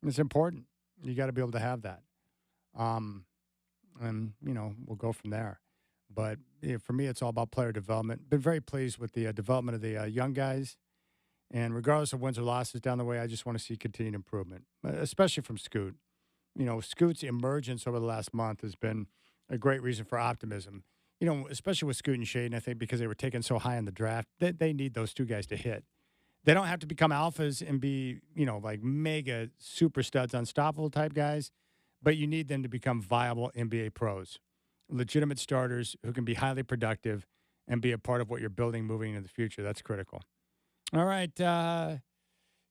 And it's important. You got to be able to have that. We'll go from there. But for me, it's all about player development. Been very pleased with the development of the young guys. And regardless of wins or losses down the way, I just want to see continued improvement, especially from Scoot. Scoot's emergence over the last month has been a great reason for optimism. Especially with Scoot and Shaden, I think because they were taken so high in the draft, they need those two guys to hit. They don't have to become alphas and be, like mega super studs, unstoppable type guys, but you need them to become viable NBA pros, legitimate starters who can be highly productive and be a part of what you're building moving into the future. That's critical. All right. You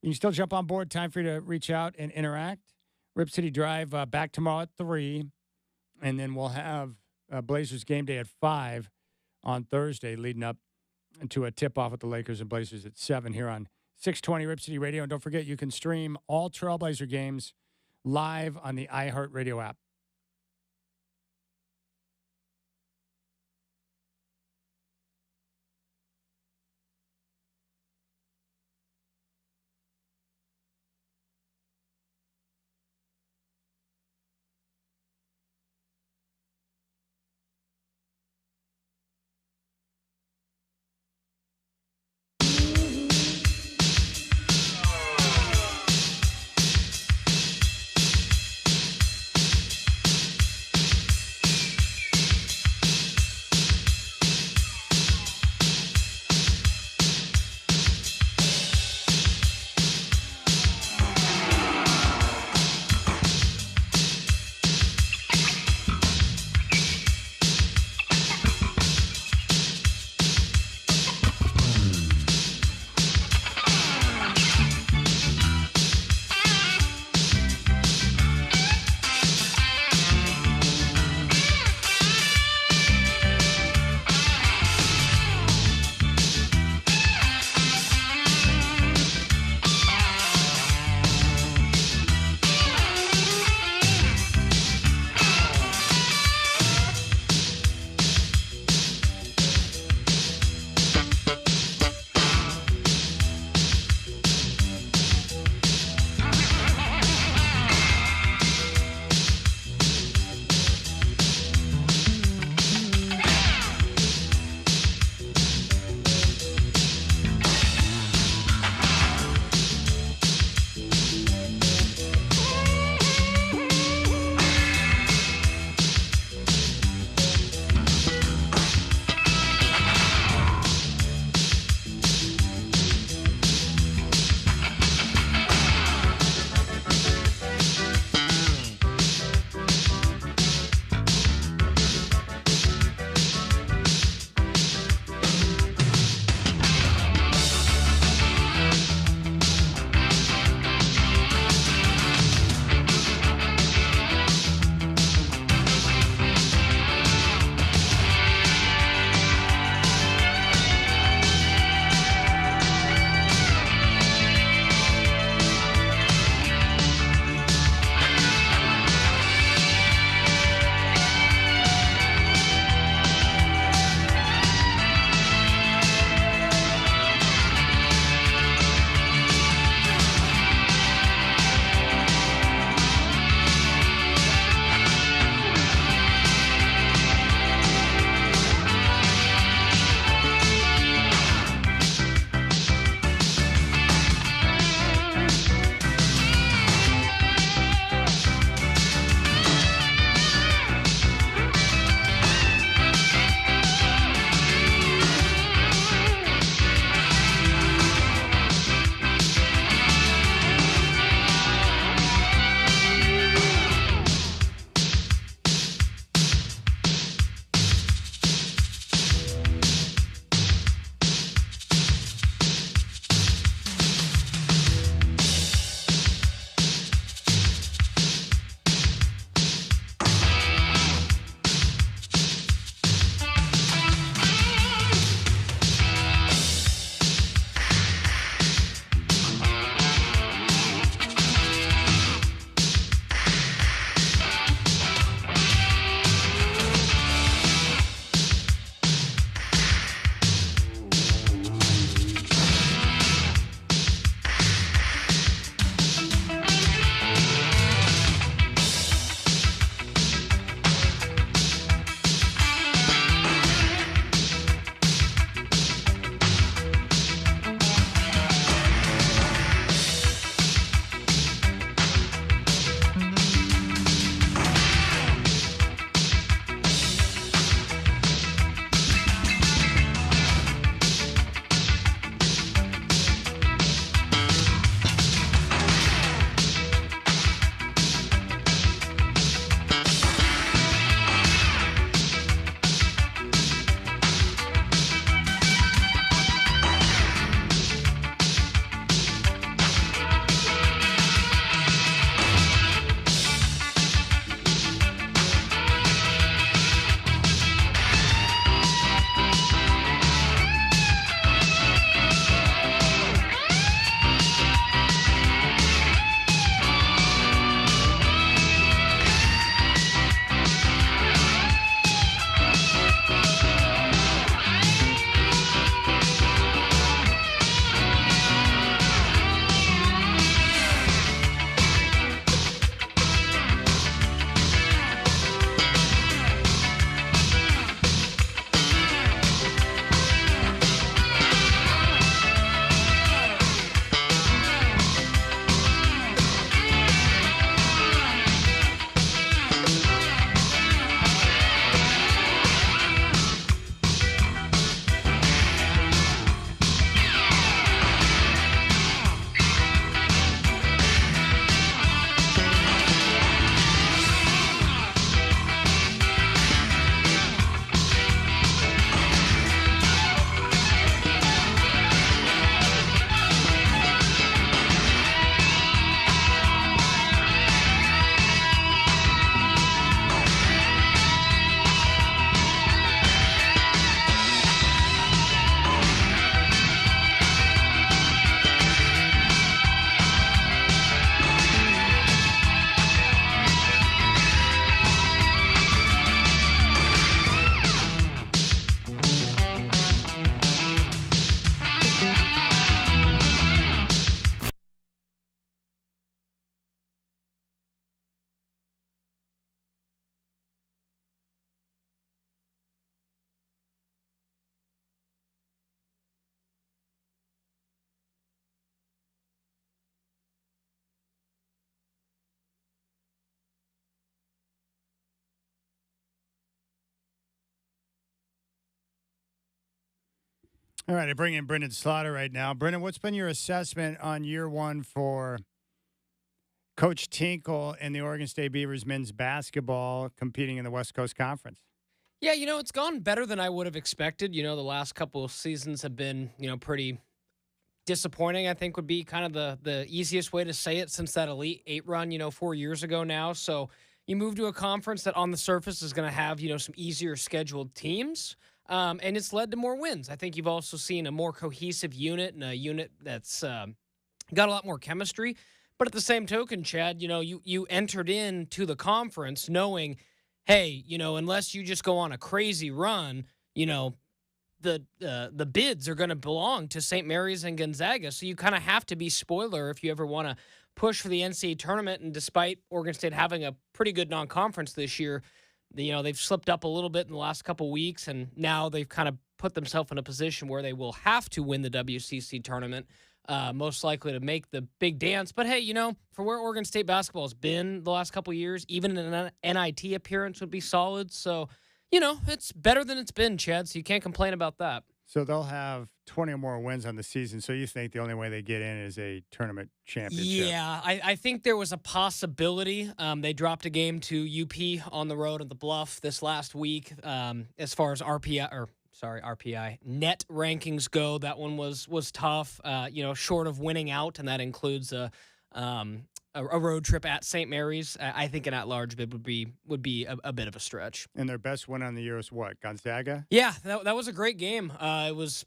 can still jump on board. Time for you to reach out and interact. Rip City Drive back tomorrow at 3, and then we'll have Blazers game day at 5 on Thursday, leading up to a tip-off with the Lakers and Blazers at 7 here on 620 Rip City Radio. And don't forget, you can stream all Trailblazer games live on the iHeartRadio app. All right, I bring in Brenden Slaughter right now. Brenden, what's been your assessment on year one for Coach Tinkle and the Oregon State Beavers men's basketball competing in the West Coast Conference? Yeah, it's gone better than I would have expected. The last couple of seasons have been, pretty disappointing, I think would be kind of the easiest way to say it since that Elite Eight run, 4 years ago now. So you move to a conference that on the surface is going to have, some easier scheduled teams. And it's led to more wins. I think you've also seen a more cohesive unit and a unit that's got a lot more chemistry. But at the same token, Chad, you entered into the conference knowing, hey, unless you just go on a crazy run, the bids are going to belong to St. Mary's and Gonzaga. So you kind of have to be spoiler if you ever want to push for the NCAA tournament. And despite Oregon State having a pretty good non-conference this year, they've slipped up a little bit in the last couple weeks, and now they've kind of put themselves in a position where they will have to win the WCC tournament, most likely to make the big dance. But hey, for where Oregon State basketball has been the last couple years, even an NIT appearance would be solid. So, it's better than it's been, Chad, so you can't complain about that. So they'll have 20 or more wins on the season. So you think the only way they get in is a tournament championship? Yeah, I think there was a possibility. They dropped a game to UP on the road at the Bluff this last week. As far as RPI net rankings go, that one was tough. Short of winning out, and that includes a road trip at St. Mary's. I think an at-large bid would be a bit of a stretch. And their best win on the year is what, Gonzaga? Yeah, that was a great game. It was,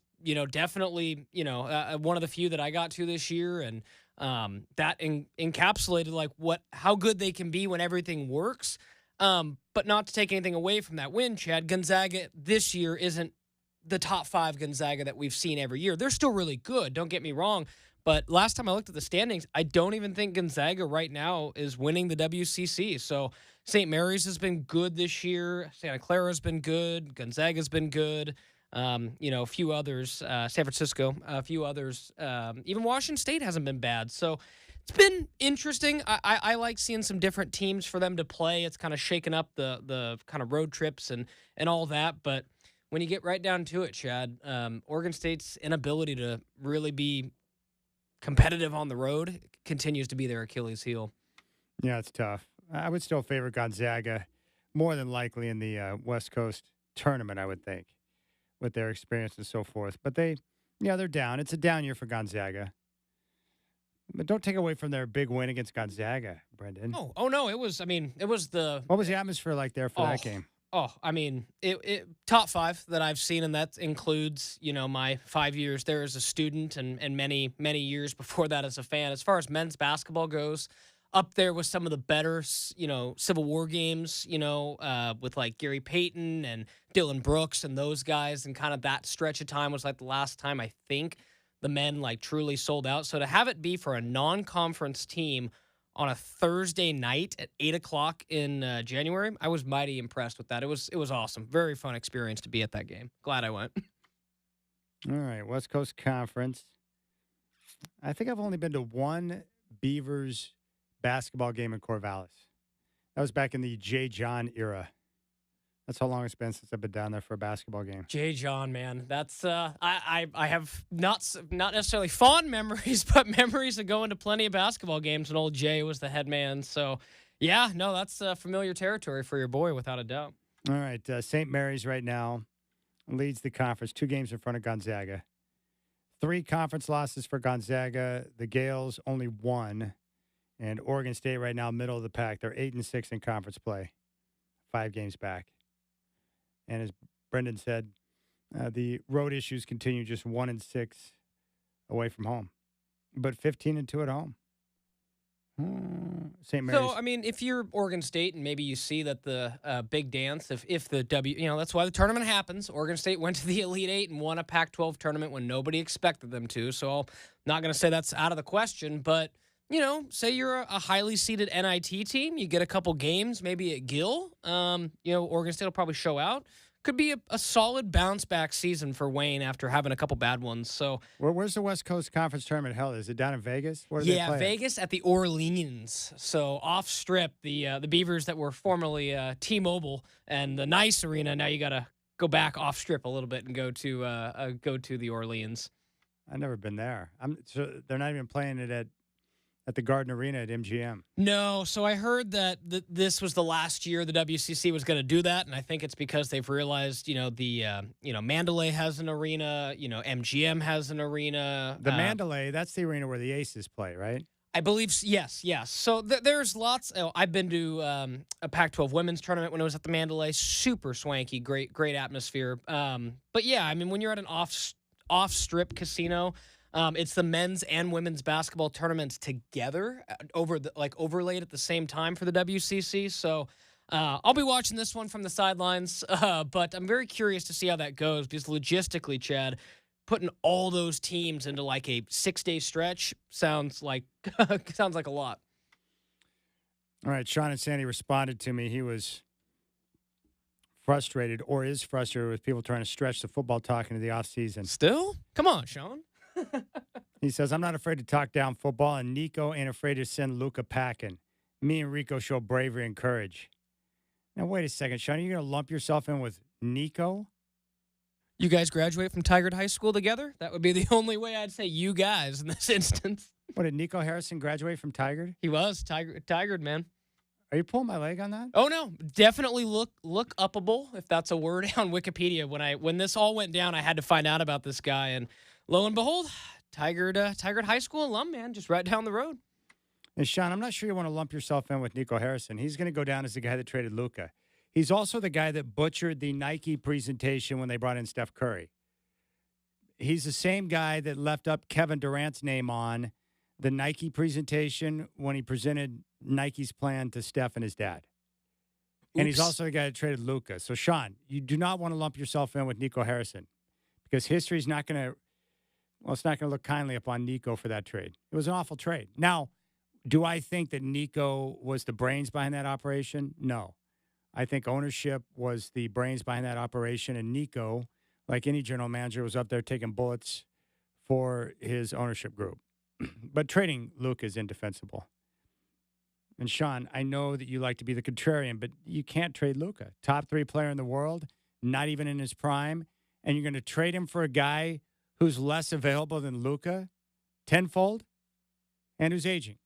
definitely, one of the few that I got to this year, and that encapsulated how good they can be when everything works. But not to take anything away from that win, Chad, Gonzaga this year isn't the top 5 Gonzaga that we've seen every year. They're still really good, don't get me wrong. But last time I looked at the standings, I don't even think Gonzaga right now is winning the WCC. So St. Mary's has been good this year. Santa Clara's been good. Gonzaga's been good. A few others, San Francisco, a few others. Even Washington State hasn't been bad. So it's been interesting. I like seeing some different teams for them to play. It's kind of shaking up the kind of road trips and all that. But when you get right down to it, Chad, Oregon State's inability to really be competitive on the road continues to be their Achilles heel. Yeah, it's tough. I would still favor Gonzaga more than likely in the West Coast tournament, I would think, with their experience and so forth. But they're down. It's a down year for Gonzaga. But don't take away from their big win against Gonzaga, Brenden. Oh no, it was the... What was the atmosphere like there for that game? It top 5 that I've seen, and that includes, my 5 years there as a student and many, many years before that as a fan. As far as men's basketball goes, up there with some of the better, Civil War games, with like Gary Payton and Dylan Brooks and those guys, and kind of that stretch of time was like the last time I think the men truly sold out. So to have it be for a non-conference team on a Thursday night at 8:00 in January, I was mighty impressed with that. It was awesome. Very fun experience to be at that game. Glad I went. All right, West Coast Conference. I think I've only been to one Beavers basketball game in Corvallis. That was back in the J. John era. That's how long it's been since I've been down there for a basketball game. J. John, man, that's I have not necessarily fond memories, but memories of going to plenty of basketball games when old Jay was the head man. So, yeah, no, that's familiar territory for your boy, without a doubt. All right, St. Mary's right now leads the conference, 2 games in front of Gonzaga. 3 conference losses for Gonzaga. The Gales only 1, and Oregon State right now middle of the pack. They're 8-6 in conference play, 5 games back. And as Brenden said, the road issues continue, just 1-6 away from home, but 15-2 at home. St. Mary's. So, if you're Oregon State and maybe you see that the big dance, if the that's why the tournament happens. Oregon State went to the Elite Eight and won a Pac-12 tournament when nobody expected them to. So I'm not going to say that's out of the question, but say you're a highly seeded NIT team, you get a couple games, maybe at Gill. Oregon State will probably show out. Could be a solid bounce back season for Wayne after having a couple bad ones. So, where's the West Coast Conference tournament held? Is it down in Vegas? Where do they play Vegas at the Orleans. So off strip, the Beavers that were formerly T-Mobile and the nice arena. Now you got to go back off strip a little bit and go to the Orleans. I've never been there. So they're not even playing it at the Garden Arena at MGM. No, so I heard that this was the last year the WCC was going to do that, and I think it's because they've realized, Mandalay has an arena, MGM has an arena. The Mandalay, that's the arena where the Aces play, right? I believe, yes. So there's lots. I've been to a Pac-12 women's tournament when I was at the Mandalay. Super swanky, great atmosphere. But yeah, I mean, when you're at an off-strip casino, it's the men's and women's basketball tournaments together overlaid at the same time for the WCC. So I'll be watching this one from the sidelines, but I'm very curious to see how that goes because logistically, Chad, putting all those teams into like a 6-day stretch sounds like a lot. All right, Sean and Sandy responded to me. He was frustrated or is frustrated with people trying to stretch the football talk into the offseason. Still? Come on, Sean. He says, I'm not afraid to talk down football, and Nico ain't afraid to send Luca packing. Me and Rico show bravery and courage. Now, wait a second, Sean. Are you going to lump yourself in with Nico? You guys graduate from Tigard High School together? That would be the only way I'd say you guys in this instance. What, did Nico Harrison graduate from Tigard? He was. Tigard, man. Are you pulling my leg on that? Oh, no. Definitely look upable, if that's a word, on Wikipedia. When this all went down, I had to find out about this guy, and lo and behold, Tigard High School alum, man, just right down the road. And Sean, I'm not sure you want to lump yourself in with Nico Harrison. He's going to go down as the guy that traded Luka. He's also the guy that butchered the Nike presentation when they brought in Steph Curry. He's the same guy that left up Kevin Durant's name on the Nike presentation when he presented Nike's plan to Steph and his dad. And he's also the guy that traded Luka. So, Sean, you do not want to lump yourself in with Nico Harrison because history's not going to, it's not going to look kindly upon Nico for that trade. It was an awful trade. Now, do I think that Nico was the brains behind that operation? No. I think ownership was the brains behind that operation, and Nico, like any general manager, was up there taking bullets for his ownership group. But trading Luka is indefensible. And Sean, I know that you like to be the contrarian, but you can't trade Luka. Top 3 player in the world, not even in his prime, and you're going to trade him for a guy who's less available than Luka tenfold and who's aging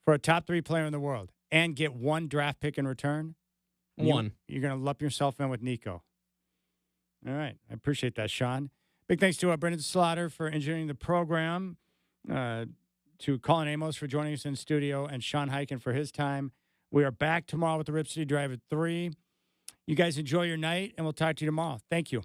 for a top 3 player in the world and get 1 draft pick in return? You're going to lump yourself in with Nico. All right. I appreciate that, Sean. Big thanks to Brenden Slaughter for engineering the program, to Colin Amos for joining us in studio, and Sean Highkin for his time. We are back tomorrow with the Rip City Drive at 3. You guys enjoy your night, and we'll talk to you tomorrow. Thank you.